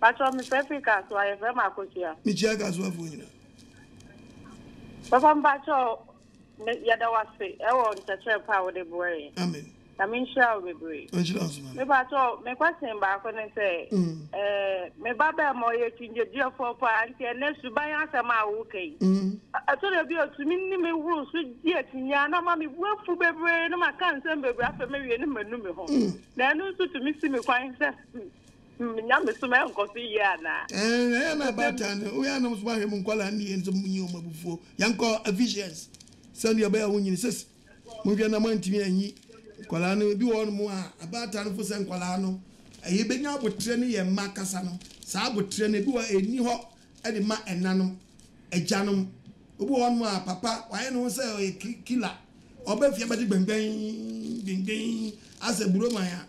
Pacho mi Africa so I am Makochia. Mi chiaga so afo nyina. Papa Pacho me yada wase e wo ncheche pa wo de boy. Amen. Na min sha we boy. Me Pacho me question ba ko ne say me baba mo ye tinje dia for pa anti ne suban asema wo kai. Ato de bi otumi ni me wuru so dia tinya na ma me wafu bebre na ma kan sem bebre afa me wie ne manu me ho. Na no so tumi si me kwan say nyame so me nkosi ye ana na batan we anam so ba hem nkwala ni enzo munyi o mabufuo yanko efficiency send your bear wunyi ses mo hwe na mantimi anyi kwala no bi won mo a abatan fo sen kwala no aye benya abotre ne ye makasa no sa abotre ne bi wa eni ho e de ma enanom agyanom obi won mo a papa waye no se o killer obafia bade gbengben ase buroma ya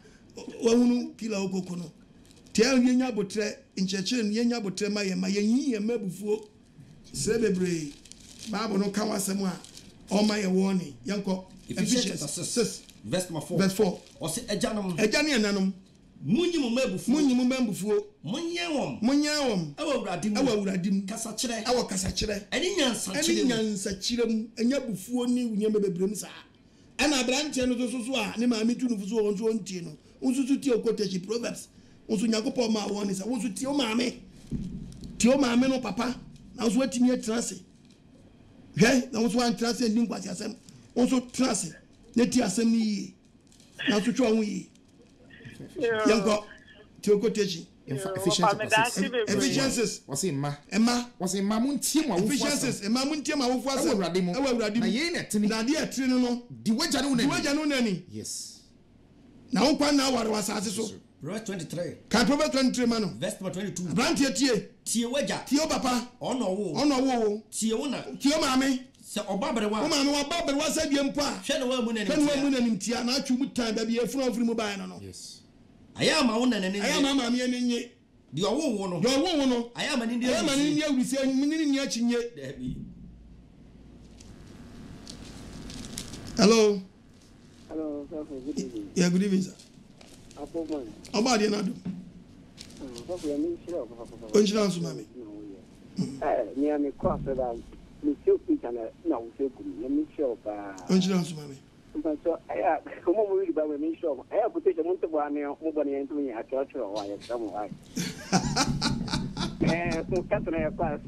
wahunu killer okoko no tell yenya botre incheche yenya botre ma ye mabufuo se bebre bible no kan wasem a o ma ye warning yanko Ephesians 6 verse 4 o se agyanom enanom munyi mo membufuo munye wom awuradim kasa kire eni nyansa kire mu enya bufuo ni unyeme bebrem sa ana branche no so a ne ma metu no fuso won so ntie no unsusu tie okotechi proverbs unsu nyakopo ma won sa unsu tie o maame no papa na unsu atimi atrase na unsu antrase ni nkwasi asem unsu trase ne ti asem ni yi na unsu twa ho yi yanko tie okotechi efficiencies wasi ma muntie ma wofu asa awurade mu na ye na tini na de atiri no di waja no nani yes na won kwa na aware wasase so Proverbs 23 kan Proverbs 23 mano verse 22 brantie tie waja tie papa ono wo tie wona tie maame se obaberewa maame wa baberewa sa bie mpo a hwe no wa mu nanim tia na atwu mutan da bie funu ofiri mu bae no yes ayama wona nene ayama maame ne nye di owo no ayama ni ndi awurisi ni ni achinye hello good evening. Yeah, good evening sir. About the nado. Onjina so mami. Me am cross that me still each and now we say good. Me sure ba. Onjina so mami. So aya como mo wi ba me sure. Aya puteja mo nto ba ne mo ba ne nto me akira wa ya samu ai. So kato na ya class.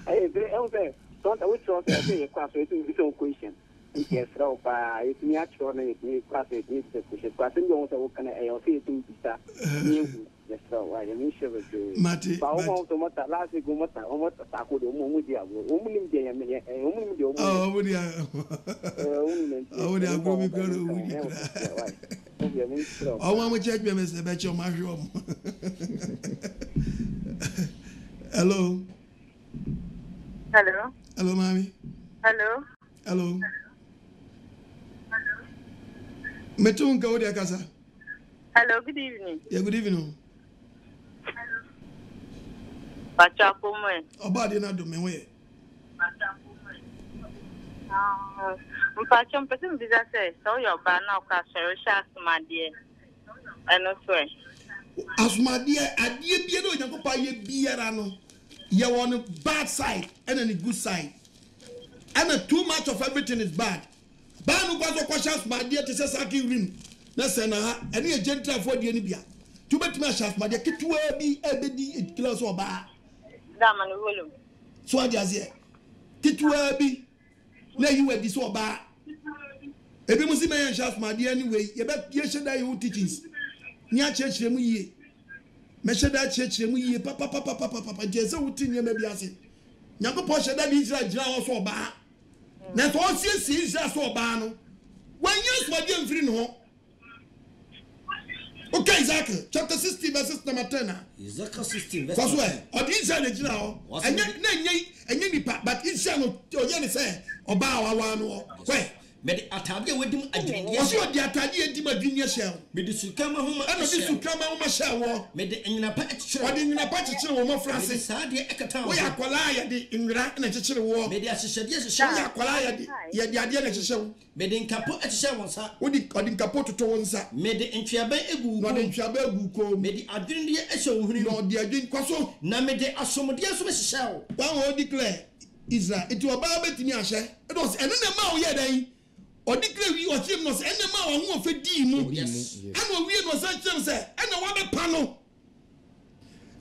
Aya say don't we trust say class so it's a question. Yes, so it's me actually class it is the class and you also can I see it bisa. Yes, so I am sure with you. Mati. Ba o mo mata last week mo ta ko do mo dia go. O mo nim dia me o mo nim dia o mo. Oh, mo dia. Oh, dia go mi ko o mo dia. Oh, mo check me say be che o ma hwe o mo. Hello. Hello, mommy. Hello. Metunga odi akasa. Hello, good evening. Yeah, good evening. Pacha komwe. Obadi na do me we. Mpacha mpese mbiza say so your ba na ka shere sha asumade. Eno swe. Asumade adie bie no Nyankopon ye biara no. Ye won bad side and the good side. And too much of everything is bad. Banu kwazo kwa chance my dear to say saki rim. Na se na ha ene ye gentle for die ni bia. Tu betuma chance my dear kitwa bi ebedi class oba. Da man wolu. So ajaze. Kitwa bi na you we di so oba. Ebi musi me chance my dear anyway. Ye be ye sheda you teachings. Ni a chechire mu yie. Me sheda chechire mu yie papa jese wuti ni me bia se. Nyankopon sheda bi Israel gira wo so oba. Na to si Israel so oba no. When you so dey mfiri no. Okay, Isaac, chapter 16 verse number 10. Isaac 16 verse. Because where? Or Israel gira ho. Enye nipa but Israel no oye ne say oba wa no. Where? Mede atade wedim adwinye. Oso odi atade edim adwinye shell. Mede sukama homa. Ano di sukama homa shell wo. Mede enyina pa ekire. Odi enyina pa ekire wo mo France. Saade ekata wo. Wo yakola ya di nwira na ekire wo. Mede asesede wo yakola ya di ade na ekire wo. Mede nkapo ekire wo nsa. Odi nkapo toto wo nsa. Mede ntwiaba egu ko. Odi ntwiaba egu ko. Mede adwinye ehye wo huni. Na odi adwin kwaso. Na mede asomode so ehye wo. Ba wo declare Israel. Iti oba betimi ahye. E do se eno na ma wo ye dan. Odi krewi o chim no se ene ma wo ho fe di mu ana wie no se chim se ene wa be pa no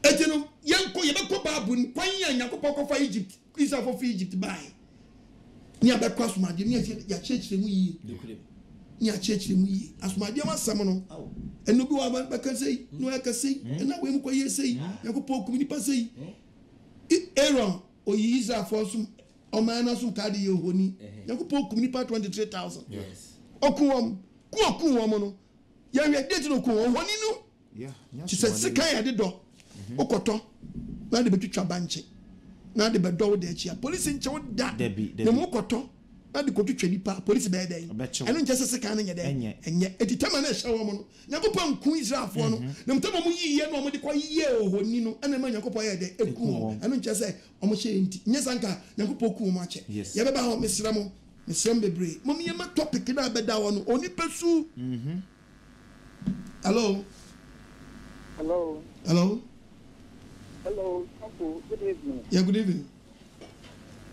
etino yanko ye be ko babu kwan ya Nyankopon ko fa Egypt Israel for Egypt bai ni abekwa asumade ni ya chechire mu yi ni a chechire mu yi asumade ma sam no eno bi wa ba kan sei no ya ka sei na we mu ko ye sei Nyankopon ku ni pa sei Aaron o yi Israel for sum o man na sum kadi ye honi Nyankopon kum nipa 23,000 yes okuwom no ya hwe date no okuwom honi no ti se sika ya de do okoto na de betwitwa banche na de bedo de achia police nche wo da na mo koto na de kotwitwa nipa police be dey eno nche se sika na nye de enye etitama na ehye wo no Nyankopon ku Israelfo no na mtama mo yiye no mo de kwa yiye ohoni no ena ma Nyankopon ya de eku eno nche se omo hye enti nye sanka Nyankopon ku mo ache ye beba ho mesramo bebre mo me ma topic na beda wo no oni pesu hello Hello. Hello. Hello. Good evening. Yeah, good evening.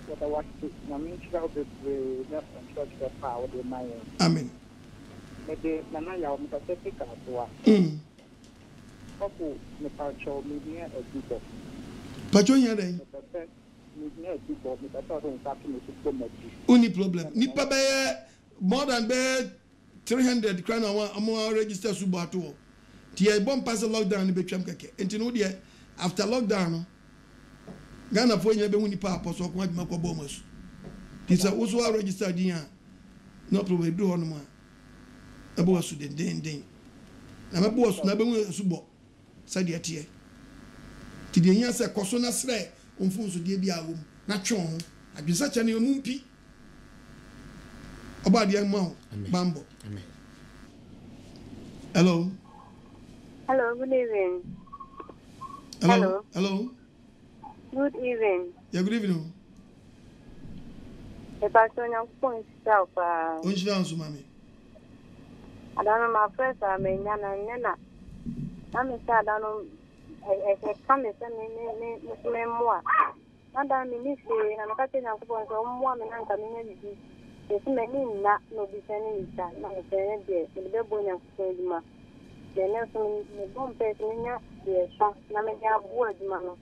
What I want to church power the my. Amen. Maybe Nana Yao Pacific as well. Couple me pacho me near a people. Pacho yare. Only problem. Nipa be more than be 300 crown among register subato. Tia bomb pass lockdown ni betwam keke. Enti no de after lockdown no Ghana for nya be woni pa apostle ko adima ko bomas. Tisa also register din a no problem do hono ma. Abo wasu den. Na mabo wasu na be hu subo. Sade atie. Ti de nya se koso na sre onfunso de bi awom na twon ho. Adwisa cha ne mu mpi. Oba de ma ho bambo. Amen. Hello. Hello, good evening. Hello. Hello. Good evening. Yeah, good evening. The person I'm going to stop. Which dance, mommy? I don't know my friends are me, Nana. I'm a sad, I don't know. I come and send me more. Madame Ministry, and I'm cutting out for some woman and community. It's many not no be sending that. Not a friend there. The double and say, the next one, the bomb person, the shop, Namaka word, man.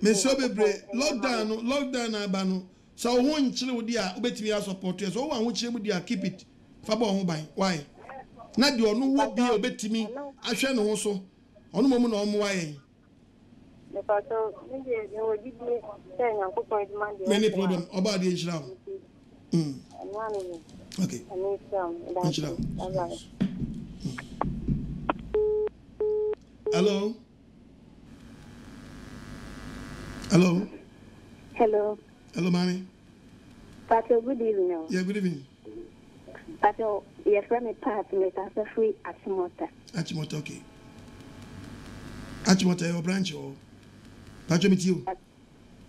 Miss Obebre, lockdown, Abano. So one chill dear, obey me support you. So one which you would keep it. Fabo home by. Why? Not you no will be obey to me. I shall know also. On moment on why. Many problem about the age now. Okay. Hello. Hello. Hello. Hello, mommy. Pato, good evening. Yeah, good evening. Pato, your friend is part of the free Achimota. Achimota, okay. Achimota, your branch or Pato, meet you.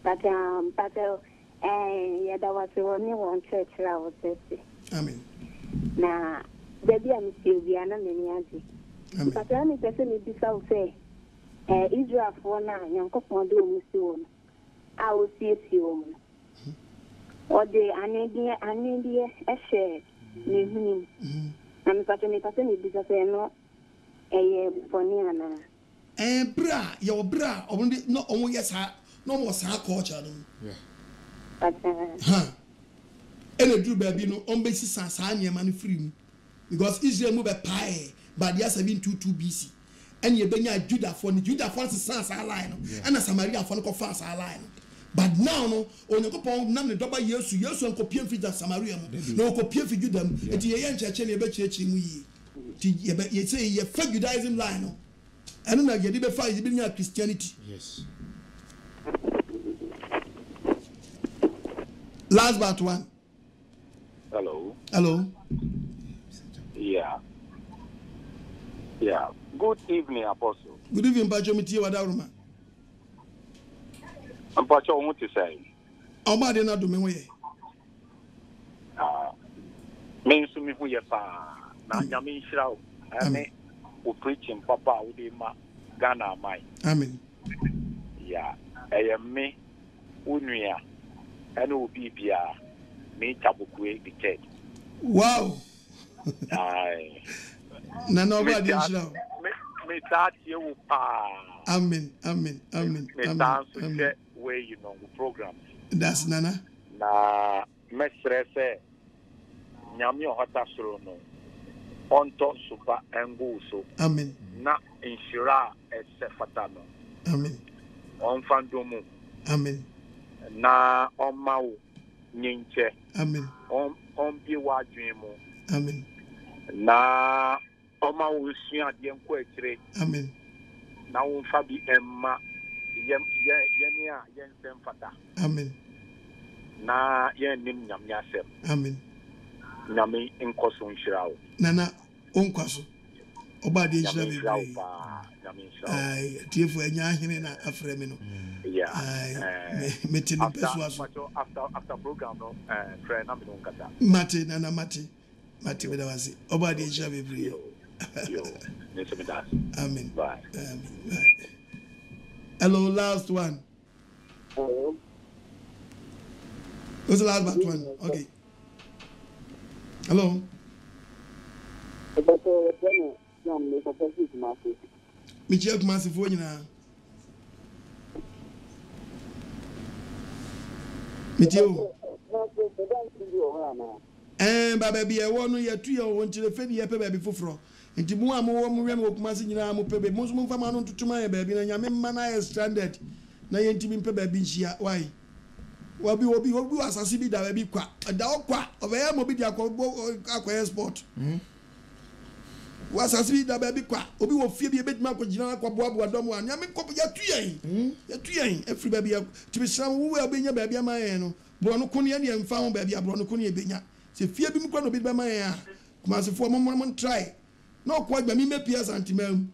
Pato, yeah, that was only one church I was there. Amen. Now, baby, I'm still the anonymity. But I'm person is this say. Israel for now, young couple do Muslim. I will see you. Or the Anidia, a share. I'm such a person is because I know a Boniana. Bra, your bra, only not only yes, no more sa culture. But, and a Drew baby no on basis Sasania money free because Israel move a pie, but yes, I've been 22 BC. And you bring Judah for the Judah for the Sans line, and a Samaria for the Fast line. But now, no, on your coupon, none of the double years, you also copy and feed that Samaria, no copy and feed them, and the young church and a bet churching we. You say you're Judaism line, and then I get it before you bring your Christianity. Yes. Last but one. Hello. Hello. Yeah. Yeah. Good evening, Apostle. Good evening, Pacho Miti Wadaruma. I'm Pacho, what to say? How about the other way? Me to me who you are. Now, Yamin Shroud. I mean, who preaching Papa with my Ghana mine. Amen. Yeah. I am me, Unia, and who be me Tabukwe the church. Wow. No, nobody is now. Amen. Where you know the program. That's Nana. Na mesre se nyami ohata soro no. Onto super engu so. Amen. Na inshira ese fatano. Amen. Onfandomu. Amen. Na omawo nyinche. Amen. Ombi wadwemu. Amen. Na Oma usua de enko akire. Amen. Na wonfa bi emma yene a yensem fata. Amen. Na yenim nyame asem. Amen. Nyame enkoso nhirawo. Nana onkwaso. Oba de nhira be. Nyame nhirawo. Ai, tiefo anya ahene na afre me no. Yeah. Ai, meti no pesuaso. After program no, friend na me no nkata. Mate Nana mate. Mate we da wase. Oba de nhira be. Yo, Amen. Bye. Hello, last one. Hello. What's the last one? Okay. Hello. Michelle Kumasi phone na. Michelle. Baba bi e wonu ye tu ye won chire fe ye pe ba bi foforo. Nti mu amu wo mu we mu Kumasi nyina mu pe be mu so mu fa ma no tutuma ye ba bi na nyame mma na ye stranded. Na ye ntimi pe ba bi nhia. Why? Obi asasi bi da bi kwa da okwa obeye mo bi dia akwa sport asasi bi da bi kwa obi wo fie bi ebetima akogina akwa boaboa dom an ya me kop ya tuyen every baby tibi sram wo we obenya ba bi amaye no bro no kone ne mfa ho ba bi abro no kone ebenya se fie bi mu kwa no bi ba maye a Kumasifo mo try na okwa gba mi me pia santimam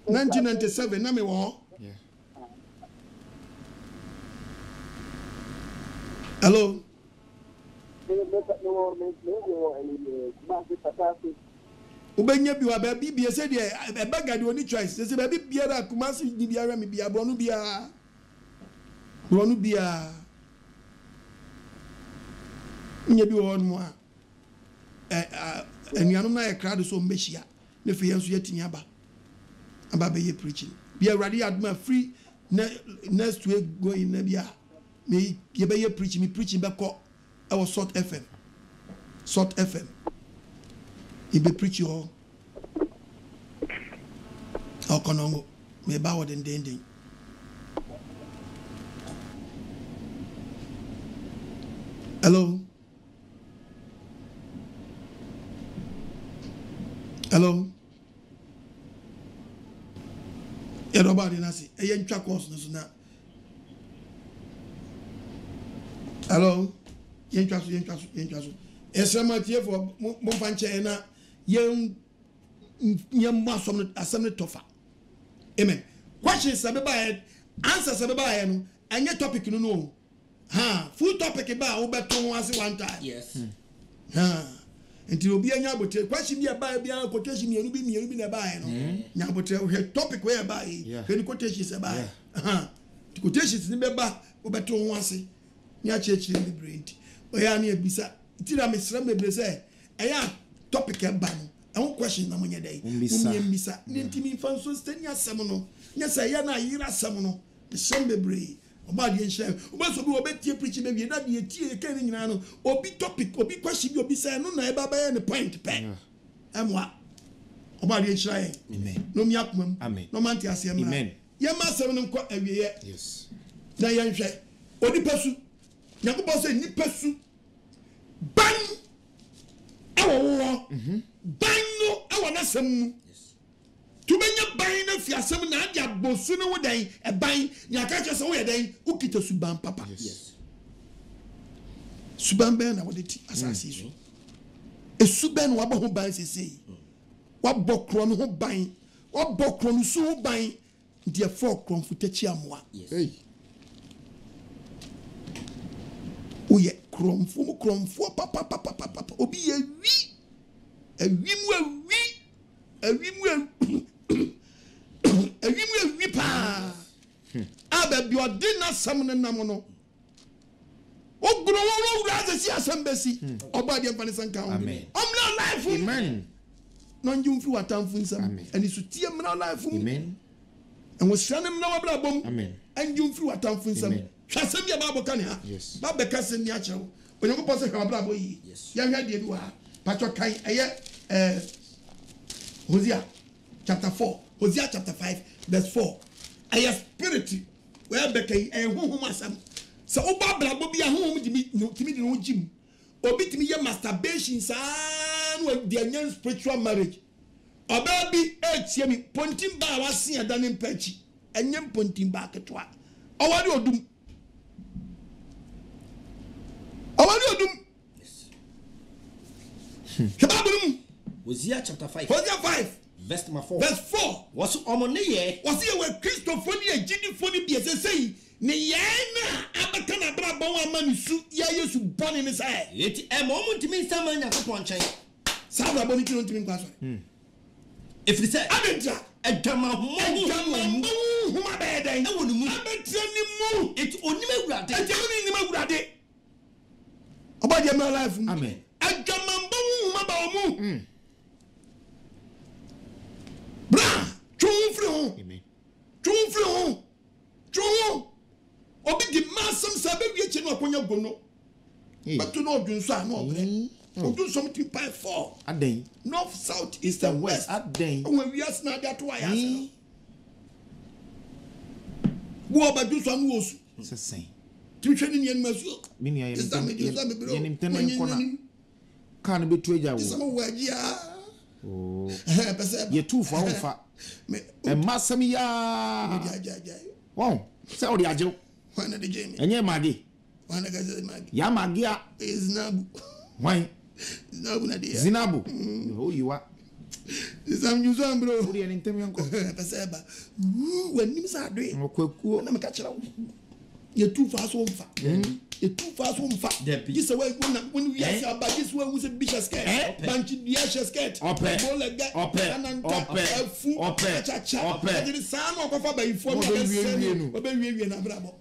1997 na me wo hello ubenya bi wa ba bi bi se de e bagade oni choice se ba bi biara Kumasi ni biara me bia bro no bia nya bi wo no a enuanom na ye crowd so mbehia ne fe yenso yetini aba be ye preaching be already adma free next week going na bia me ye be ye preaching me preaching be ko I was Salt FM he be preaching all okonongo me ba wo den hello Nobody nasi. Eyen twa course no so na. Hello. Yen twa so. Esema tie for mo fanche na yen mo asem ne tofa. Amen. Question sabe ba answer sabe ba no. Anya topic no. Full topic ba wo beto ho ase one time. Yes. Nti obi anya abotre question bi aba bia quotation mienu bi na ba no nya abotre we topic we aba yi any quotation se ba quotations ni be ba obeto ho ase nya chechire bi brain o ya na ebisa tira mesra mebre se eya topic e ba no e question na monye dai mbisa nti mi fan so stenya asem no nya se ya na yira asem no the same mebre oba de nhye oba so bi obetie preach be wie na de tie ke ni nyina no obi topic obi question bi obi say no na e ba ba ne point pe amwa oba de nhye amen no mi akomam amen no man ti asem na amen ye ma asem no nko awiye yes na ye nhye odi pasu nyakobo say ni pasu ban ewo ban no ewo na asem mu tu benya ban na fi asem na ade abosu no wodan e ban nya ka che se wo yedan ukita suban papa yes suban ben na wodeti asasi so e suban wa bo ho ban sesei wa bokro no ho ban wa bokro no so ho ban de for kromfutachi amoa hey oye kromfo papa obi ye wi ewimu pa ababi odina samne namono ogro wo wura se asembesi obade mfane sanka amen omna life amen no njum fi watamfu nsam ani sutie mna life amen en wo srane mna wabra bom amen anjum fi watamfu nsam hwasem ya babo kan ha babbe kase ni achewo onye ko pose ka wabra bo yi ya hwa de bi wa patcho kan eye Hosea chapter 4 Hosea chapter 5 verse 4 aya spirit where bekai huhum asam so oba blabo bia huhum timi di no jim obi timi ye masturbation san we the young spiritual marriage oba bi etie mi pontim ba wase adane mpachi enyem pontim ba ketwa owari odum yes Hosea chapter 5 Hosea 5 verse number 4 was omoneye was here where Christopher ni ejidi foni bi say ne yana abaka na bra bon amanisu ya Yesu boni ni say eti emo ntimi nsama Nyankopon nchen sa bra boni kino ntimi nkwa so if you say adentra edama huma beden e wonu mu abetra ni mu eti onima wurade eti onima wurade obade my life amen edama huma ba omu bra chumfri ho amen chumfri ho chuo obi di masam sabe wie che no akonya gono but no odunso ano ogre odun something by 4 aden north south east and west aden when we are na that why asa wo ba du so anu osu sesen tihwe ni yen masu mini ya yenim tenen kona kan be tueja wo sama wajia oh pese ye tu fa onfa e masam ya wow se odi ajew wana de game enye magi wana gaze magi ya magi a zinabu why zinabu na dia zinabu oh you are zam nyuzo bro odi en ntem yanko pese ba wanim sa do okwakuo na meka kira ye tu fa so mfa ye tu fa so mfa gise wa when we are about this one who said bishop skirt banchi dia skirt bolega ananta afu cha ajiri san okofa ba ifo na be wie na brabo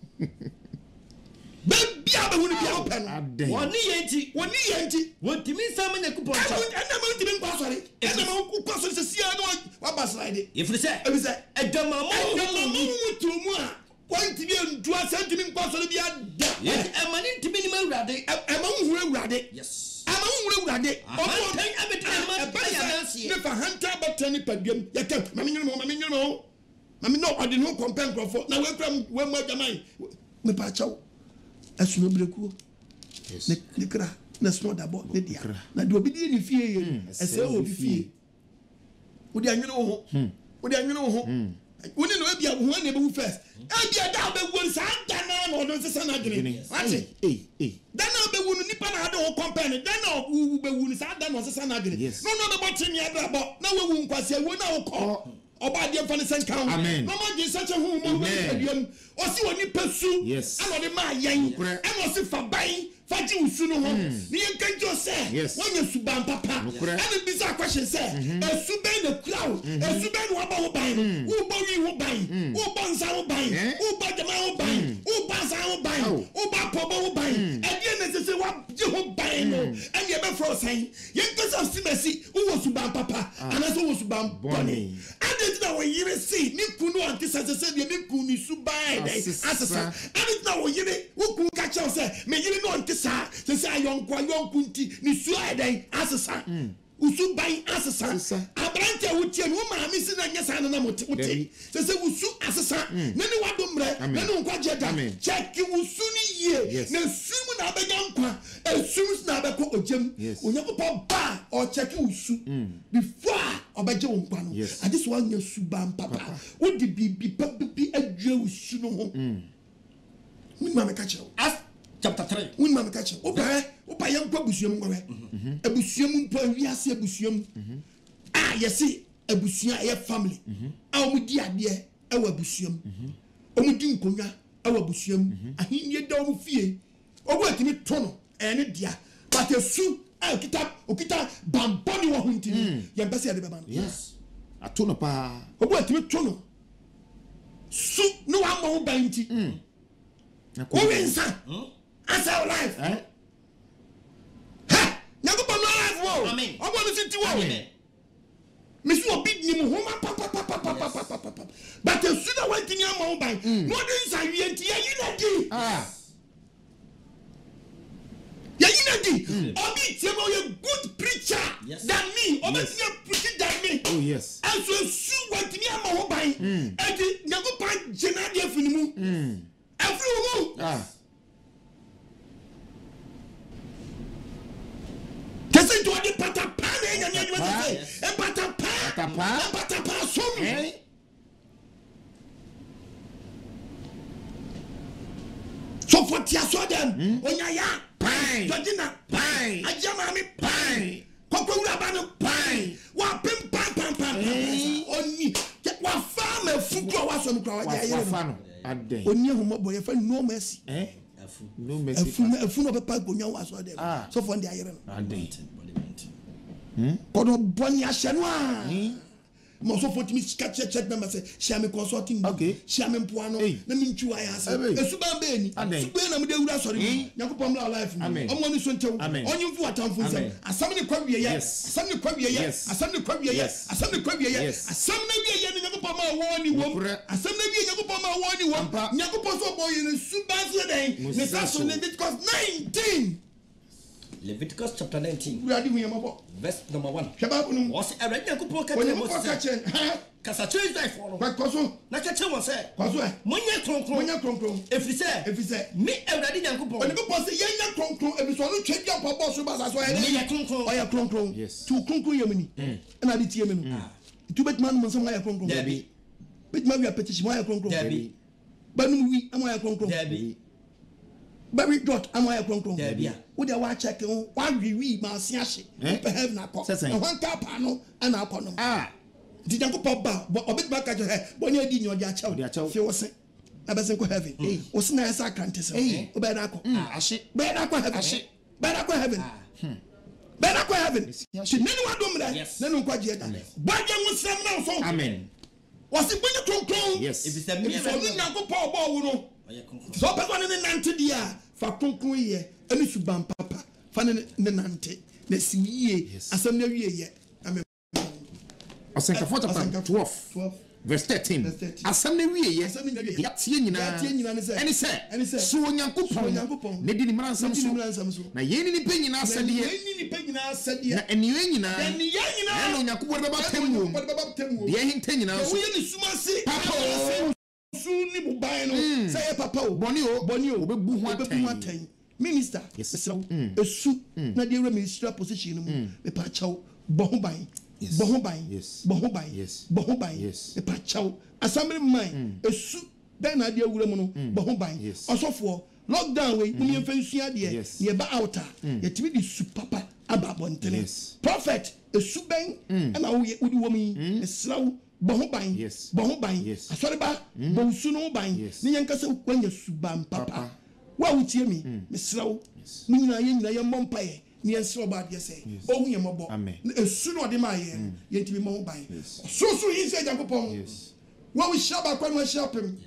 baby aba woni bia open woni yenti wontimi sama Nyankopon cha ana ma ntimi nkwa sori ana ma nkwa sori se sia no wa baslide if say edama mutumu a kwanti bi ndua sentimi nkwa sori bia da emani ntimi ni mawurade ema nhuru awurade yes ama nhuru awurade omo tan abetani ma ya dansie ne fa hanta betani padiem yaka mami nyino mami no odi no compare crofo na we kram we mu adwaman me pa chawo asuno breku ne kra na sno da bo ne dia na de obi di ni fie ye ese obi fie odi anwene ho woni no ebia ho na be wu first ebia da be wu sa dana na odo sesa na gene ati dana be wu nipa na ade ho compare ne dana wu be wu sa dana no sesa na gene no be boti ni abrabo na we wu nkwase wo na wo ko oba de mfa ne senka ho no mo gi sache ho mo aduam o si woni pesu ana de ma yen ana o si fa ban faji usu no ho ni enkanjo se wonya suban papa ana bisa question se esu ben the crowd esu ben wo ba wo ban wo bo wi wo ban wo bo nsa wo ban wo ba jama wo ban wo ba sa wo ban wo ba pobo wo ban e die ne se wa je ho ban no and ye be fro sen yenkanjo simesi wo suban papa ana so wo suban boni and na wo yire si ni kunu antisa se de ni kunu suban dai asasa and na wo yire wo kun ka che se me yire no antisa se ayonko nti ni su adan asesa usu ban asesa abrante wutie no maami si na nyesa na mote se usu asesa ne ni wadomre ne ni nkwa jeda check usu ni ye na sumu na abega nkwa esum na abeko ojem onyakopo ba o check usu before obeje nkwa no adis one nya suban papa wo di bibi papi adwa usu no ho ni maami ka kire chapter 3 won ma meka che opa ye nkwa busuam ngwe abusuam mpo awiase abusuam yesi abusua ye family omudi ade ewa abusuam omudi nkonwa ewa abusuam ahinye da omu fie obo atimi tono ene dia but esu okita bamboni wo huntini ye mpese ade beba yes atono pa obo atimi tono su no wa mo banti o wensa as our life ha nyago pa no life wo amen obo no siti wo amen me so obi ni mo homa pa but as soon as went in your mouth by no dey say we enti ya yinadi ya yinadi obi tie mo a good preacher than me obi tie preacher than me oh yes as so went in your mouth by enti nyago pa jenadi afinimu everyone Kese to adi patapa na enya nya dwese e patapa so so for tia so dem onya ya pai jojina pai ajama mi pai kokko ura ba no pai wa pim pam so me kwa wa ya fa no aden oni homo boy fa no mercy no mercy afu no be pa gonwa wa so dem so for ndi ayere no aden kodo boni ahye no a mo so for timi check member say share me consulting share me mpoano na me ntwi wa ya ase esuba be ni sugbe na me de wura sori yakopom la life ni omo ni so ntew onyi mfu atamfo nsem asam ni kwa wiye asam ni kwa wiye asam ni kwa wiye asam ni kwa wiye asam na wiye ni yakopom a wo ni wom asam na wiye yakopom a wo ni wom yakopom so boy ni suba so den ni saso Leviticus 19 Leviticus chapter 19. We are doing about verse number 1. Shababu was a red yakupon catching. Kasa Tuesday for Kwaso. Na catch one say. Kwaso. Munya kronkron. If you say me everybody yakupon. When you pose yenya kronkron e bi so no twedi apabo so ba so e. Me yakronkron. Oya kronkron. Yes. Tu kronkron yemini. Na di tie me no. Tu betman mo so ya kronkron. Debi. Betman wi petition ya kronkron. Debi. Banu wi am ya kronkron. Debi. Baby dot am ya kronkron. Debi. Wo de wa check on wa wi ma se ahye. Pe have na ko. Na wan ka pa no na akono. Di janko pop ba obet ba ka je bo ni adi ni odi achew. Fi wo se. Na be se ko heaven. Wo se na esa krante se. Wo be na ko. Ahye. Be na ko heaven. Ahye. Be na ko heaven. Be na ko heaven. Ti nenu wa dom re. Nenu ko je da. Ba je wo sem na so. Amen. Wo se bo ni kronkron. Yes. If it's me nyanko pa obo wo no. So person ni 90 dia fa kronkron ye ani suban papa fa ne nante na siye asam na wiye ye amen. Asenka 12 verse 13 asam na wiye ye ya tie nyina eni se so onyankopon ne di ni mransam so na ye ni pe nyina asade na eni ye nyina na onyankopon be ba temu ye hinta nyina so ye ni sumase papa suni bubai no say papa o boni o obebu ho atan minister esu na dey ministerial position mu me pa chaw bohoban me pa chaw assembly man esu den na dey awura mu no bohoban osofo lockdown we mu yemfa nsua de ye ba outer ye timi di su papa aba bontene prophet esu ben na wo udi wo mi esraw bohoban asori ba bonsu no ban ni yanka se kwanya suban papa wa wutie mi mesrawo ni nyina ye mompaye ni ensro ba de se ohun ye mobo esu no de ma ye ye ntimi mo ban so yin se Yakopon wa wi shaba kwa no shapem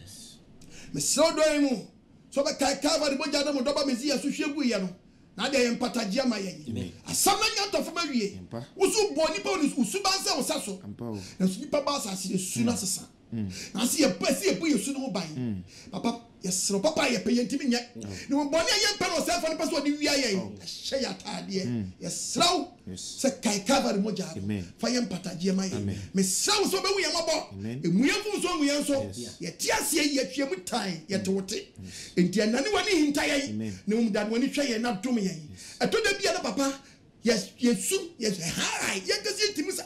mesrawo do mu so ba kai kava de boja do ba mezi ya so hwegu ye no na de ye mpatagia ma ye asama nya to fama wie usu boni pa usu banza osaso na su nipa ba asase esu na sesa na se ye pesi ebu yesu no ban papa yesro papa ye pe yentimi nya no boni ye mpa no self no person de wi aye hye ya tade yesro se kai cover mo ja fa ye mpatagia ma ye me saw so be wi ye mabo emu ye fu so mu ye so ye tiase ye twe mu tan ye tewote enti anane wani hinta ye ne mu dan wani hwe ye na dom ye eto da bia na papa yesu hi ye gasi ntimi sa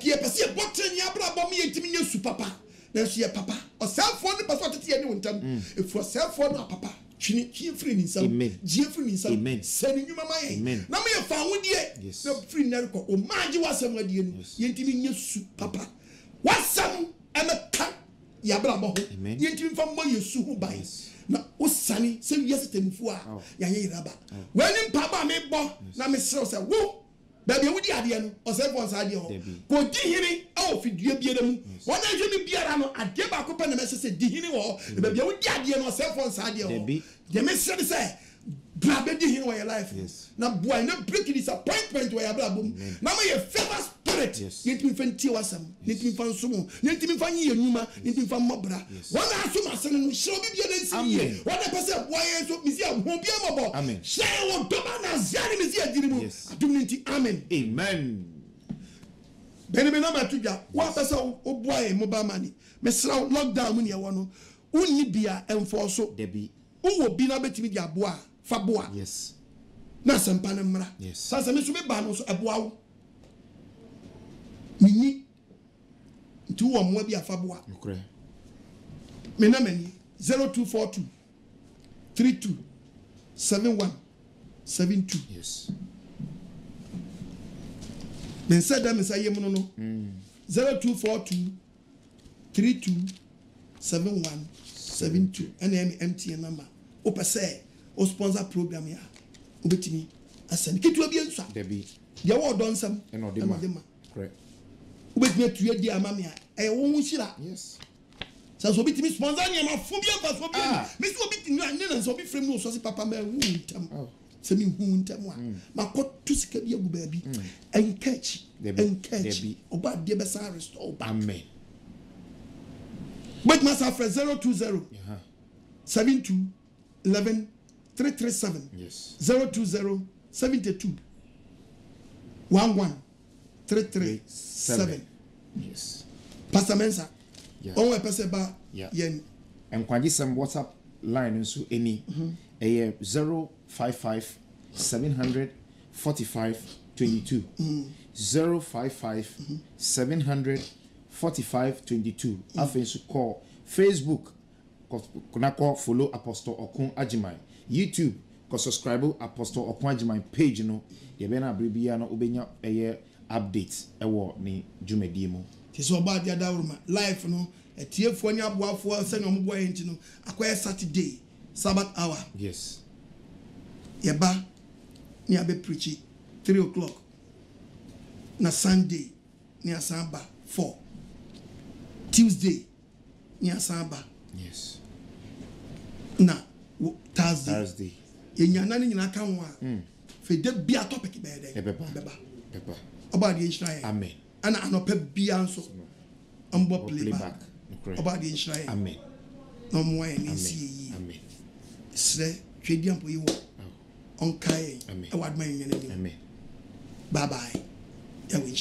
ye pese ye botre ni abra bom ye ntimi ye su papa na so ye papa o self one person tete ye ni wontam if for self one papa twini free ni sam gie free ni sam sani nyuma maye na me ye fa wodie na free na ko o maji wasam adie ni ye ntimi ye su papa wasam emeka ya abra bo ho ye ntimi fa mo yesu hu bai na usani se wiase temfu a ya ye raba wani mpaba me bo na me sere se wo baby wudi ade no o se fon sa ade ho ko di hini o fidue biere mu wona hwe ni biara no ade ba ko pa na me se di hini wo baby wudi ade no o se fon sa ade ho de me sere se bra be di hini wo your life na boy na break disappointment wo ya bra bom na me ye favor spirit yentimi fanti wasam yentimi fansumu yentimi fanyi yenuma yentimi famobra wona asuma sene no hye obi bia na nsi wona pese boy so misi ho bia mobo hye wo doba na zani misi adirimu adumnti amen beni na matuja wa pese o boy mobile money mesra lockdown mu ne wo no unni bia enforce debi wo bi na betimi dia boa fa boa na sempa na mra sasa me so be ba no so eboa wo nini ntu wo mo bi afaboa me na mani 0242 32 71 72 men said them say yemu no 0242 32 7172 and MTN number. Opa say o sponsor program ya. Obetimi asend. Kitu abi enso. Debi. Ya wo don sam. Eno de ma. Correct. Obetimi atuye di amame a. E wo hunshira. Yes. So obetimi sponsor nya ma fu bia pa so bia. Me so obetimi anya na so bi frame no so se papa ma hu ntam. Se mi hu ntam a. Ma ko tu sika bi agu ba bi. Encourage. Debi. Oba de be sa restore back. Amen. Wait, Master Fred 020 72 11 337. Yes. 020 72 11 337. Yes. Pastor Mensa. Yeah. On person ba yen. And kwaji some WhatsApp line nso any 055 700 45 22 055 700 45 22. After call Facebook, call follow Apostle Okun Ajimai. YouTube, subscribe Apostle Okun Ajimai page. No, you better be no ubenya updates. Ewo ni jumedi mo. Tiso about the other room. Life no. A tear for your boy for send your boy into no. Acquire Saturday, Sabbath hour. Yes. Yeba, near be preaching 3 o'clock. Na Sunday, near Samba 4. Tuesday, near Samba. Yes. Na Thursday. Thursday. Yenya nani nyina kan wa. Fe de bia topic be de. Beba. About the Israel. Amen. Ana anope bia nso. Ambo playback. About the Israel. Amen. No more any see. Amen. Sre twedi ampo yi wo. On kai. Amen. E wad man nyane. Amen. Bye bye.